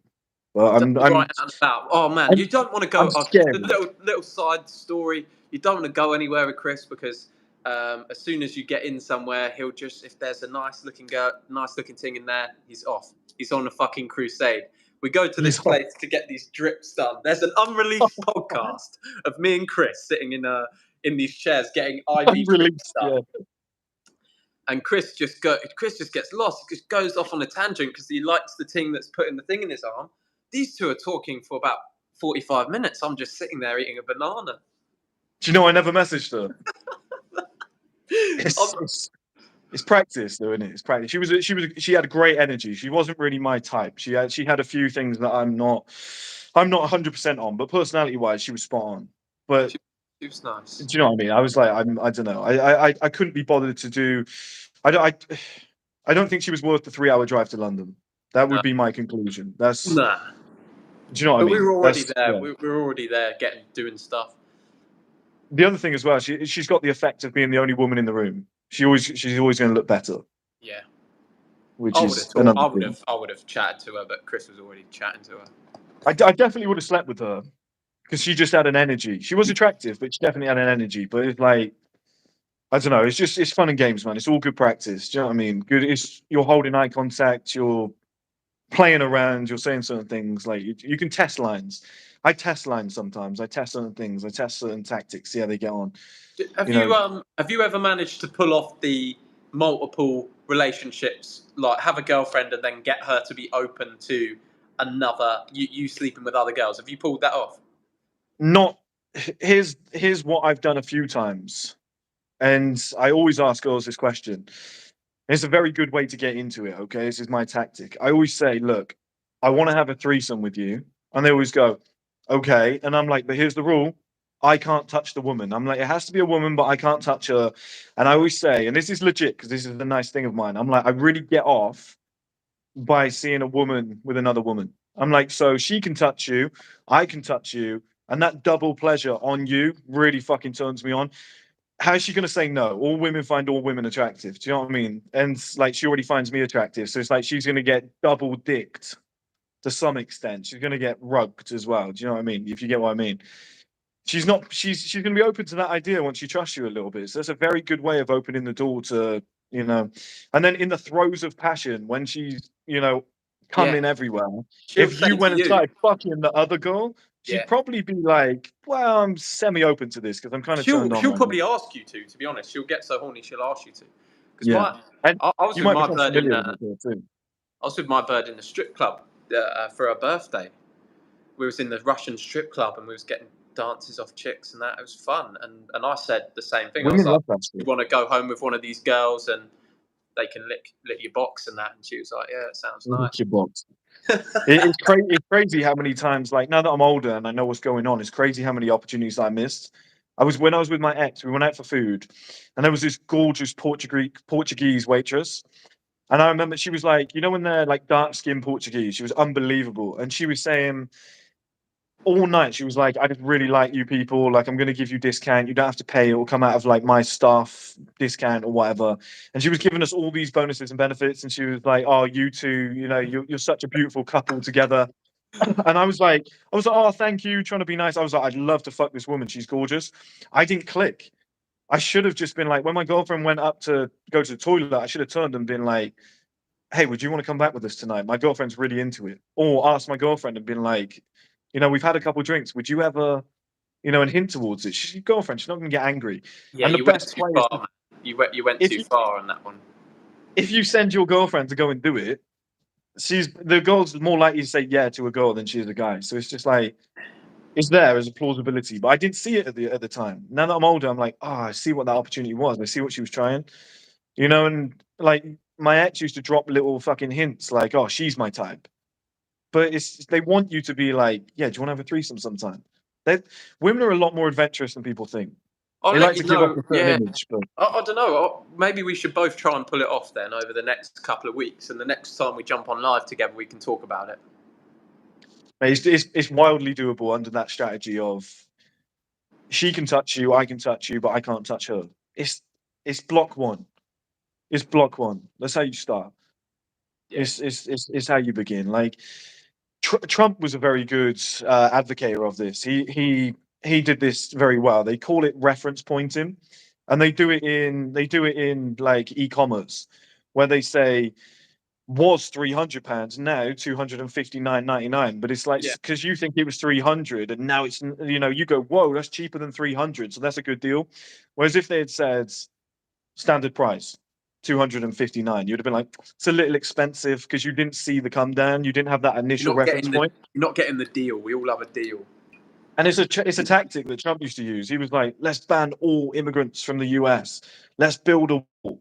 But You don't be right out and about. Oh man, you don't want to go. I'm scared. The little side story. You don't want to go anywhere with Chris because as soon as you get in somewhere, he'll just, if there's a nice looking girl, nice looking thing in there, he's off. He's on a fucking crusade. We go to this place to get these drips done. There's an unreleased podcast of me and Chris sitting in these chairs getting IV drips done. Yeah. And Chris just gets lost. He just goes off on a tangent because he likes the thing that's putting the thing in his arm. These two are talking for about 45 minutes. I'm just sitting there eating a banana. Do you know I never messaged her? It's practice, though, isn't it? It's practice. She had great energy. She wasn't really my type. She had a few things that I'm not 100% on, but personality-wise, she was spot on. But she was nice. Do you know what I mean? I was like, I don't know. I couldn't be bothered to do. I don't think she was worth the 3-hour drive to London. That would be my conclusion. That's nah. Do you know what I mean? We were already there. Yeah. We were already there, doing stuff. The other thing as well, she's got the effect of being the only woman in the room. She's always going to look better. Yeah. I would have chatted to her, but Chris was already chatting to her. I definitely would have slept with her because she just had an energy. She was attractive, but she definitely had an energy. But it's like, I don't know. It's fun and games, man. It's all good practice. Do you know what I mean? Good. You're holding eye contact. You're playing around. You're saying certain things. Like you can test lines. I test lines sometimes. I test certain things. I test certain tactics. See how they get on. Have you ever managed to pull off the multiple relationships, like have a girlfriend and then get her to be open to another you sleeping with other girls? Have you pulled that off? Not. Here's what I've done a few times, and I always ask girls this question. It's a very good way to get into it. Okay, this is my tactic. I always say, look, I want to have a threesome with you, and they always go, okay, and I'm like, but here's the rule. I can't touch the woman. I'm like, it has to be a woman, but I can't touch her. And I always say, and this is legit because this is the nice thing of mine. I'm like, I really get off by seeing a woman with another woman. I'm like, so she can touch you, I can touch you, and that double pleasure on you really fucking turns me on. How is she going to say no? All women find all women attractive. Do you know what I mean? And like, she already finds me attractive. So it's like, she's going to get double dicked to some extent. She's going to get rugged as well. Do you know what I mean? If you get what I mean. She's going to be open to that idea once she trusts you a little bit. So that's a very good way of opening the door to, you know, and then in the throes of passion, when she's, you know, coming everywhere, if you went and started fucking the other girl, she'd probably be like, well, I'm semi-open to this because I'm kind of turned on. She'll probably ask you to be honest. She'll get so horny, she'll ask you to. Because I was with my bird I was with my bird in the strip club for her birthday. We was in the Russian strip club and we was getting dances off chicks and that. It was fun. And I said the same thing. Women I was like, you want to go home with one of these girls and they can lick your box and that. And she was like, yeah, it sounds nice. Lick your box. It's crazy how many times, like now that I'm older and I know what's going on, it's crazy how many opportunities I missed. When I was with my ex, we went out for food and there was this gorgeous Portuguese waitress. And I remember she was like, you know, when they're like dark skinned Portuguese, she was unbelievable. And she was saying all night, she was like, I just really like you people. Like, I'm going to give you discount. You don't have to pay. It will come out of like my staff discount or whatever. And she was giving us all these bonuses and benefits. And she was like, oh, you two, you know, you're such a beautiful couple together. And I was like, oh, thank you. Trying to be nice. I was like, I'd love to fuck this woman. She's gorgeous. I didn't click. I should have just been like, when my girlfriend went up to go to the toilet, I should have turned and been like, hey, would you want to come back with us tonight? My girlfriend's really into it. Or ask my girlfriend and been like, you know, we've had a couple of drinks. Would you ever, you know, and hint towards it? She's your girlfriend. She's not going to get angry. Yeah, and the best went too far, man. You went too far on that one. If you send your girlfriend to go and do it, the girl's more likely to say yeah to a girl than she is a guy. So it's just like, it's there as a plausibility. But I didn't see it at the time. Now that I'm older, I'm like, oh, I see what that opportunity was. I see what she was trying. You know, and like my ex used to drop little fucking hints like, oh, she's my type. But they want you to be like, yeah, do you want to have a threesome sometime? Women are a lot more adventurous than people think. They like to give up a certain image. But I don't know. Maybe we should both try and pull it off then over the next couple of weeks. And the next time we jump on live together, we can talk about it. It's wildly doable under that strategy of she can touch you, I can touch you, but I can't touch her. It's block one. It's block one. That's how you start. Yeah. It's how you begin. Like Trump was a very good advocate of this. He did this very well. They call it reference pointing, and they do it in like e-commerce, where they say was £300, now £259.99. But it's like, Yeah. because you think it was 300 and now it's, you go, whoa, that's cheaper than 300, so that's a good deal. Whereas if they had said standard price 259, you'd have been like, it's a little expensive, because you didn't see the come down, you didn't have that initial reference point. You're not getting the deal. We all have a deal. And it's a tactic that Trump used to use. He was like, let's ban all immigrants from the US, let's build a wall.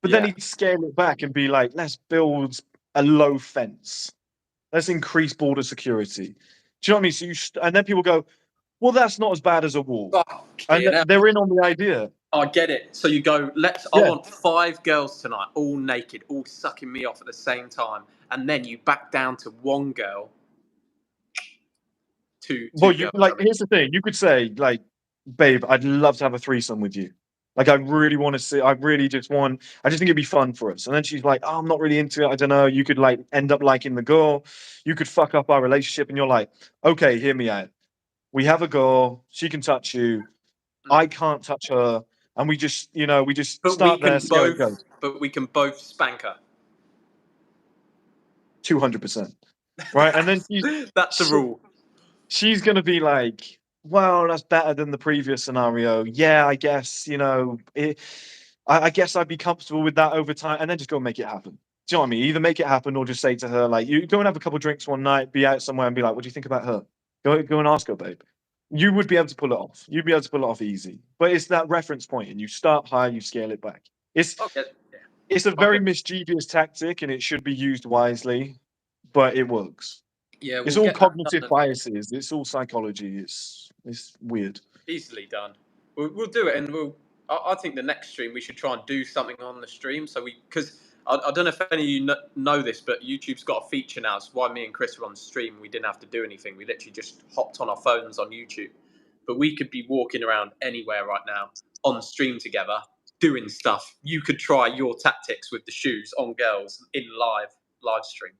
But then Yeah. he'd scale it back and be like, let's build a low fence. Let's increase border security. Do you know what I mean? So and then people go, well, that's not as bad as a wall. And they're in on the idea. I get it. So you go, I want 5 girls tonight, all naked, all sucking me off at the same time. And then you back down to 1 girl. Two girls, here's the thing. You could say, like, babe, I'd love to have a threesome with you. Like, I really want to see, I just think it'd be fun for us. And then she's like, oh, I'm not really into it. I don't know. You could like end up liking the girl. You could fuck up our relationship. And you're like, okay, hear me out. We have a girl. She can touch you. I can't touch her. And we just start there. But we can both spank her. 200%. Right. And then that's the rule. She's going to be like, well, that's better than the previous scenario. Yeah, I guess, I guess I'd be comfortable with that over time, and then just go and make it happen. Do you know what I mean? Either make it happen or just say to her, like, you go and have a couple of drinks one night, be out somewhere and be like, what do you think about her? Go and ask her, babe. You would be able to pull it off. You'd be able to pull it off easy. But it's that reference point, and you start high, you scale it back. It's a very mischievous tactic, and it should be used wisely, but it works. Yeah, it's all cognitive biases. It's all psychology. It's weird. Easily done. We'll do it, and I think the next stream we should try and do something on the stream. So because I don't know if any of you know this, but YouTube's got a feature now. It's why me and Chris were on the stream. We didn't have to do anything. We literally just hopped on our phones on YouTube. But we could be walking around anywhere right now on stream together, doing stuff. You could try your tactics with the shoes on girls in live stream.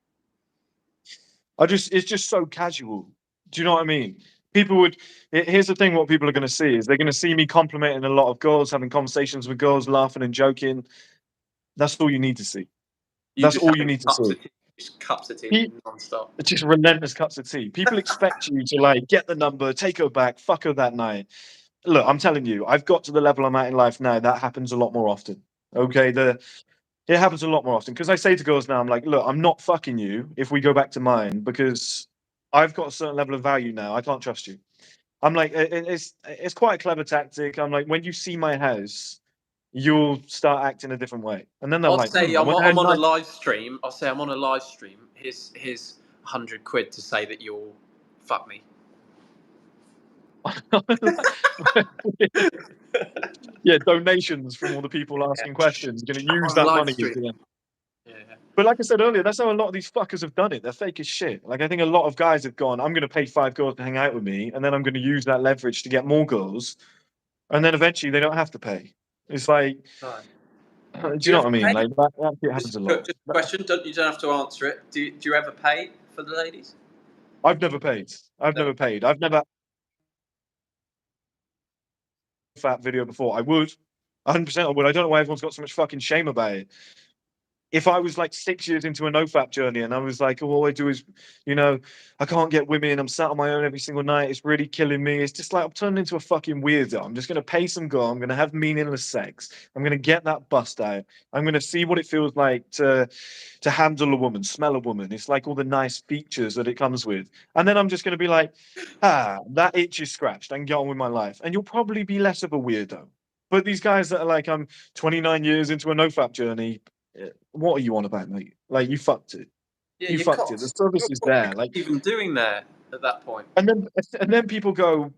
It's just so casual. Do you know what I mean? Here's the thing, what people are going to see is they're going to see me complimenting a lot of girls, having conversations with girls, laughing and joking. That's all you need to see. That's all you need to see. Just cups of tea non-stop. It's just relentless cups of tea. People expect you to like get the number, take her back, fuck her that night. Look, I'm telling you, I've got to the level I'm at in life now. That happens a lot more often. Okay, it happens a lot more often, because I say to girls now, I'm like, look, I'm not fucking you if we go back to mine, because I've got a certain level of value now. I can't trust you. I'm like, it's quite a clever tactic. I'm like, when you see my house, you'll start acting a different way. And then they're like, I'm on a live stream. I'll say I'm on a live stream. Here's £100 to say that you'll fuck me. Yeah, donations from all the people asking questions. Going to use that money. Yeah. But like I said earlier, that's how a lot of these fuckers have done it. They're fake as shit. Like, I think a lot of guys have gone, I'm going to pay 5 girls to hang out with me, and then I'm going to use that leverage to get more girls, and then eventually they don't have to pay. It's like, do you know what I mean? Like, that happens a lot. Just a question. You don't have to answer it. Do you ever pay for the ladies? I've never paid. I've never fat video before. I would. 100% I would. I don't know why everyone's got so much fucking shame about it. If I was like 6 years into a no-fap journey and I was like, oh, all I do is, I can't get women. I'm sat on my own every single night. It's really killing me. It's just like, I'm turning into a fucking weirdo. I'm just going to pay some girl. I'm going to have meaningless sex. I'm going to get that bust out. I'm going to see what it feels like to handle a woman, smell a woman. It's like all the nice features that it comes with. And then I'm just going to be like, that itch is scratched. I can get on with my life. And you'll probably be less of a weirdo. But these guys that are like, I'm 29 years into a no-fap journey, what are you on about, mate? Like, you fucked it. Yeah, you fucked it. The service is there. Like, even doing there at that point. And then people go,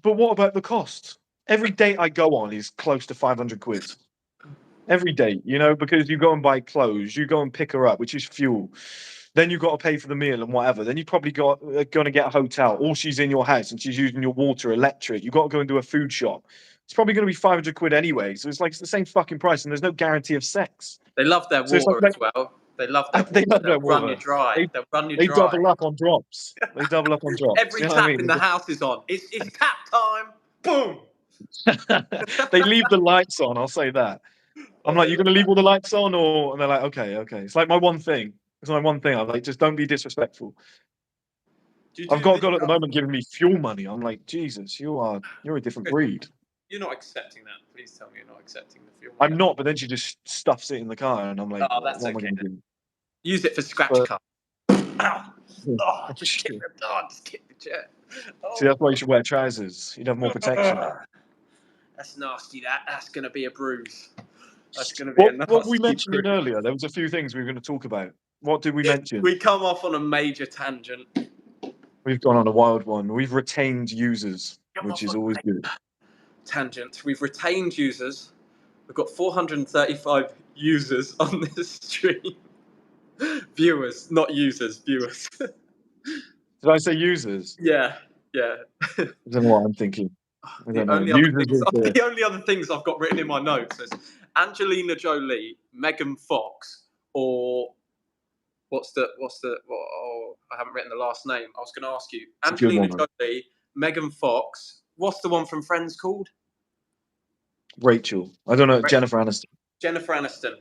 but what about the cost? Every date I go on is close to £500. Every date, because you go and buy clothes, you go and pick her up, which is fuel. Then you've got to pay for the meal and whatever. Then you probably going to get a hotel, or she's in your house and she's using your water, electric. You've got to go and do a food shop. It's probably going to be £500 anyway. So it's like, it's the same fucking price, and there's no guarantee of sex. They love their water as well. They love their water. They'll run you dry. They'll run you dry. They double up on drops. Every tap in the house is on. It's tap time. Boom. They leave the lights on. I'll say that. I'm like, you're going to leave all the lights on, and they're like, okay. It's like my one thing. It's my one thing. I'm like, just don't be disrespectful. Do you I've do got a this girl at the stuff? moment giving me fuel money. I'm like, Jesus, you're a different breed. You're not accepting that. Please tell me you're not accepting the fuel I'm money. not, but then she just stuffs it in the car, and I'm like, Oh, what that's am I okay. going to do? Use it for scratch But cards. Ow! Oh, just kick the just kick the chair. see, that's why you should wear trousers. You'd have more protection. That's nasty. That's gonna be a bruise. That's gonna be a What we nasty mentioned bruise. earlier, there was a few things we were going to talk about. What did we mention? We come off on a major tangent. We've gone on a wild one. We've retained users, which is always good. Tangent. We've retained users. We've got 435 users on this stream. Viewers, not users. Viewers. Did I say users? Yeah. I don't know what I'm thinking. I don't know. The only other things I've got written in my notes is Angelina Jolie, Megan Fox, or oh, I haven't written the last name. I was going to ask you. Angelina Jolie, Megan Fox. What's the one from Friends called? Rachel. I don't know. Jennifer Aniston. Jennifer Aniston.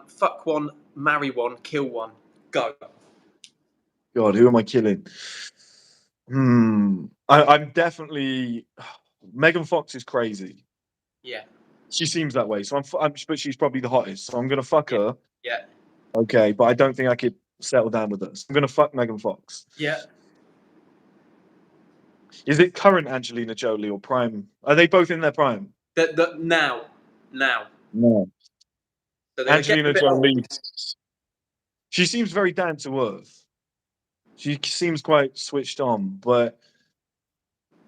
Fuck one, marry one, kill one. Go. God, who am I killing? I'm definitely. Megan Fox is crazy. Yeah. She seems that way. So but she's probably the hottest. So I'm gonna fuck her. Yeah. Okay, but I don't think I could settle down with her. So I'm gonna fuck Megan Fox. Yeah. Is it current Angelina Jolie or prime? Are they both in their prime? Now. No. So Angelina Jolie. She seems very down to earth. She seems quite switched on, but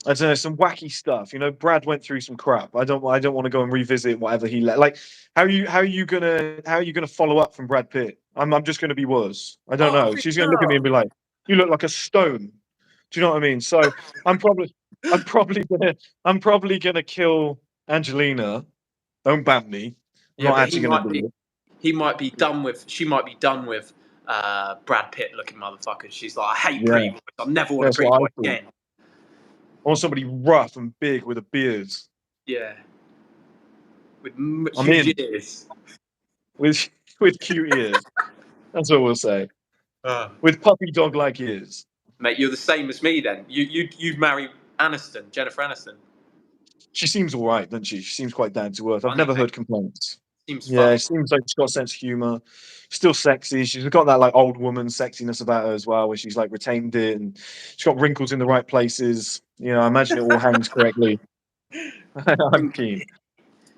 I don't know, some wacky stuff. You know, Brad went through some crap. I don't want to go and revisit whatever he let. Like, how are you gonna follow up from Brad Pitt? I'm just gonna be worse. I don't know. She's gonna look at me and be like, "You look like a stone." Do you know what I mean? So I'm probably gonna kill Angelina. Don't ban me. I'm not actually gonna do it. He might be done with. She might be done with Brad Pitt looking motherfuckers. She's like, I hate pretty boys. I'll never want a pretty boy again. I want somebody rough and big with a beard. Yeah. With huge ears. With cute ears. That's all we'll say. With puppy dog like ears. Mate, you're the same as me then. You'd marry Aniston, Jennifer Aniston. She seems all right, doesn't she? She seems quite down to earth. I've never heard complaints. Seems yeah, fun. it seems like she's got a sense of humour. Still sexy. She's got that like old woman sexiness about her as well, where she's like retained it and she's got wrinkles in the right places. You know, I imagine it all hangs correctly. I'm keen.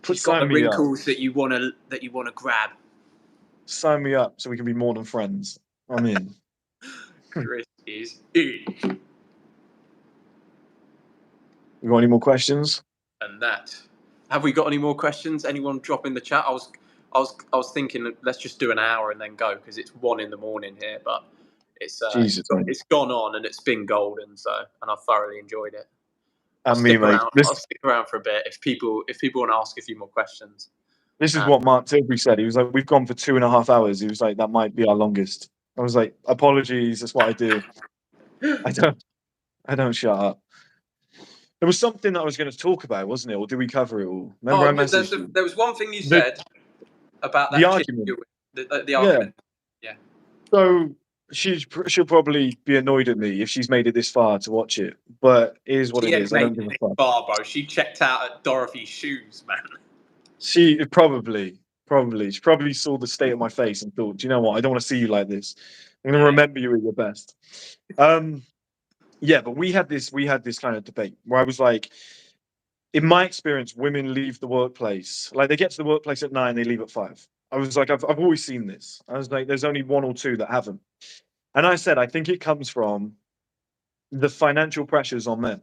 She's got the wrinkles that you wanna grab. Sign me up so we can be more than friends. I'm in. Chris is in. You got any more questions? And that. Have we got any more questions? Anyone drop in the chat? I was thinking let's just do an hour and then go because it's 1 a.m. here, but it's gone on and it's been golden, and I've thoroughly enjoyed it. I'll stick around for a bit if people want to ask a few more questions. This is what Mark Tilbury said. He was like, "We've gone for 2.5 hours." He was like, "That might be our longest." I was like, "Apologies, that's what I do. I don't shut up." There was something that I was going to talk about, wasn't it? Or did we cover it all? Remember, I messaged you. There was one thing you said about that the argument. The argument. Yeah. So she'll probably be annoyed at me if she's made it this far to watch it. But it is what it is. I don't give a fuck. Bro. She checked out at Dorothy's shoes, man. She probably saw the state of my face and thought, "Do you know what? I don't want to see you like this. I'm going to remember you at your best." Yeah, but we had this kind of debate where I was like, in my experience, women leave the workplace. Like they get to the workplace at 9, they leave at 5. I was like, I've always seen this. I was like, there's only 1 or 2 that haven't. And I said, I think it comes from the financial pressures on men.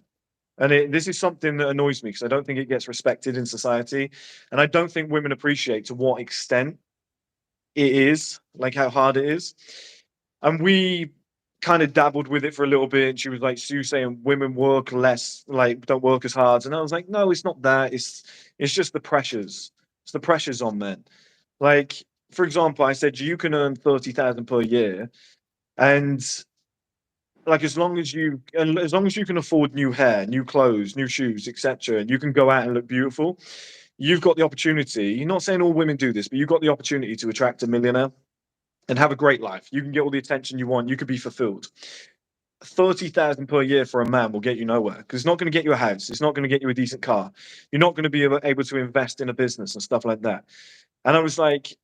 And this is something that annoys me because I don't think it gets respected in society. And I don't think women appreciate to what extent it is, like how hard it is. And we kind of dabbled with it for a little bit. And she was like, Sue saying women work less, like don't work as hard. And I was like, no, it's not that. It's just the pressures. It's the pressures on men. Like, for example, I said, you can earn 30,000 per year. And like as long as you can afford new hair, new clothes, new shoes, etc., and you can go out and look beautiful, you've got the opportunity. You're not saying all women do this, but you've got the opportunity to attract a millionaire. and have a great life. You can get all the attention you want. You could be fulfilled. 30,000 per year for a man will get you nowhere because it's not going to get you a house. It's not going to get you a decent car. You're not going to be able to invest in a business and stuff like that. And I was like,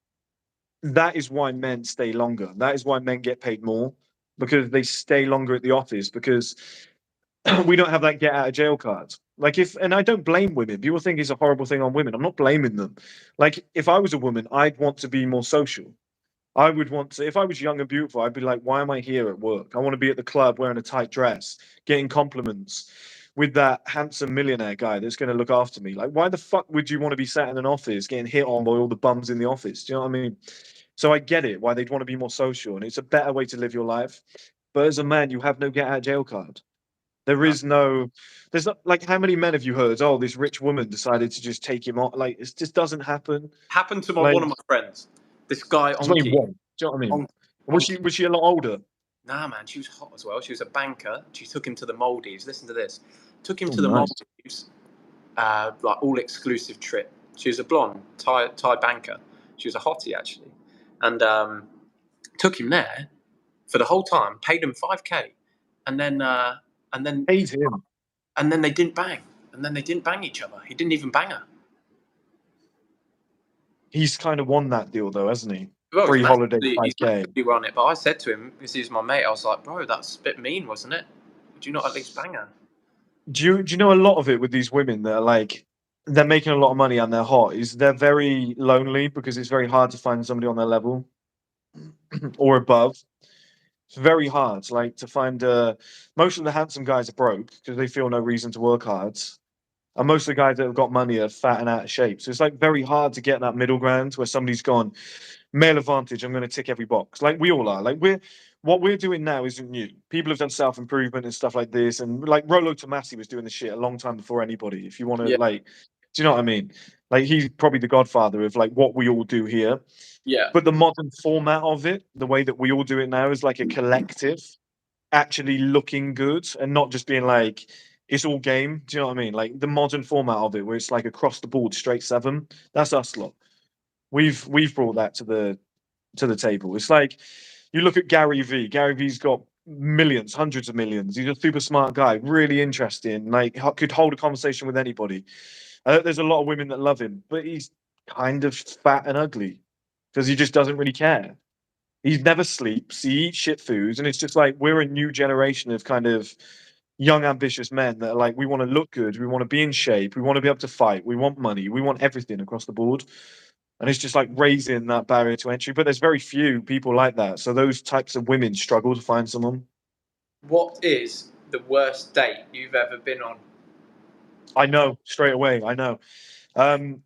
that is why men stay longer. That is why men get paid more because they stay longer at the office because we don't have that get out of jail card. Like if, and I don't blame women. People think it's a horrible thing on women. I'm not blaming them. Like if I was a woman, I'd want to be more social. I would want to, if I was young and beautiful, I'd be like, why am I here at work? I want to be at the club wearing a tight dress, getting compliments with that handsome millionaire guy that's going to look after me. Like, why the fuck would you want to be sat in an office getting hit on by all the bums in the office? Do you know what I mean? So I get it, why they'd want to be more social, and it's a better way to live your life. But as a man, you have no get out of jail card. There No. is no, there's not, like, how many men have you heard? Oh, this rich woman decided to just take him on. Like, it just doesn't happen. Happened to Like, one of my friends. This guy it's only Onky. one. Do you know what I mean? Onky. Was she a lot older? Nah, man, she was hot as well. She was a banker. She took him to the Maldives. Listen to this. Took him Oh, to the nice. Maldives, like all exclusive trip. She was a blonde Thai banker. She was a hottie actually, and took him there for the whole time. Paid him 5K, and then and then Paid him. and then they didn't bang. And then they didn't bang each other. He didn't even bang her. He's kind of won that deal though, hasn't he? Well, Free holiday, he's 5K. massively won it. But I said to him, because he's my mate, I was like, bro, that's a bit mean, wasn't it? Would you not at least bang her? Do you know a lot of it with these women that are like they're making a lot of money and they're hot is they're very lonely because it's very hard to find somebody on their level or above. It's very hard, like to find. Most of the handsome guys are broke because they feel no reason to work hard, and most of the guys that have got money are fat and out of shape. So it's like very hard to get that middle ground where somebody's gone male advantage. I'm going to tick every box, like we all are. Like what we're doing now isn't new. People have done self improvement and stuff like this, and like Rollo Tomasi was doing the shit a long time before anybody. If you want to, Yeah. like, do you know what I mean? Like he's probably the godfather of like what we all do here. Yeah. But the modern format of it, the way that we all do it now, is like a collective actually looking good and not just being like it's all game. Do you know what I mean? Like the modern format of it, where it's like across the board, straight seven. That's us lot. We've brought that to the table. It's like you look at Gary V. Gary V's got millions, hundreds of millions. He's a super smart guy, really interesting. Like could hold a conversation with anybody. There's a lot of women that love him, but he's kind of fat and ugly because he just doesn't really care. He never sleeps. He eats shit foods, and it's just like we're a new generation of kind of young, ambitious men that are like we want to look good, we want to be in shape, we want to be able to fight, we want money, we want everything across the board. And it's just like raising that barrier to entry. But there's very few people like that. So those types of women struggle to find someone. What is the worst date you've ever been on? I know straight away. I know. Um,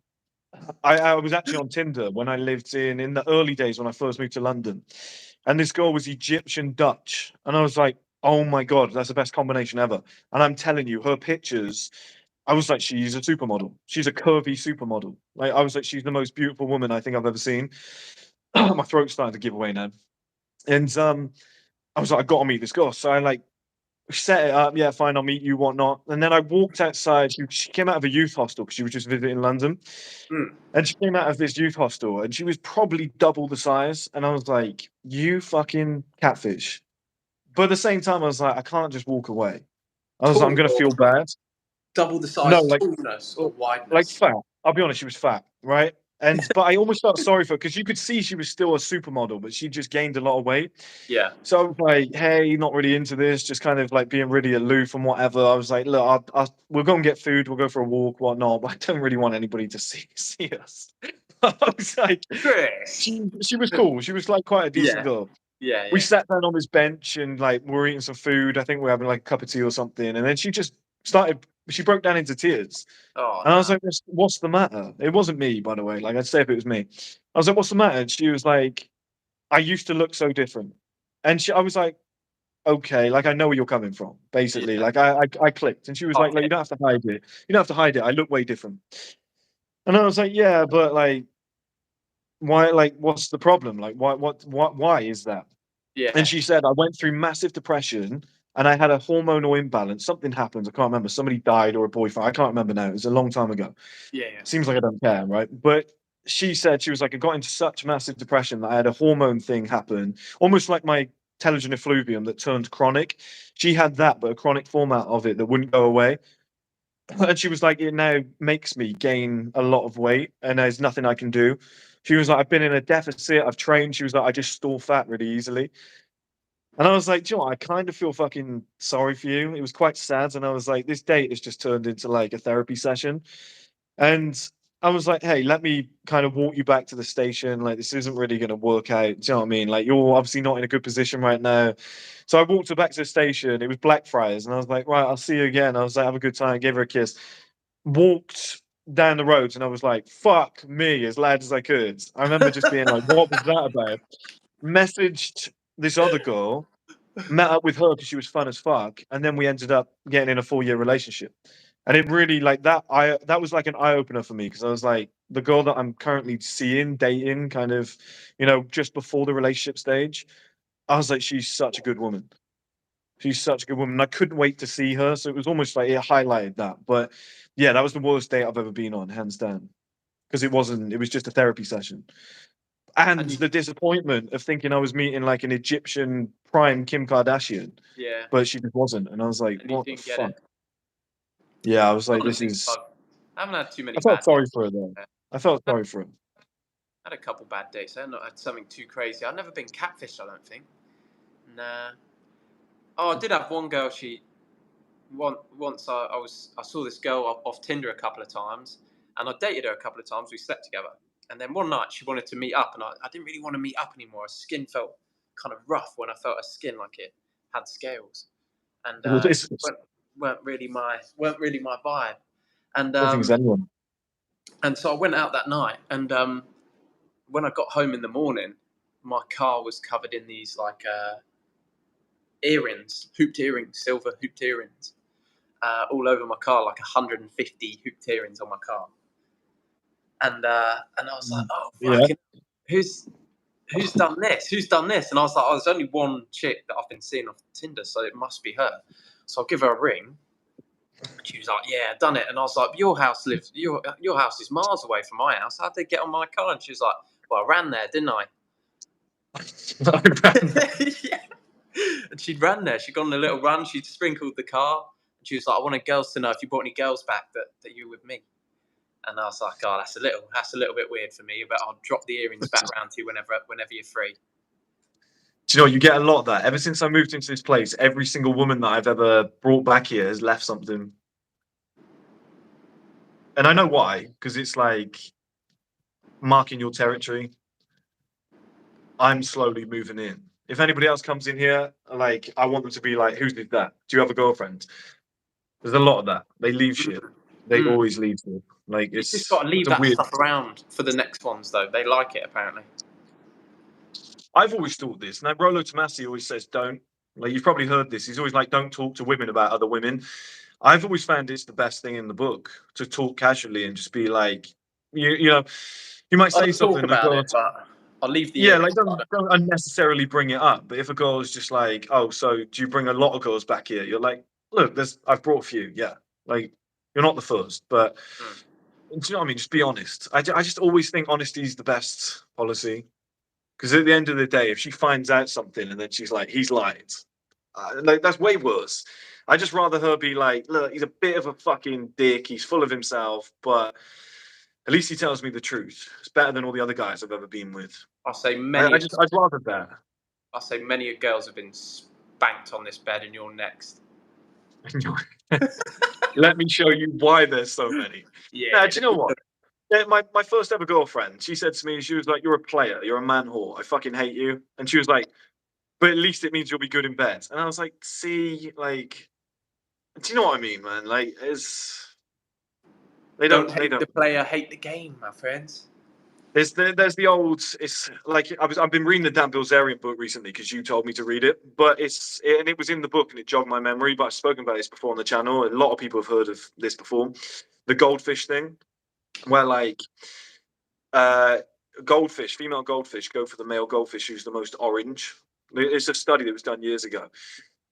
I was actually on Tinder when I lived in the early days when I first moved to London, and this girl was Egyptian Dutch, and I was like, oh my god, that's the best combination ever. And I'm telling you, her pictures, I was like, she's a supermodel. She's a curvy supermodel. Like I was like, she's the most beautiful woman I think I've ever seen. My throat's starting to give away now, and I was like, I got to meet this girl. So I like set it up. Yeah, fine, I'll meet you, whatnot. And then I walked outside. She came out of a youth hostel because she was just visiting London. Mm. And she came out of this youth hostel and she was probably double the size. And I was like, you fucking catfish. But at the same time, I was like, I can't just walk away. I was like, I'm Tall going to or feel bad. double the No, size, tallness or like wideness? fat. I'll be honest, she was fat, right? And but I almost felt sorry for her because you could see she was still a supermodel, but she just gained a lot of weight. Yeah. So I was like, hey, not really into this, just kind of like being really aloof and whatever. I was like, look, we'll go and get food, we'll go for a walk, whatnot, but I don't really want anybody to see us. I was like, Chris. she was cool. She was like quite a decent Yeah. girl. Yeah. We Yeah. sat down on this bench and like we were eating some food. I think we were having like a cup of tea or something. And then she just started, she broke down into tears. Oh And I was no. like, what's the matter? It wasn't me, by the way. Like, I'd say if it was me. I was like, what's the matter? And she was like, I used to look so different. And I was like, okay, like, I know where you're coming from, basically. Yeah. Like, I clicked. And she was like, Okay. you don't have to hide it. You don't have to hide it. I look way different. And I was like, yeah, but like, why, like, what's the problem? Like, why is that? And Yeah. she said, I went through massive depression and I had a hormonal imbalance. Something happened. I can't remember. Somebody died or a boyfriend. I can't remember now. It was a long time ago. Yeah. Yeah. Seems like I don't care, right? But she said, she was like, I got into such massive depression that I had a hormone thing happen, almost like my telogen effluvium that turned chronic. She had that, but a chronic format of it that wouldn't go away. And she was like, it now makes me gain a lot of weight and there's nothing I can do. She was like, I've been in a deficit, I've trained. She was like, I just store fat really easily. And I was like, do you know what? I kind of feel fucking sorry for you. It was quite sad. And I was like, this date has just turned into like a therapy session. And I was like, hey, let me kind of walk you back to the station. Like, this isn't really going to work out. Do you know what I mean? Like, you're obviously not in a good position right now. So I walked her back to the station. It was Blackfriars. And I was like, right, I'll see you again. I was like, have a good time. Gave her a kiss. Walked down the roads. And I was like, fuck me, as loud as I could. I remember just being like, what was that about? Messaged this other girl, met up with her because she was fun as fuck. And then we ended up getting in a 4-year relationship. And it really like that. That was like an eye opener for me because I was like, the girl that I'm currently seeing, dating, kind of, just before the relationship stage. I was like, she's such a good woman. She's such a good woman. I couldn't wait to see her. So it was almost like it highlighted that. But yeah, that was the worst date I've ever been on, hands down. Because it was just a therapy session. And the disappointment of thinking I was meeting like an Egyptian prime Kim Kardashian, Yeah. but she just wasn't. And I was like, And you what the didn't get fuck? it. Yeah, I was like, this Honestly, is. I haven't had too many I felt bad sorry dates. for her though. I felt sorry for her. I had a couple bad dates. I have not had something too crazy. I've never been catfished, I don't think. Nah. Oh, I did have one girl. Once I saw this girl off Tinder a couple of times, and I dated her a couple of times. We slept together, and then one night she wanted to meet up, and I didn't really want to meet up anymore. Her skin felt kind of rough when I felt her skin like it had scales, and Well, this was, weren't really my vibe. And I don't think it's anyone. and so I went out that night, and when I got home in the morning, my car was covered in these like earrings, hooped earrings, silver hooped earrings, all over my car, like 150 hooped earrings on my car. And I was like, oh Yeah. fucking, who's done this? Who's done this? And I was like, oh, there's only one chick that I've been seeing off Tinder, so it must be her. So I'll give her a ring. She was like, yeah, I've done it. And I was like, your house is miles away from my house. How'd they get on my car? And she was like, well, I ran there, didn't I? Yeah. And she'd ran there. She'd gone on a little run. She'd sprinkled the car. And she was like, I wanted girls to know if you brought any girls back that you were with me. And I was like, oh, that's a little bit weird for me, but I'll drop the earrings back round to you whenever you're free. Do you know, you get a lot of that. Ever since I moved into this place, every single woman that I've ever brought back here has left something. And I know why, because it's like marking your territory. I'm slowly moving in. If anybody else comes in here, like, I want them to be like, who's did that? Do you have a girlfriend? There's a lot of that. They leave shit. They always leave shit. Like, You just got to leave it's a that weird. stuff around for the next ones, though. They like it, apparently. I've always thought this. Now, Rollo Tomasi always says, don't. Like, you've probably heard this. He's always like, don't talk to women about other women. I've always found it's the best thing in the book to talk casually and just be like, you know, you might say I'll something talk and the about girl, it, but I'll leave the yeah, like earrings. don't unnecessarily bring it up. But if a girl is just like, oh, so do you bring a lot of girls back here? You're like, look, I've brought a few, yeah. Like, you're not the first, but do you know what I mean? Just be honest. I just always think honesty is the best policy. Because at the end of the day, if she finds out something and then she's like, he's lied, like that's way worse. I just rather her be like, look, he's a bit of a fucking dick. He's full of himself, but at least he tells me the truth. It's better than all the other guys I've ever been with. I'd rather that. I say many girls have been spanked on this bed, and you're next. Let me show you why there's so many. Yeah. Now, do you know what? Yeah, my first ever girlfriend, she said to me, she was like, you're a player, you're a man whore. I fucking hate you. And she was like, but at least it means you'll be good in bed. And I was like, see, like, do you know what I mean, man? Like, they don't hate the player, hate the game, my friends. There's the old. It's like I've been reading the Dan Bilzerian book recently because you told me to read it, but it was in the book and it jogged my memory. But I've spoken about this before on the channel. A lot of people have heard of this before. The goldfish thing, where like goldfish, female goldfish, go for the male goldfish who's the most orange. It's a study that was done years ago.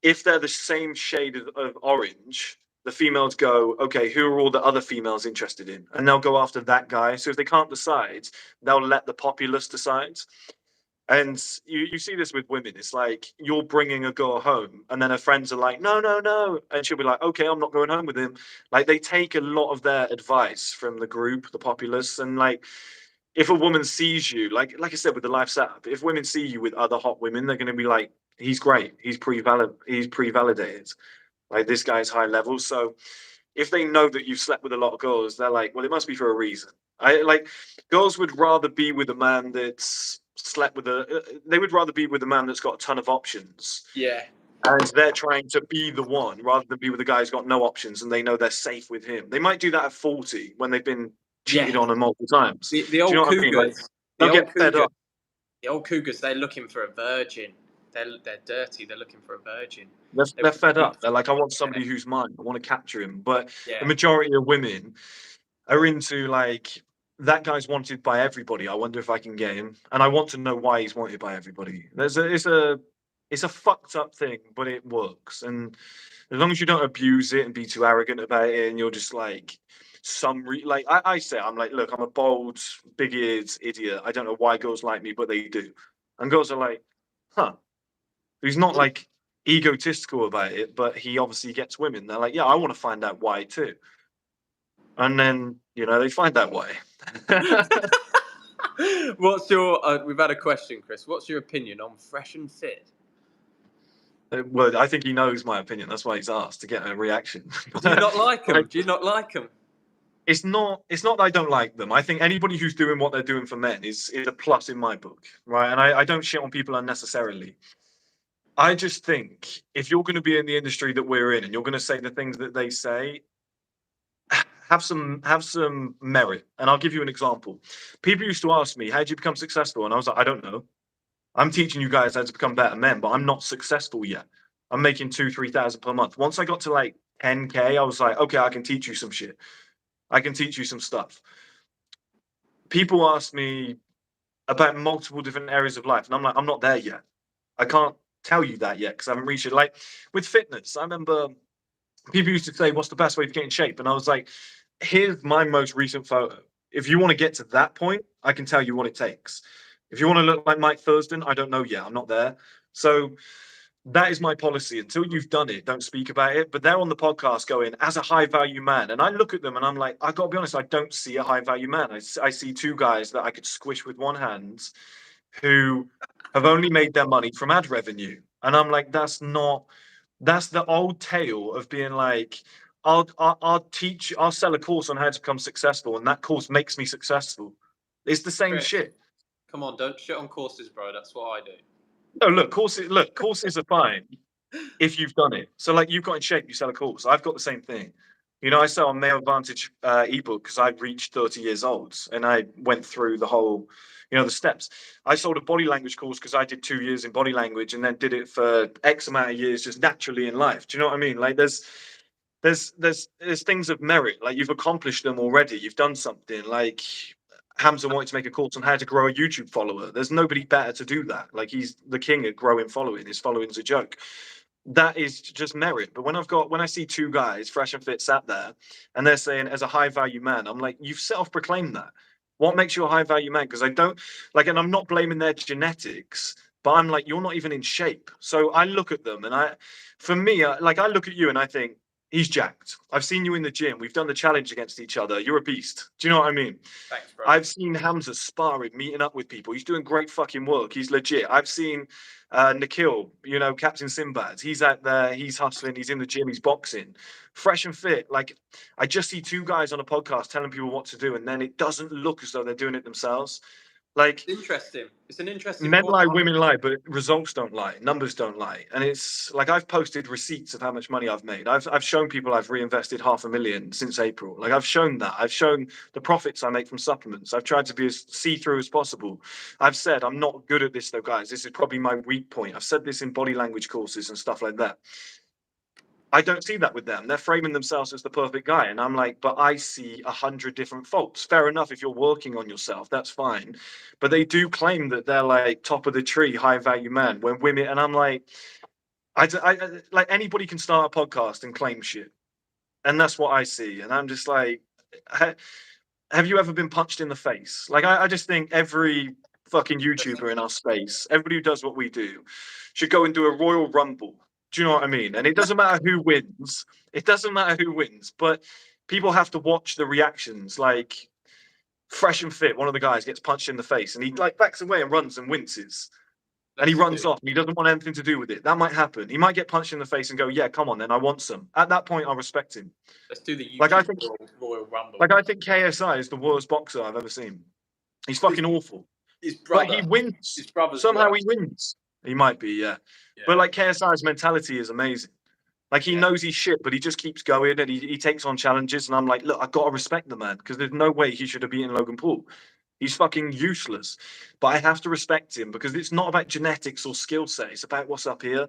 If they're the same shade of orange, the females go, okay, who are all the other females interested in? And they'll go after that guy. So if they can't decide, they'll let the populace decide. And you see this with women. It's like you're bringing a girl home, and then her friends are like, no, no, no. And she'll be like, okay, I'm not going home with him. Like they take a lot of their advice from the group, the populace. And like if a woman sees you, like I said with the live setup, if women see you with other hot women, they're going to be like, he's great. He's pre-validated. Like this guy's high level. So if they know that you've slept with a lot of girls, they're like, well, it must be for a reason. I like girls would rather be with a man that's slept with they would rather be with a man that's got a ton of options. Yeah. And they're trying to be the one rather than be with a guy who's got no options and they know they're safe with him. They might do that at 40 when they've been cheated on multiple times. The Do you old know what I mean? Like, cougars. they'll get fed up. The old cougars, they're looking for a virgin. They're dirty. They're looking for a virgin. They're fed up. They're like, I want somebody who's mine. I want to capture him. But the majority of women are into like, that guy's wanted by everybody. I wonder if I can get him. And I want to know why he's wanted by everybody. It's a fucked up thing, but it works. And as long as you don't abuse it and be too arrogant about it, and you're just like like I say, I'm like, look, I'm a bold, big-eared idiot. I don't know why girls like me, but they do. And girls are like, huh. He's not like egotistical about it, but he obviously gets women. They're like, yeah, I want to find out why too. And then, they find out why. What's your, we've had a question, Chris. What's your opinion on Fresh and Fit? Well, I think he knows my opinion. That's why he's asked to get a reaction. Do you not like them? Do you not like them? It's not that I don't like them. I think anybody who's doing what they're doing for men is a plus in my book, right? And I don't shit on people unnecessarily. I just think if you're going to be in the industry that we're in and you're going to say the things that they say, have some merit. And I'll give you an example. People used to ask me, how did you become successful? And I was like, I don't know. I'm teaching you guys how to become better men, but I'm not successful yet. I'm making 2,000-3,000 per month. Once I got to like 10K, I was like, okay, I can teach you some shit. I can teach you some stuff. People ask me about multiple different areas of life, and I'm like, I'm not there yet. I can't tell you that yet because I haven't reached it. Like with fitness, I remember people used to say, what's the best way to get in shape? And I was like, here's my most recent photo. If you want to get to that point, I can tell you what it takes. If you want to look like Mike Thurston, I don't know yet. I'm not there. So that is my policy. Until you've done it, don't speak about it. But they're on the podcast going, as a high value man. And I look at them and I'm like, I got to be honest, I don't see a high value man. I see two guys that I could squish with one hand who have only made their money from ad revenue. And I'm like, that's the old tale of being like, I'll sell a course on how to become successful. And that course makes me successful. It's the same shit. Come on, don't shit on courses, bro. That's what I do. No, courses are fine if you've done it. So like you've got in shape, you sell a course. I've got the same thing. I sell a Male Advantage ebook because I reached 30 years old and I went through the whole, the steps. I sold a body language course because I did 2 years in body language and then did it for X amount of years just naturally in life. Do you know what I mean? Like there's things of merit. Like you've accomplished them already. You've done something. Like Hamza wanted to make a course on how to grow a YouTube follower. There's nobody better to do that. Like he's the king at growing following. His following's a joke. That is just merit. But when I see two guys, fresh and fit, sat there, and they're saying as a high value man, I'm like, you've self-proclaimed that. What makes you a high value man? Because I don't like, and I'm not blaming their genetics, but I'm like, you're not even in shape. So I look at them, and I look at you, and I think, he's jacked. I've seen you in the gym. We've done the challenge against each other. You're a beast. Do you know what I mean? Thanks, bro. I've seen Hamza sparring, meeting up with people. He's doing great fucking work. He's legit. I've seen Nikhil, Captain Sinbad. He's out there. He's hustling. He's in the gym. He's boxing. Fresh and fit. Like, I just see two guys on a podcast telling people what to do, and then it doesn't look as though they're doing it themselves. Like, interesting. It's an interesting. Men lie, women lie, but results don't lie. Numbers don't lie. And it's like I've posted receipts of how much money I've made. I've shown people I've reinvested $500,000 since April. Like I've shown that. I've shown the profits I make from supplements. I've tried to be as see-through as possible. I've said I'm not good at this though, guys. This is probably my weak point. I've said this in body language courses and stuff like that. I don't see that with them. They're framing themselves as the perfect guy. And I'm like, but I see 100 different faults. Fair enough. If you're working on yourself, that's fine. But they do claim that they're like top of the tree, high value man when women, and I'm like, I like anybody can start a podcast and claim shit. And that's what I see. And I'm just like, have you ever been punched in the face? Like, I just think every fucking YouTuber in our space, everybody who does what we do, should go and do a Royal Rumble. Do you know what I mean? And it doesn't matter who wins. It doesn't matter who wins, but people have to watch the reactions. Like, Fresh and Fit, one of the guys gets punched in the face and he like backs away and runs and winces. And he runs off and he doesn't want anything to do with it. That might happen. He might get punched in the face and go, yeah, come on then, I want some. At that point, I respect him. Let's do the YouTube Like, I think Royal Rumble. Like, I think KSI is the worst boxer I've ever seen. He's fucking awful. His brother. But he wins. His brother's Somehow worse. he wins. He might be, yeah. But like KSI's mentality is amazing. Like he knows he's shit, but he just keeps going and he takes on challenges. And I'm like, look, I've got to respect the man because there's no way he should have beaten Logan Paul. He's fucking useless. But I have to respect him because it's not about genetics or skill set. It's about what's up here.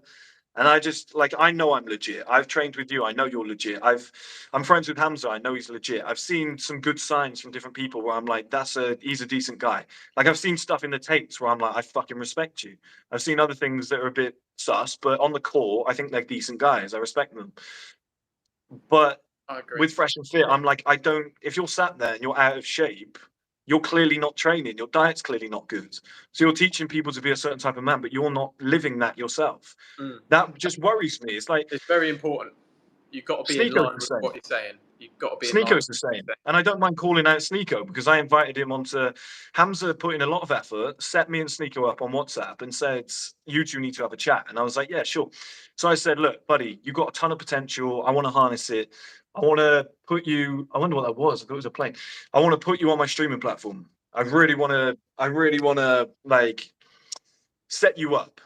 And I just like I know I'm legit. I've trained with you. I know you're legit. I'm friends with Hamza. I know he's legit. I've seen some good signs from different people where I'm like, he's a decent guy. Like I've seen stuff in the tapes where I'm like, I fucking respect you. I've seen other things that are a bit sus, but on the core, I think they're decent guys. I respect them. But with Fresh and Fit, I'm like, if you're sat there and you're out of shape, you're clearly not training. Your diet's clearly not good. So you're teaching people to be a certain type of man, but you're not living that yourself. That just worries me. It's like it's very important. You've got to be in line with what you're saying. You've got to be. Sneeko's the same, and I don't mind calling out Sneeko because I invited him onto. Hamza put in a lot of effort, set me and Sneeko up on WhatsApp, and said, "You two need to have a chat." And I was like, "Yeah, sure." So I said, "Look, buddy, you've got a ton of potential. I want to harness it. I want to put you. I wonder what that was. I thought it was a plane. I want to put you on my streaming platform. I really want to like set you up."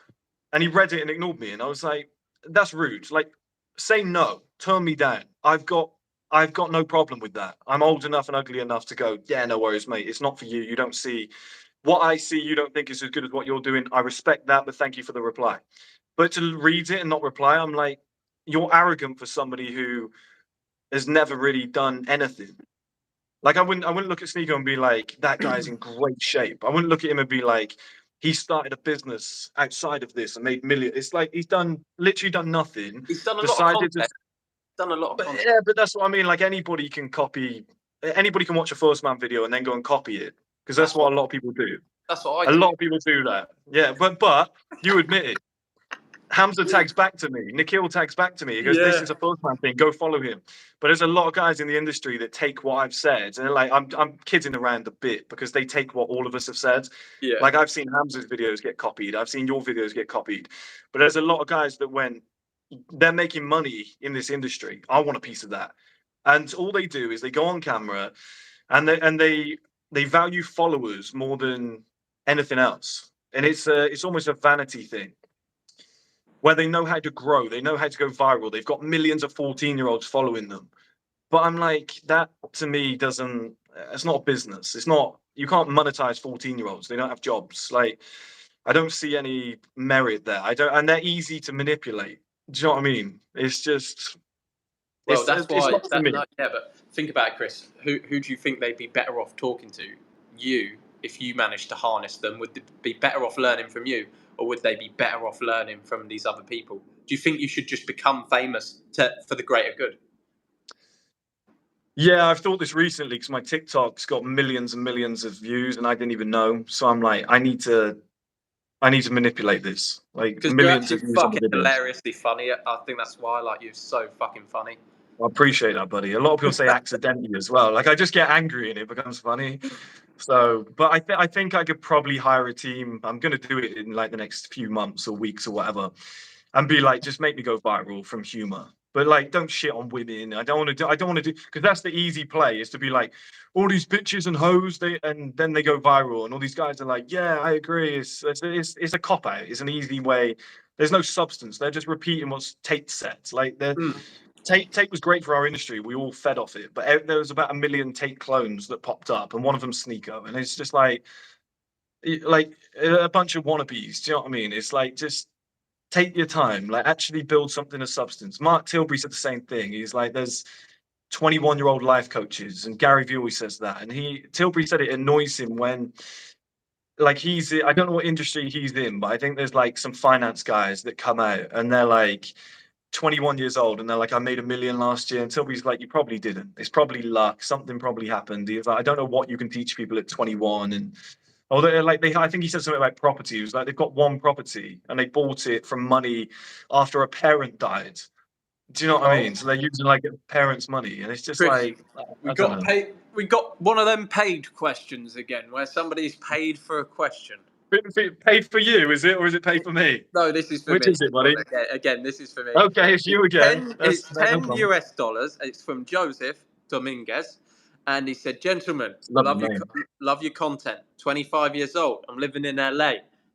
And he read it and ignored me, and I was like, "That's rude. Like, say no, turn me down. I've got no problem with that. I'm old enough and ugly enough to go, yeah, no worries, mate. It's not for you. You don't see what I see. You don't think is as good as what you're doing. I respect that, but thank you for the reply." But to read it and not reply, I'm like, you're arrogant for somebody who has never really done anything. Like I wouldn't look at Sneeko and be like, that guy's in great shape. I wouldn't look at him and be like, he started a business outside of this and made millions. It's like he's literally done nothing. He's done a lot of content. Done a lot of content. Yeah, but that's what I mean. Like anybody can watch a First Man video and then go and copy it because that's what a lot of people do. That's what I do. A lot of people do that. Yeah, but you admit it. Hamza tags back to me. Nikhil tags back to me. He goes, "This is a First Man thing. Go follow him." But there's a lot of guys in the industry that take what I've said and they're like, I'm kidding around a bit because they take what all of us have said. Yeah. Like I've seen Hamza's videos get copied. I've seen your videos get copied. But there's a lot of guys that when they're making money in this industry, I want a piece of that. And all they do is they go on camera and they value followers more than anything else. And it's almost a vanity thing where they know how to grow, they know how to go viral. They've got millions of 14-year-olds following them. But I'm like, that to me it's not a business. It's not, you can't monetize 14-year-olds. They don't have jobs. Like, I don't see any merit there. And they're easy to manipulate. Do you know what I mean? It's just. Well, that's why. Yeah, but think about it, Chris. Who do you think they'd be better off talking to? You, if you managed to harness them, would they be better off learning from you, or would they be better off learning from these other people? Do you think you should just become famous for the greater good? Yeah, I've thought this recently because my TikTok's got millions and millions of views, and I didn't even know. So I'm like, I need to manipulate this. Like millions of views on the videos. Hilariously funny. I think that's why I like you. So fucking funny. I appreciate that, buddy. A lot of people say accidentally as well. Like I just get angry and it becomes funny. So, but I think I could probably hire a team. I'm gonna do it in like the next few months or weeks or whatever, and be like, just make me go viral from humor. But like, don't shit on women. I don't want to do because that's the easy play is to be like, all these bitches and hoes, and then they go viral, and all these guys are like, yeah, I agree. It's a cop out. It's an easy way. There's no substance. They're just repeating what's Tate said. Like Tate was great for our industry. We all fed off it, but there was about 1 million Tate clones that popped up, and one of them Sneeko, and it's just like a bunch of wannabes. Do you know what I mean? It's like just take your time, like actually build something of substance. Mark Tilbury said the same thing. He's like, there's 21-year-old life coaches, and Gary Vee always says that. And Tilbury said it annoys him when, like, I don't know what industry he's in, but I think there's like some finance guys that come out and they're like, 21 years old and they're like, I made $1 million last year, and Toby's like, you probably didn't. It's probably luck. Something probably happened. He's like, I don't know what you can teach people at 21. And although I think he said something about property. He was like, they've got one property and they bought it from money after a parent died. Do you know what I mean? So they're using like parents' money, and it's just Chris, like, we I don't know. We got one of them paid questions again, where somebody's paid for a question. Paid for you, is it, or is it paid for me? No, this is for Which me. is it, buddy? Again, this is for me. Okay, it's you again. It's No 10 problem. US dollars. It's from Joseph Dominguez. And he said, gentlemen, Lovely name. love your content. 25 years old. I'm living in LA.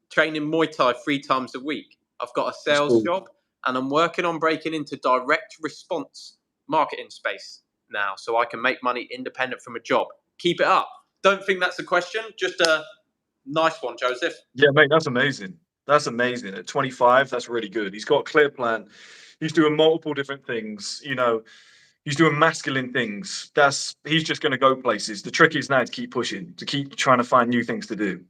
Training Muay Thai 3 times a week. I've got a sales job and I'm working on breaking into direct response marketing space now so I can make money independent from a job. Keep it up. Don't think that's a question. Just a nice one, Joseph. Yeah, mate, that's amazing. That's amazing. At 25, that's really good. He's got a clear plan. He's doing multiple different things. You know, he's doing masculine things. He's just going to go places. The trick is now to keep pushing, to keep trying to find new things to do.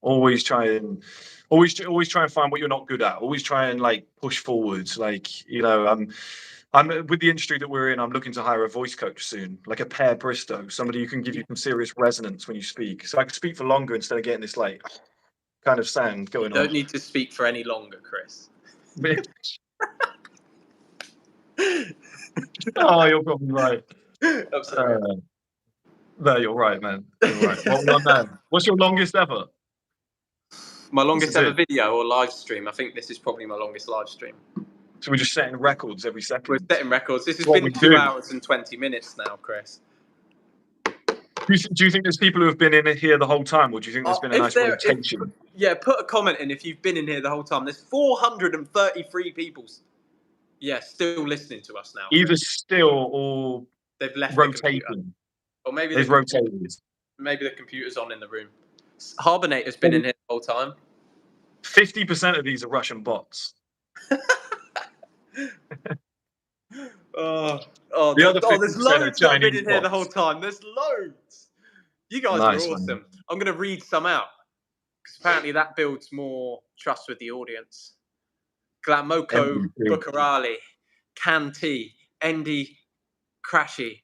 Always try and find what you're not good at. Always try and like push forwards. Like, you know, I'm with the industry that we're in. I'm looking to hire a voice coach soon, like a Per Bristow, somebody who can give you some serious resonance when you speak, so I can speak for longer instead of getting this like kind of sound going on. You don't need to speak for any longer, Chris. Oh, you're probably right. Absolutely. No, you're right, man. You're right. What we on now? What's your longest ever? My longest ever video or live stream. I think this is probably my longest live stream. So we're just setting records every second. We're setting records. This has What been 2 hours and 20 minutes now, Chris. Do you think there's people who have been in here the whole time, or do you think there's been a nice rotation? Yeah, put a comment in if you've been in here the whole time. There's 433 people. Yeah, still listening to us now. Either still or they've left rotating. Or maybe they've rotated. Maybe the computer's on in the room. Harbonate has been in here the whole time. 50% of these are Russian bots. There's loads that have been in here the whole time. There's loads. You guys are awesome. Man. I'm going to read some out because apparently that builds more trust with the audience. Glamoko Bukarali, Kanti, Endi Crashy,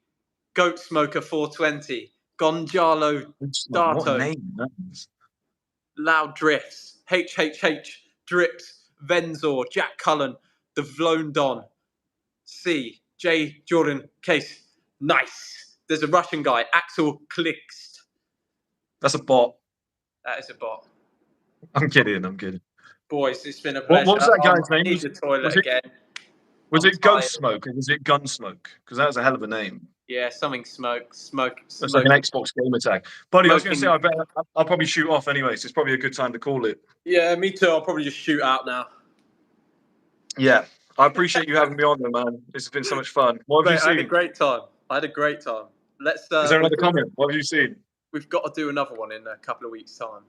Goat Smoker 420, Gonjalo Dato, Loud Drifts, HHH Drips, Venzor, Jack Cullen, The Vlone Don, C, J Jordan Case, nice. There's a Russian guy, Axel Klickst. That's a bot. That is a bot. I'm kidding. Boys, it's been a pleasure. What was that guy's name? Need the toilet again. Was it Ghost Smoke or was it Gunsmoke? Because that was a hell of a name. Yeah, something smoke. That's like an Xbox gamer tag. Buddy, I was going to say, I'll probably shoot off anyway, so it's probably a good time to call it. Yeah, me too. I'll probably just shoot out now. Yeah, I appreciate you having me on there, man. This has been so much fun. What have you seen? I had a great time. Is there another comment? What have you seen? We've got to do another one in a couple of weeks' time.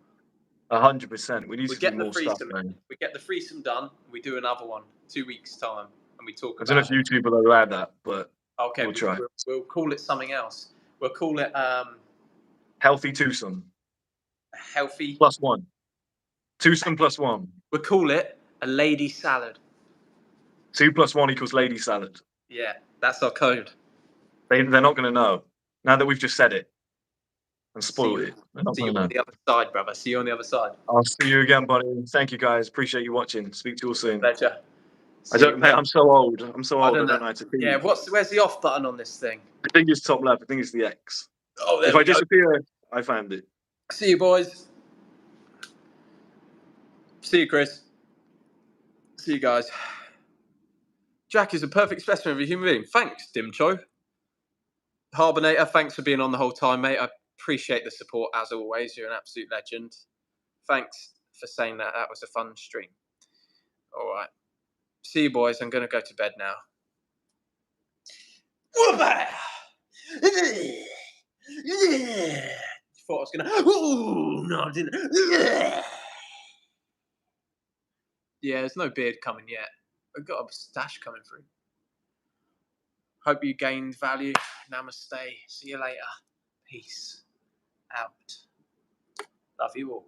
100%. We need to do more stuff, man. We get the threesome done. We do another one 2 weeks' time, and we talk about. I don't know if YouTube will allow that, but okay, we'll try. We'll call it something else. We'll call it Healthy Twosome. Healthy +1. Twosome +1. We'll call it a lady salad. 2 + 1 = lady salad. Yeah, that's our code. They're not going to know now that we've just said it and spoiled it. See you on the other side, brother. See you on the other side. I'll see you again, buddy. Thank you, guys. Appreciate you watching. Speak to you all soon. Pleasure. Mate, I'm so old. I don't know how to see. Yeah, where's the off button on this thing? I think it's top left. I think it's the X. Oh, if I disappear, I found it. See you, boys. See you, Chris. See you, guys. Jack is a perfect specimen of a human being. Thanks, Dimcho. Harbonator, thanks for being on the whole time, mate. I appreciate the support as always. You're an absolute legend. Thanks for saying that. That was a fun stream. All right. See you, boys. I'm going to go to bed now. Yeah. Thought I was going to... Oh, no, I didn't. Yeah, there's no beard coming yet. I've got a moustache coming through. Hope you gained value. Namaste. See you later. Peace out. Love you all.